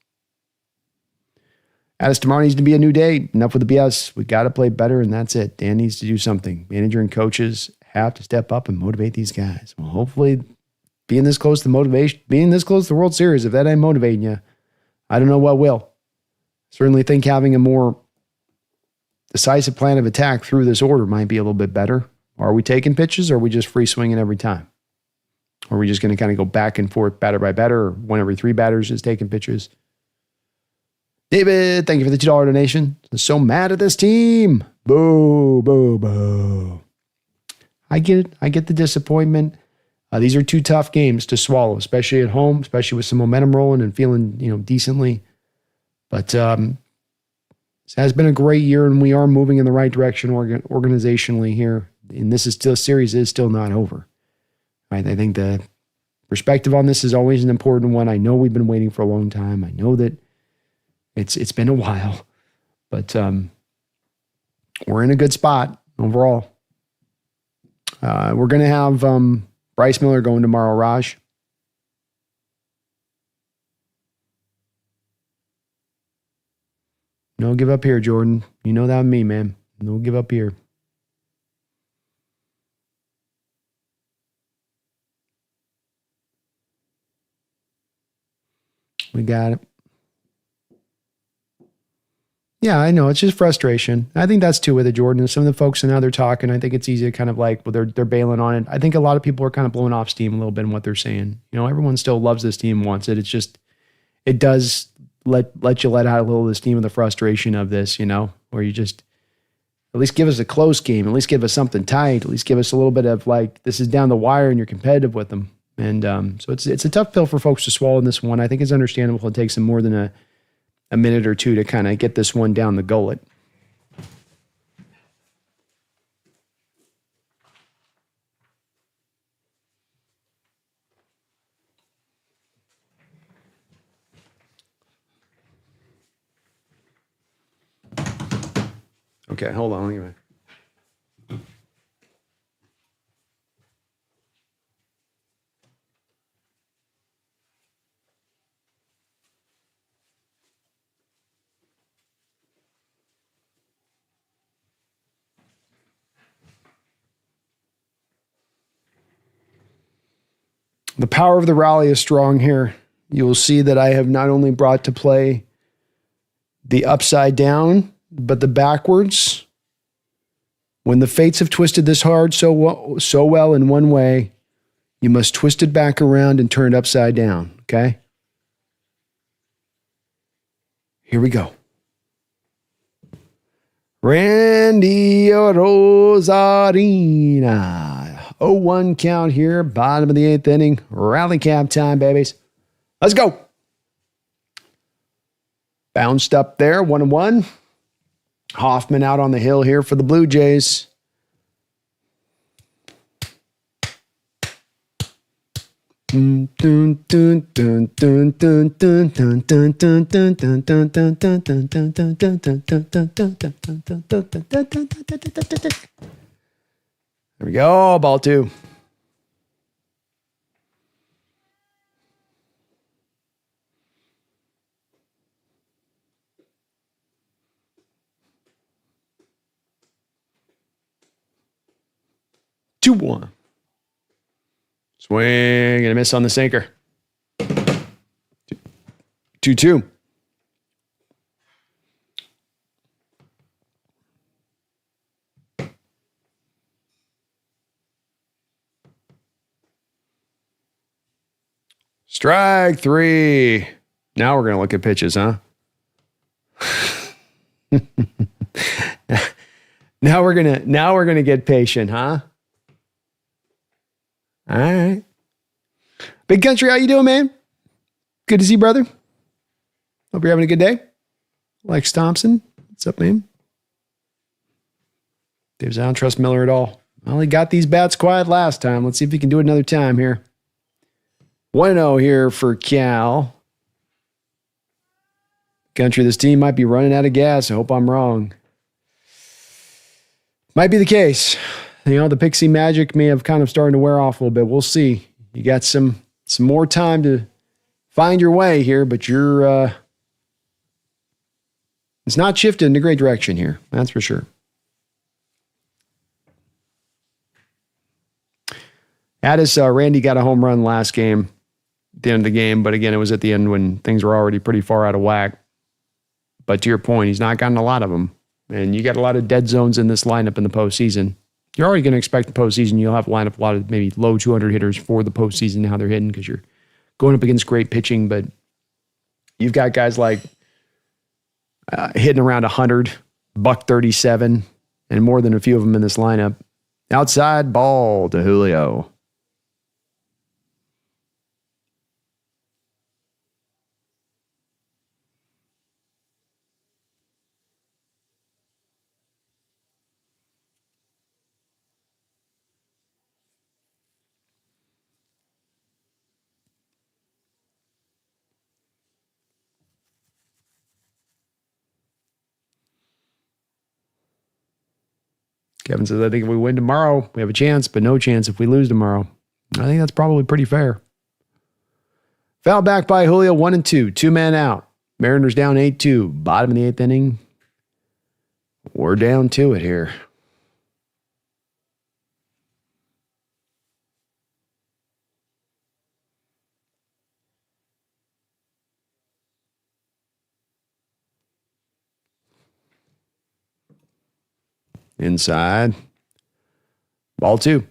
Addis, tomorrow needs to be a new day. Enough with the BS. We got to play better, and that's it. Dan needs to do something. Manager and coaches have to step up and motivate these guys. Well, hopefully, being this close to the World Series, if that ain't motivating you, I don't know what will. Certainly think having a more decisive plan of attack through this order might be a little bit better. Are we taking pitches, or are we just free swinging every time? Or are we just going to kind of go back and forth batter by batter, or 1 every 3 batters is taking pitches? David, thank you for the $2 donation. I'm so mad at this team. Boo, boo, boo. I get it. I get the disappointment. These are 2 tough games to swallow, especially at home, especially with some momentum rolling and feeling, decently. But this has been a great year, and we are moving in the right direction organizationally here. And this series is still not over. Right? I think the perspective on this is always an important one. I know we've been waiting for a long time. I know that it's been a while, but we're in a good spot overall. We're going to have Bryce Miller going tomorrow, Raj. No give up here, Jordan. You know that with me, man. No give up here. We got it. Yeah, I know. It's just frustration. I think that's too with it, Jordan. Some of the folks, and now they're talking. I think it's easy to kind of like, well, they're bailing on it. I think a lot of people are kind of blowing off steam a little bit in what they're saying. You know, everyone still loves this team, wants it. It's just, it does let you let out a little of the steam of the frustration of this, you know, where you just, at least give us a close game. At least give us something tight. At least give us a little bit of like, this is down the wire and you're competitive with them. And so it's a tough pill for folks to swallow in this one. I think it's understandable. It takes them more than a minute or two to kind of get this one down the gullet. Okay, hold on. Anyway. The power of the rally is strong here. You will see that I have not only brought to play the upside down, but the backwards. When the fates have twisted this hard so well in one way, you must twist it back around and turn it upside down, okay? Here we go. Randy Rosarina. 0-1 count here, bottom of the 8th inning. Rally cap time, babies. Let's go. Bounced up there, 1-1. Hoffman out on the hill here for the Blue Jays. Here we go, ball 2. Two, 1. Swing and a miss on the sinker. 2-2. Strike 3. Now we're going to look at pitches, huh? Now we're going to get patient, huh? All right. Big Country, how you doing, man? Good to see you, brother. Hope you're having a good day. Lex Thompson, what's up, man? Dave's, I don't trust Miller at all. Well, he got these bats quiet last time. Let's see if he can do it another time here. 1-0 here for Cal. Country, this team might be running out of gas. I hope I'm wrong. Might be the case. You know, the Pixie magic may have kind of started to wear off a little bit. We'll see. You got some more time to find your way here, but you're it's not shifted in a great direction here. That's for sure. Addis, Randy got a home run last game, at the end of the game, but again, it was at the end when things were already pretty far out of whack. But to your point, he's not gotten a lot of them. And you got a lot of dead zones in this lineup in the postseason. You're already going to expect the postseason. You'll have to line up a lot of maybe low 200 hitters for the postseason, how they're hitting, because you're going up against great pitching. But you've got guys like hitting around 100, $137, and more than a few of them in this lineup. Outside ball to Julio. Kevin says, I think if we win tomorrow, we have a chance, but no chance if we lose tomorrow. I think that's probably pretty fair. Foul back by Julio, 1-2. 2 men out. Mariners down 8-2. Bottom of the 8th inning. We're down to it here. Inside. Ball 2.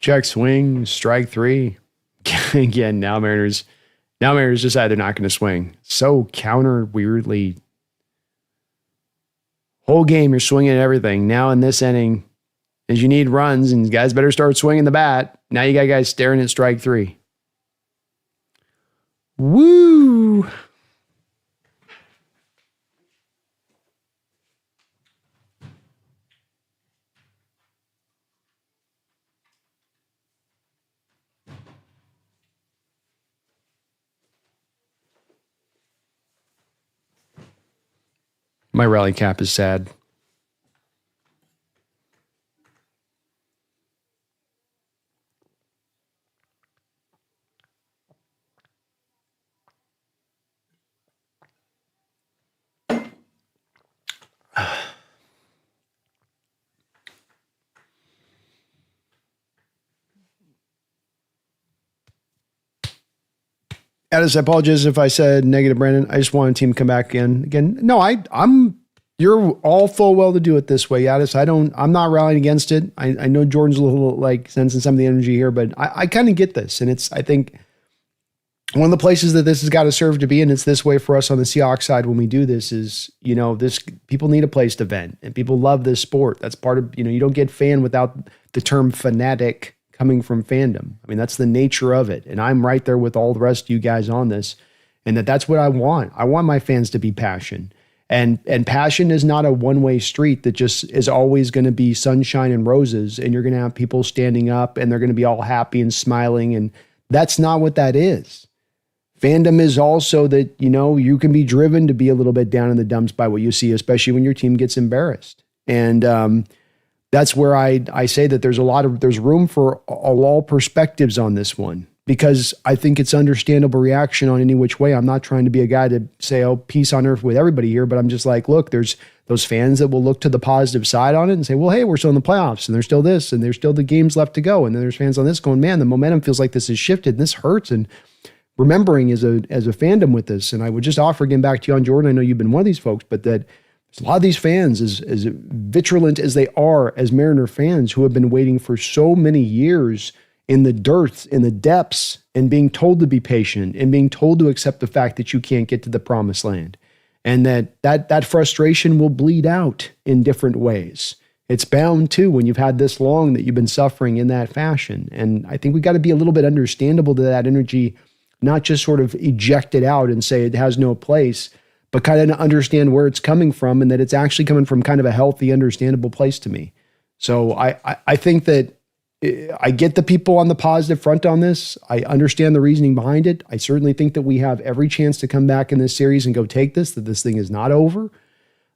Check swing, strike 3. Again, now Mariners decide they're not going to swing. So counter weirdly. Whole game, you're swinging at everything. Now in this inning, as you need runs and guys better start swinging the bat. Now you got guys staring at strike 3. Woo! My rally cap is sad. Addis, I apologize if I said negative, Brandon. I just want a team to come back in again. No, you're all full well to do it this way, Addis. I'm not rallying against it. I know Jordan's a little like sensing some of the energy here, but I kind of get this. And I think one of the places that this has got to serve to be, and it's this way for us on the Seahawks side when we do this, is, people need a place to vent and people love this sport. That's part of, you don't get fan without the term fanatic coming from fandom. I mean, that's the nature of it. And I'm right there with all the rest of you guys on this, and that's what I want. I want my fans to be passionate. And passion is not a one-way street that just is always going to be sunshine and roses, and you're going to have people standing up and they're going to be all happy and smiling. And that's not what that is. Fandom is also that, you can be driven to be a little bit down in the dumps by what you see, especially when your team gets embarrassed. And that's where I say that there's room for all perspectives on this one, because I think it's understandable reaction on any which way. I'm not trying to be a guy to say, oh, peace on earth with everybody here, but I'm just like, look, there's those fans that will look to the positive side on it and say, well, hey, we're still in the playoffs and there's still this and there's still the games left to go. And then there's fans on this going, man, the momentum feels like this has shifted and this hurts. And remembering as a fandom with this, and I would just offer again back to you on Jordan, I know you've been one of these folks, but that a lot of these fans, as vigilant as they are as Mariner fans who have been waiting for so many years in the dearth, in the depths, and being told to be patient and being told to accept the fact that you can't get to the promised land, and that frustration will bleed out in different ways. It's bound to when you've had this long that you've been suffering in that fashion. And I think we got to be a little bit understandable to that energy, not just sort of eject it out and say it has no place, but kind of understand where it's coming from and that it's actually coming from kind of a healthy, understandable place to me. So I think that I get the people on the positive front on this. I understand the reasoning behind it. I certainly think that we have every chance to come back in this series and go take this, that this thing is not over.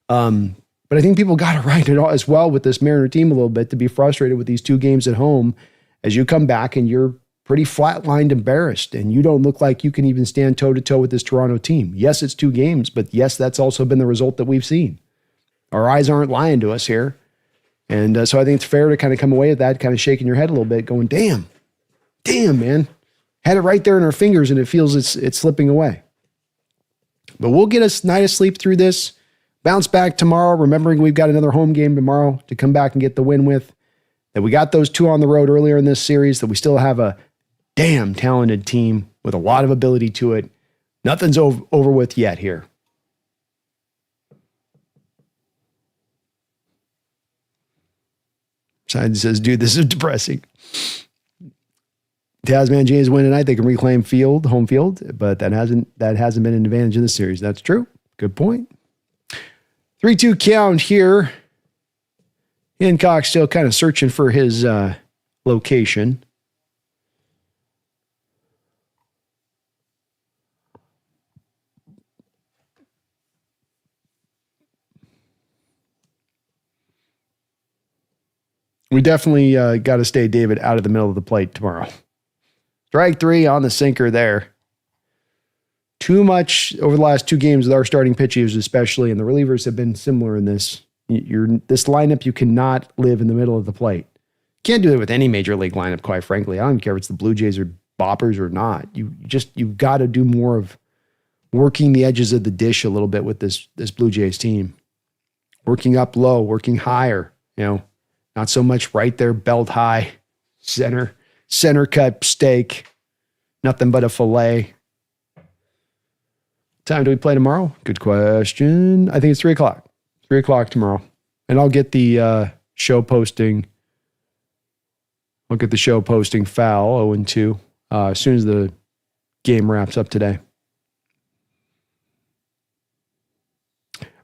But I think people got to write it all as well with this Mariner team a little bit, to be frustrated with these 2 games at home as you come back and you're pretty flatlined, embarrassed, and you don't look like you can even stand toe-to-toe with this Toronto team. Yes, it's 2 games, but yes, that's also been the result that we've seen. Our eyes aren't lying to us here. And so I think it's fair to kind of come away with that, kind of shaking your head a little bit, going, damn, man. Had it right there in our fingers, and it feels it's slipping away. But we'll get a night of sleep through this, bounce back tomorrow, remembering we've got another home game tomorrow to come back and get the win with, that we got those 2 on the road earlier in this series, that we still have a damn talented team with a lot of ability to it. Nothing's over with yet here. Side says, dude, this is depressing. Tasman Jays win tonight. They can reclaim home field, but that hasn't been an advantage in the series. That's true. Good point. 3-2 count here. Hancock still kind of searching for his location. We definitely got to stay David out of the middle of the plate tomorrow. Strike 3 on the sinker there. Too much over the last 2 games with our starting pitchers, especially, and the relievers have been similar in this. This lineup, you cannot live in the middle of the plate. Can't do it with any major league lineup, quite frankly. I don't care if it's the Blue Jays or Boppers or not. You've got to do more of working the edges of the dish a little bit with this Blue Jays team. Working up low, working higher, not so much right there, belt high, center cut steak, nothing but a fillet. Time do we play tomorrow? Good question. I think it's 3 o'clock. 3 o'clock tomorrow. And I'll get the show posting. I'll get the show posting foul 0-2 as soon as the game wraps up today.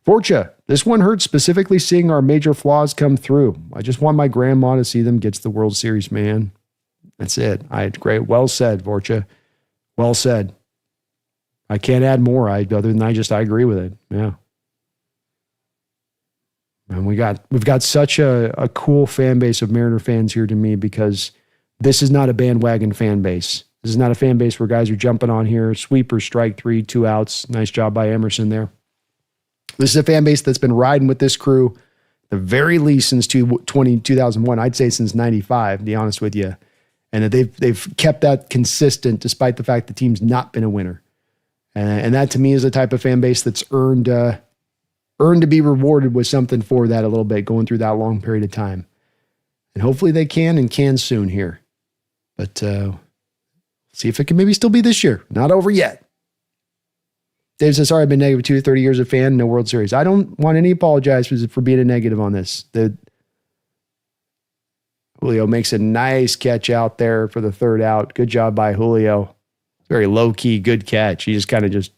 Forcha, this one hurts specifically seeing our major flaws come through. I just want my grandma to see them gets the World Series, man. That's it. Great. Well said, Forcha. Well said. I can't add more. Other than I agree with it. Yeah. And we've got such a cool fan base of Mariner fans here to me, because this is not a bandwagon fan base. This is not a fan base where guys are jumping on here. Sweeper, strike 3, 2 outs. Nice job by Emerson there. This is a fan base that's been riding with this crew the very least since 2001. I'd say since 95, to be honest with you. And that they've kept that consistent despite the fact the team's not been a winner. And that to me is the type of fan base that's earned to be rewarded with something for that a little bit going through that long period of time. And hopefully they can soon here. But see if it can maybe still be this year. Not over yet. Dave says, sorry, I've been negative too. 30 years of fan, no World Series. I don't want any apologize for being a negative on this. Julio makes a nice catch out there for the 3rd out. Good job by Julio. Very low-key, good catch. He just kind of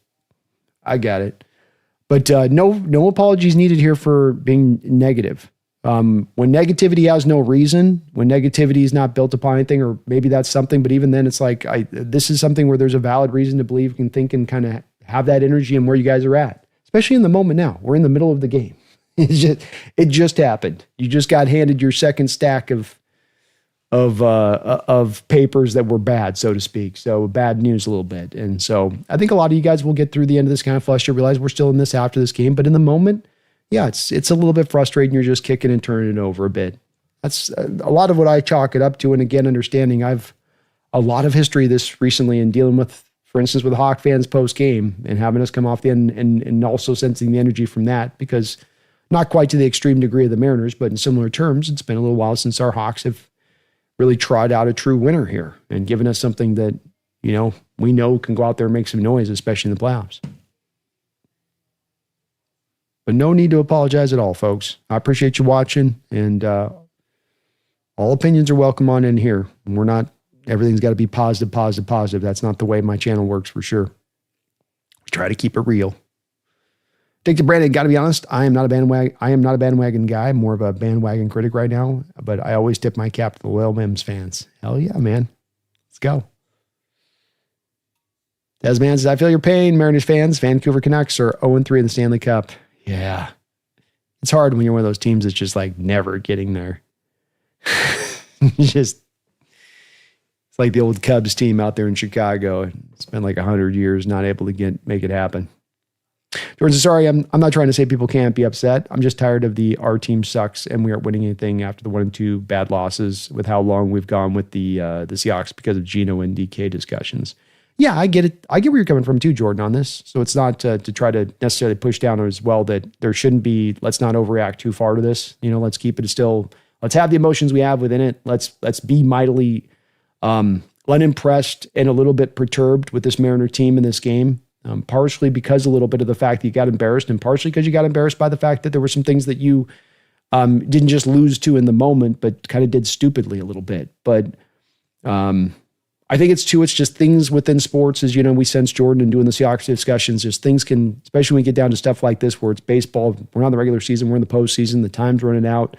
I got it. But no apologies needed here for being negative. When negativity has no reason, when negativity is not built upon anything, or maybe that's something, but even then it's like, this is something where there's a valid reason to believe and think and kind of have that energy and where you guys are at, especially in the moment now. We're in the middle of the game. It just happened. You just got handed your second stack of papers that were bad, so to speak. So bad news a little bit. And so I think a lot of you guys will get through the end of this kind of flustered, realize we're still in this after this game. But in the moment, yeah, it's a little bit frustrating. You're just kicking and turning it over a bit. That's a lot of what I chalk it up to. And again, understanding I've a lot of history this recently in dealing with, for instance, with Hawk fans post game and having us come off the end and also sensing the energy from that, because not quite to the extreme degree of the Mariners, but in similar terms, it's been a little while since our Hawks have really trod out a true winner here and given us something that, we know can go out there and make some noise, especially in the playoffs. But no need to apologize at all, folks. I appreciate you watching, and all opinions are welcome on in here. Everything's got to be positive. That's not the way my channel works, for sure. We try to keep it real. Take to Brandon, got to be honest, I am not a bandwagon guy. I'm more of a bandwagon critic right now, but I always tip my cap to the loyal Mims fans. Hell yeah, man. Let's go. Desman says, I feel your pain, Mariners fans. Vancouver Canucks are 0-3 in the Stanley Cup. Yeah. It's hard when you're one of those teams that's just like never getting there. It's like the old Cubs team out there in Chicago. It's been like 100 years not able to make it happen. Jordan says, sorry, I'm not trying to say people can't be upset. I'm just tired of our team sucks and we aren't winning anything after the 1-2 bad losses with how long we've gone with the Seahawks because of Geno and DK discussions. Yeah, I get it. I get where you're coming from too, Jordan, on this. So it's not to try to necessarily push down as well that there shouldn't be, let's not overreact too far to this. Let's keep it still, let's have the emotions we have within it. Let's be mightily unimpressed and a little bit perturbed with this Mariner team in this game. Partially because a little bit of the fact that you got embarrassed, and partially because you got embarrassed by the fact that there were some things that you didn't just lose to in the moment, but kind of did stupidly a little bit. But I think it's just things within sports, as we sense Jordan and doing the Seahawks discussions, just things can, especially when we get down to stuff like this where it's baseball, we're not in the regular season, we're in the postseason, the time's running out,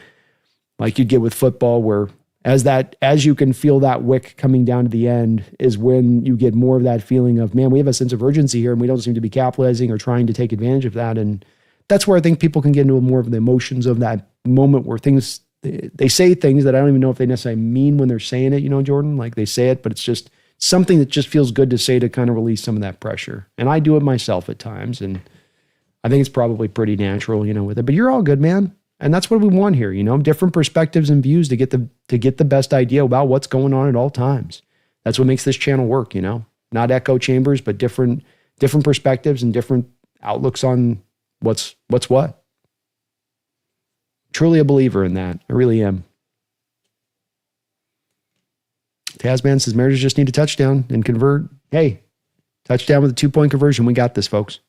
like you'd get with football, where as you can feel that wick coming down to the end is when you get more of that feeling of, man, we have a sense of urgency here and we don't seem to be capitalizing or trying to take advantage of that. And that's where I think people can get into more of the emotions of that moment where things they say things that I don't even know if they necessarily mean when they're saying it, Jordan, like they say it, but it's just something that just feels good to say to kind of release some of that pressure. And I do it myself at times. And I think it's probably pretty natural, with it, but you're all good, man. And that's what we want here, different perspectives and views to get the best idea about what's going on at all times. That's what makes this channel work, not echo chambers, but different perspectives and different outlooks on what's what. Truly a believer in that. I really am. Tasman says Mariners just need a touchdown and convert. Hey, touchdown with a 2-point conversion. We got this, folks.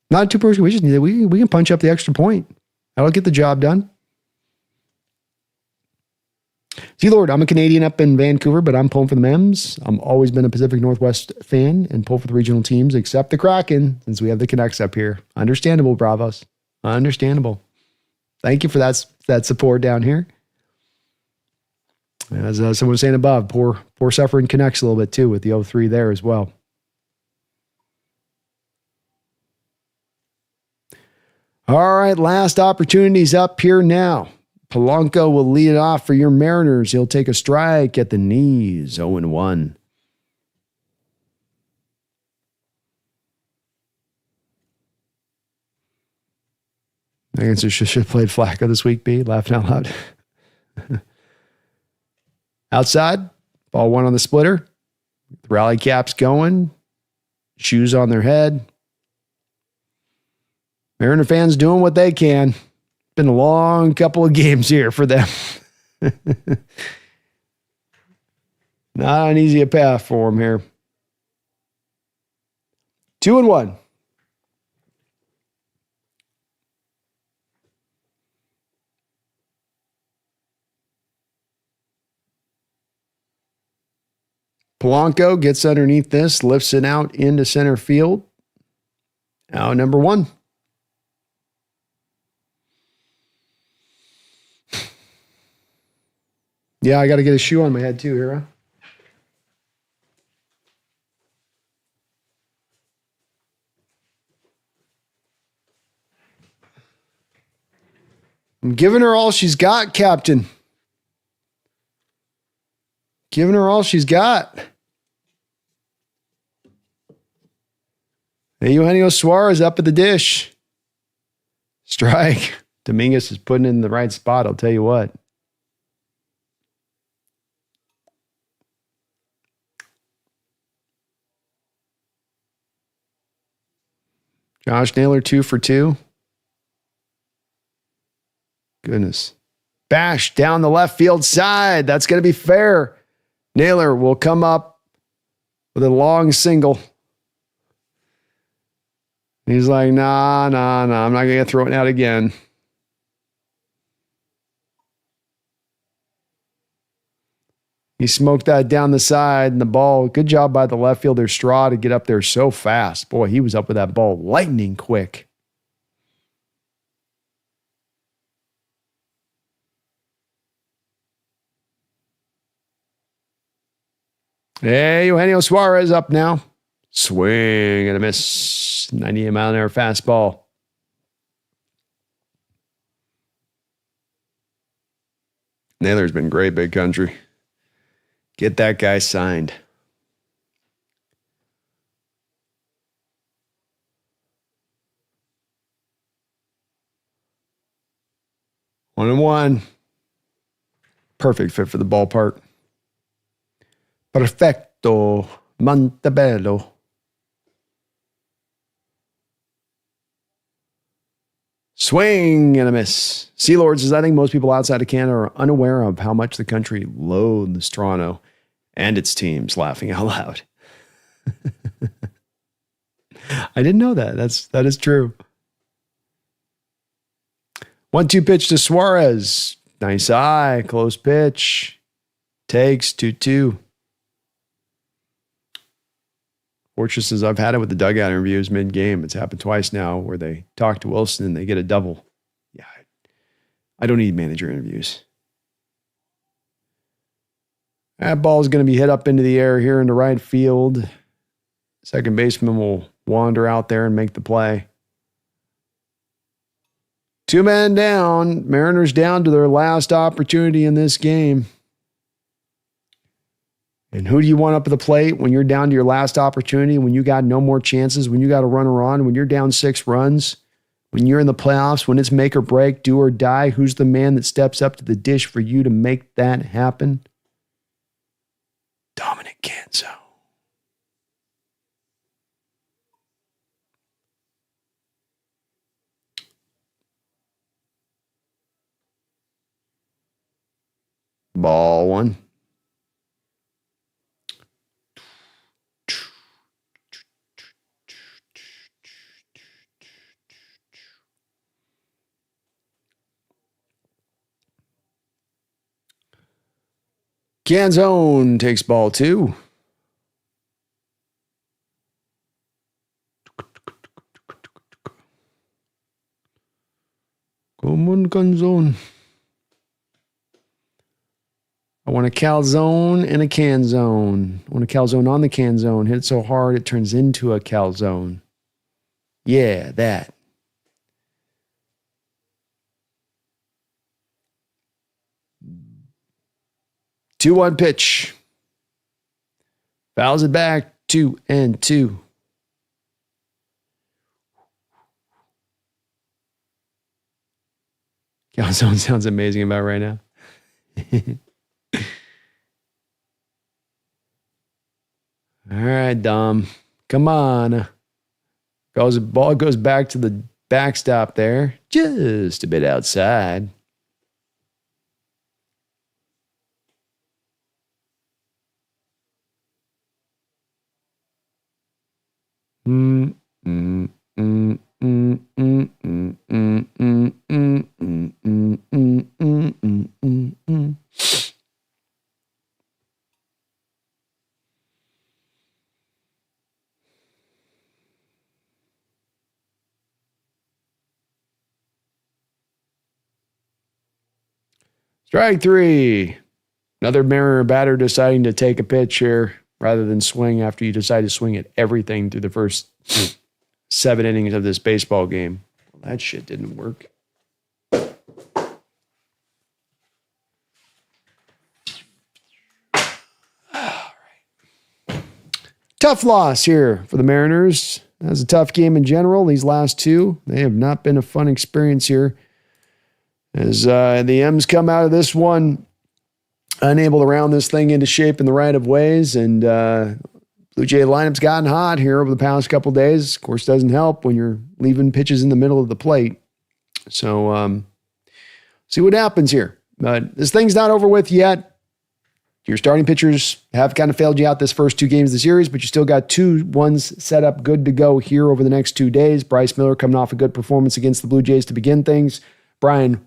Not a 2-point. We just need we can punch up the extra point. That'll get the job done. See, Lord, I'm a Canadian up in Vancouver, but I'm pulling for the Mems. I've always been a Pacific Northwest fan and pull for the regional teams, except the Kraken, since we have the Canucks up here. Understandable, Bravos. Understandable. Thank you for that support down here. As someone was saying above, poor suffering Canucks a little bit too with the 0-3 there as well. All right, last opportunities up here now. Polanco will lead it off for your Mariners. He'll take a strike at the knees, 0-1. I guess I should have played Flacco this week, B. Laughing out loud. Outside, ball one on the splitter. Rally caps going. Shoes on their head. Mariner fans doing what they can. Been a long couple of games here for them. Not an easy path for them here. 2-1. Polanco gets underneath this, lifts it out into center field. Out number 1. Yeah, I got to get a shoe on my head too, Hira. I'm giving her all she's got, Captain. Giving her all she's got. Hey, Eugenio Suarez up at the dish. Strike. Dominguez is putting it in the right spot, I'll tell you what. Josh Naylor 2 for 2. Goodness. Bash down the left field side. That's going to be fair. Naylor will come up with a long single. He's like, nah, I'm not going to throw it out again. He smoked that down the side and the ball. Good job by the left fielder, Straw, to get up there so fast. Boy, he was up with that ball lightning quick. Hey, Eugenio Suarez up now. Swing and a miss. 98-mile-an-hour fastball. Naylor's been great, big country. Get that guy signed. One and one. Perfect fit for the ballpark. Perfecto. Montebello. Swing and a miss. Sealord says, I think most people outside of Canada are unaware of how much the country loathes Toronto and its teams, laughing out loud. I didn't know that. That is true. 1-2 pitch to Suarez. Nice eye. Close pitch. Takes 2-2. Fortress says, I've had it with the dugout interviews mid-game. It's happened twice now where they talk to Wilson and they get a double. Yeah, I don't need manager interviews. That ball is going to be hit up into the air here into right field. Second baseman will wander out there and make the play. 2 men down. Mariners down to their last opportunity in this game. And who do you want up at the plate when you're down to your last opportunity, when you got no more chances, when you got a runner on, when you're down 6 runs, when you're in the playoffs, when it's make or break, do or die? Who's the man that steps up to the dish for you to make that happen? Dominic Canzo. Ball 1. Canzone takes ball 2. Come on, Canzone. I want a calzone and a canzone. I want a calzone on the canzone. Hit it so hard it turns into a calzone. Yeah, that. Two one pitch. Fouls it back. 2-2. Calzone sounds amazing about right now. All right, Dom. Come on. Ball goes back to the backstop there. Just a bit outside. Strike 3. Another Mariner batter deciding to take a pitch here rather than swing after you decide to swing at everything through the first 7 innings of this baseball game. Well, that shit didn't work. All right. Tough loss here for the Mariners. That was a tough game in general. These last 2, they have not been a fun experience here. As the M's come out of this one, unable to round this thing into shape in the right of ways, and Blue Jay lineup's gotten hot here over the past couple days. Of course, doesn't help when you're leaving pitches in the middle of the plate. So, see what happens here. But this thing's not over with yet. Your starting pitchers have kind of failed you out this first 2 games of the series, but you still got 2 ones set up good to go here over the next 2 days. Bryce Miller coming off a good performance against the Blue Jays to begin things. Brian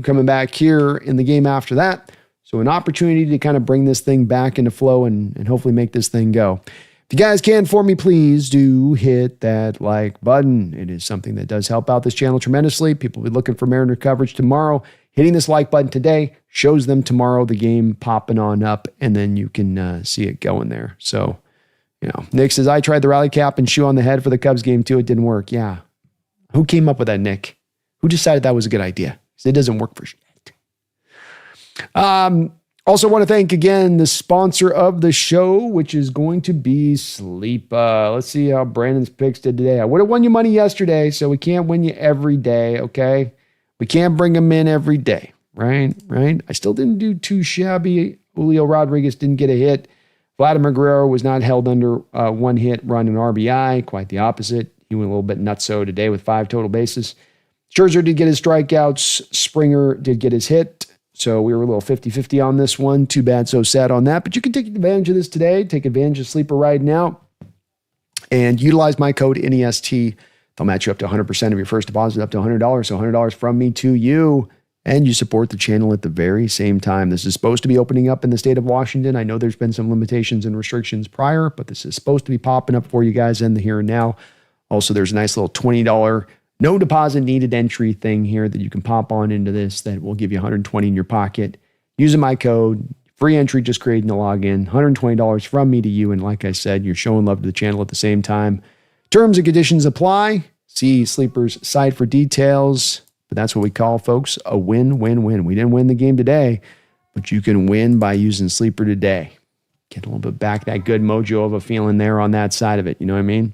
coming back here in the game after that. So an opportunity to kind of bring this thing back into flow and hopefully make this thing go. If you guys can for me, please do hit that like button. It is something that does help out this channel tremendously. People will be looking for Mariner coverage tomorrow. Hitting this like button today shows them tomorrow the game popping on up, and then you can see it going there. So, Nick says, I tried the rally cap and shoe on the head for the Cubs game too. It didn't work. Yeah. Who came up with that, Nick? Who decided that was a good idea? It doesn't work for shit. Also want to thank again the sponsor of the show, which is going to be Sleep. Let's see how Brandon's picks did today. I would have won you money yesterday, so we can't win you every day, okay? We can't bring them in every day, right? I still didn't do too shabby. Julio Rodriguez didn't get a hit. Vladimir Guerrero was not held under 1 hit, run, and RBI. Quite the opposite. He went a little bit nutso today with 5 total bases. Scherzer did get his strikeouts. Springer did get his hit. So we were a little 50-50 on this one. Too bad, so sad on that. But you can take advantage of this today. Take advantage of Sleeper right now. And utilize my code NEST. They'll match you up to 100% of your first deposit, up to $100. So $100 from me to you. And you support the channel at the very same time. This is supposed to be opening up in the state of Washington. I know there's been some limitations and restrictions prior, but this is supposed to be popping up for you guys in the here and now. Also, there's a nice little $20 no deposit needed entry thing here that you can pop on into this that will give you $120 in your pocket. Using my code, free entry, just creating a login, $120 from me to you. And like I said, you're showing love to the channel at the same time. Terms and conditions apply. See Sleeper's site for details. But that's what we call, folks, a win-win-win. We didn't win the game today, but you can win by using Sleeper today. Get a little bit back that good mojo of a feeling there on that side of it. You know what I mean?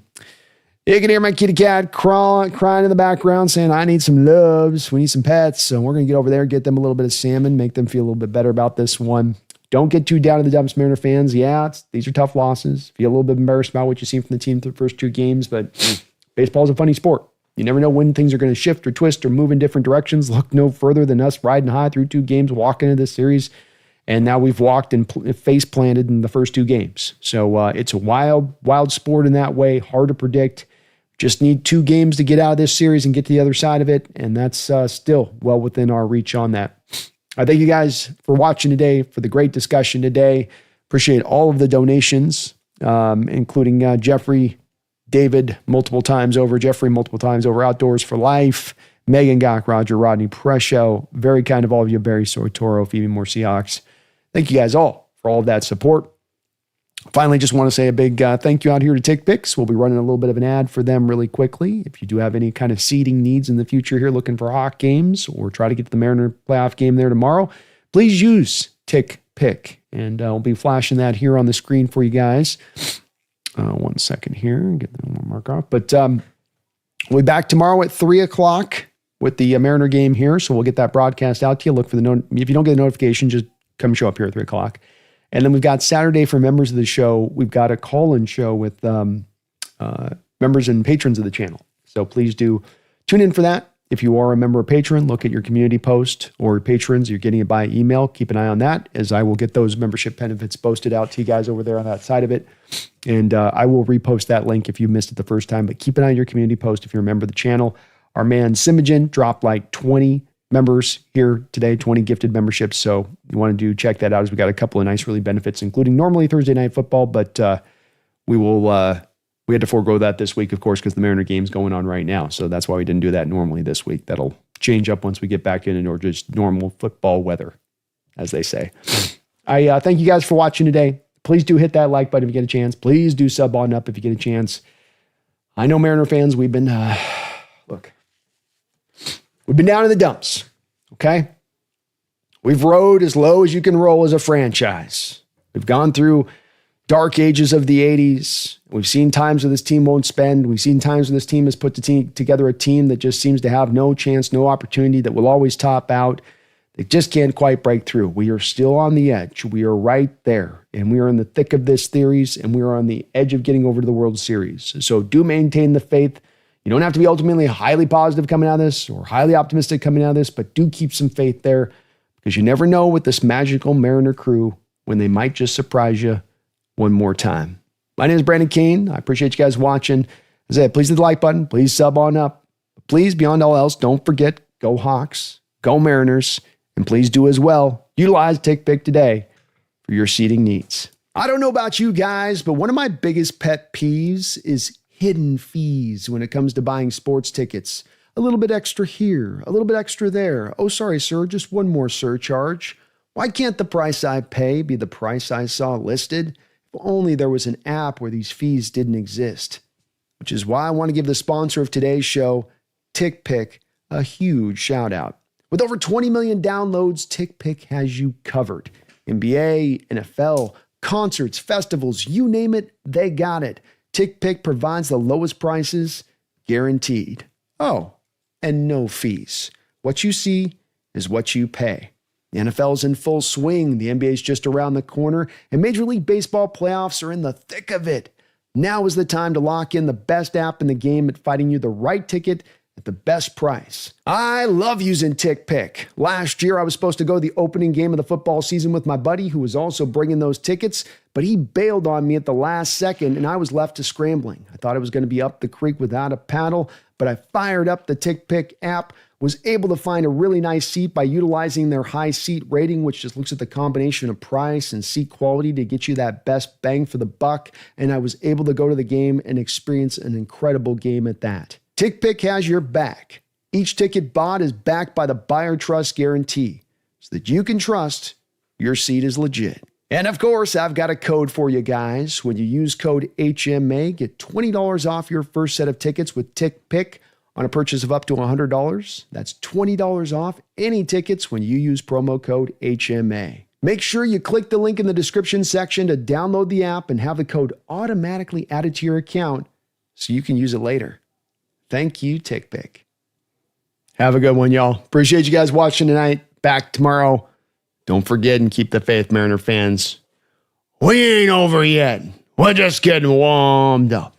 You can hear my kitty cat crying in the background saying, I need some loves. We need some pets. So we're going to get over there, get them a little bit of salmon, make them feel a little bit better about this one. Don't get too down in the dumps, Mariner fans. Yeah, these are tough losses. Feel a little bit embarrassed about what you've seen from the team through the first 2 games, but baseball is a funny sport. You never know when things are going to shift or twist or move in different directions. Look no further than us riding high through 2 games, walking into this series. And now we've walked and face planted in the first 2 games. So it's a wild sport in that way. Hard to predict. Just need 2 games to get out of this series and get to the other side of it. And that's still well within our reach on that. I thank you guys for watching today, for the great discussion today. Appreciate all of the donations, including Jeffrey, David, multiple times over, Outdoors for Life, Megan Gock, Roger, Rodney, Prescio. Very kind of all of you, Barry Soitoro, Phoebe Moore Seahawks. Thank you guys all for all of that support. Finally, just want to say a big thank you out here to TickPicks. We'll be running a little bit of an ad for them really quickly. If you do have any kind of seeding needs in the future here, looking for Hawk games or try to get to the Mariner playoff game there tomorrow, please use TickPick. And I'll be flashing that here on the screen for you guys. 1 second here, get that one mark off. But we'll be back tomorrow at 3 o'clock with the Mariner game here. So we'll get that broadcast out to you. Look for the if you don't get the notification, just come show up here at 3 o'clock. And then we've got Saturday for members of the show. We've got a call-in show with members and patrons of the channel. So please do tune in for that. If you are a member or patron, look at your community post, or patrons, you're getting it by email. Keep an eye on that, as I will get those membership benefits posted out to you guys over there on that side of it. And I will repost that link if you missed it the first time. But keep an eye on your community post if you're a member of the channel. Our man Simogen dropped like 20 members here today, 20 gifted memberships. So you want to check that out, as we got a couple of nice really benefits, including normally Thursday Night Football, but we had to forego that this week, of course, because the Mariner game's going on right now. So that's why we didn't do that normally this week. That'll change up once we get back in, or just normal football weather, as they say. I thank you guys for watching today. Please do hit that like button if you get a chance. Please do sub on up if you get a chance. I know Mariner fans, we've been down in the dumps, okay? We've rode as low as you can roll as a franchise. We've gone through dark ages of the 80s. We've seen times where this team won't spend. We've seen times when this team has put together a team that just seems to have no chance, no opportunity, that will always top out. They just can't quite break through. We are still on the edge. We are right there, and we are in the thick of this series, and we are on the edge of getting over to the World Series. So do maintain the faith. You don't have to be ultimately highly positive coming out of this or highly optimistic coming out of this, but do keep some faith there, because you never know with this magical Mariner crew when they might just surprise you one more time. My name is Brandon Kane. I appreciate you guys watching. As I said, please hit the like button. Please sub on up. Please, beyond all else, don't forget, go Hawks, go Mariners, and please do as well, utilize TickPick today for your seating needs. I don't know about you guys, but one of my biggest pet peeves is hidden fees when it comes to buying sports tickets. A little bit extra here, a little bit extra there. Oh, sorry, sir, just one more surcharge. Why can't the price I pay be the price I saw listed? If only there was an app where these fees didn't exist. Which is why I want to give the sponsor of today's show, TickPick, a huge shout out. With over 20 million downloads, TickPick has you covered. NBA, NFL, concerts, festivals, you name it, they got it. TickPick provides the lowest prices, guaranteed. Oh, and no fees. What you see is what you pay. The NFL's in full swing, the NBA's just around the corner, and Major League Baseball playoffs are in the thick of it. Now is the time to lock in the best app in the game at finding you the right ticket at the best price. I love using TickPick. Last year, I was supposed to go to the opening game of the football season with my buddy who was also bringing those tickets, but he bailed on me at the last second, and I was left to scrambling. I thought I was going to be up the creek without a paddle, but I fired up the TickPick app, was able to find a really nice seat by utilizing their high seat rating, which just looks at the combination of price and seat quality to get you that best bang for the buck, and I was able to go to the game and experience an incredible game at that. TickPick has your back. Each ticket bought is backed by the buyer trust guarantee, so that you can trust your seat is legit. And of course, I've got a code for you guys. When you use code HMA, get $20 off your first set of tickets with TickPick On a purchase of up to $100, that's $20 off any tickets when you use promo code HMA. Make sure you click the link in the description section to download the app and have the code automatically added to your account so you can use it later. Thank you, TickPick. Have a good one, y'all. Appreciate you guys watching tonight. Back tomorrow. Don't forget and keep the faith, Mariner fans. We ain't over yet. We're just getting warmed up.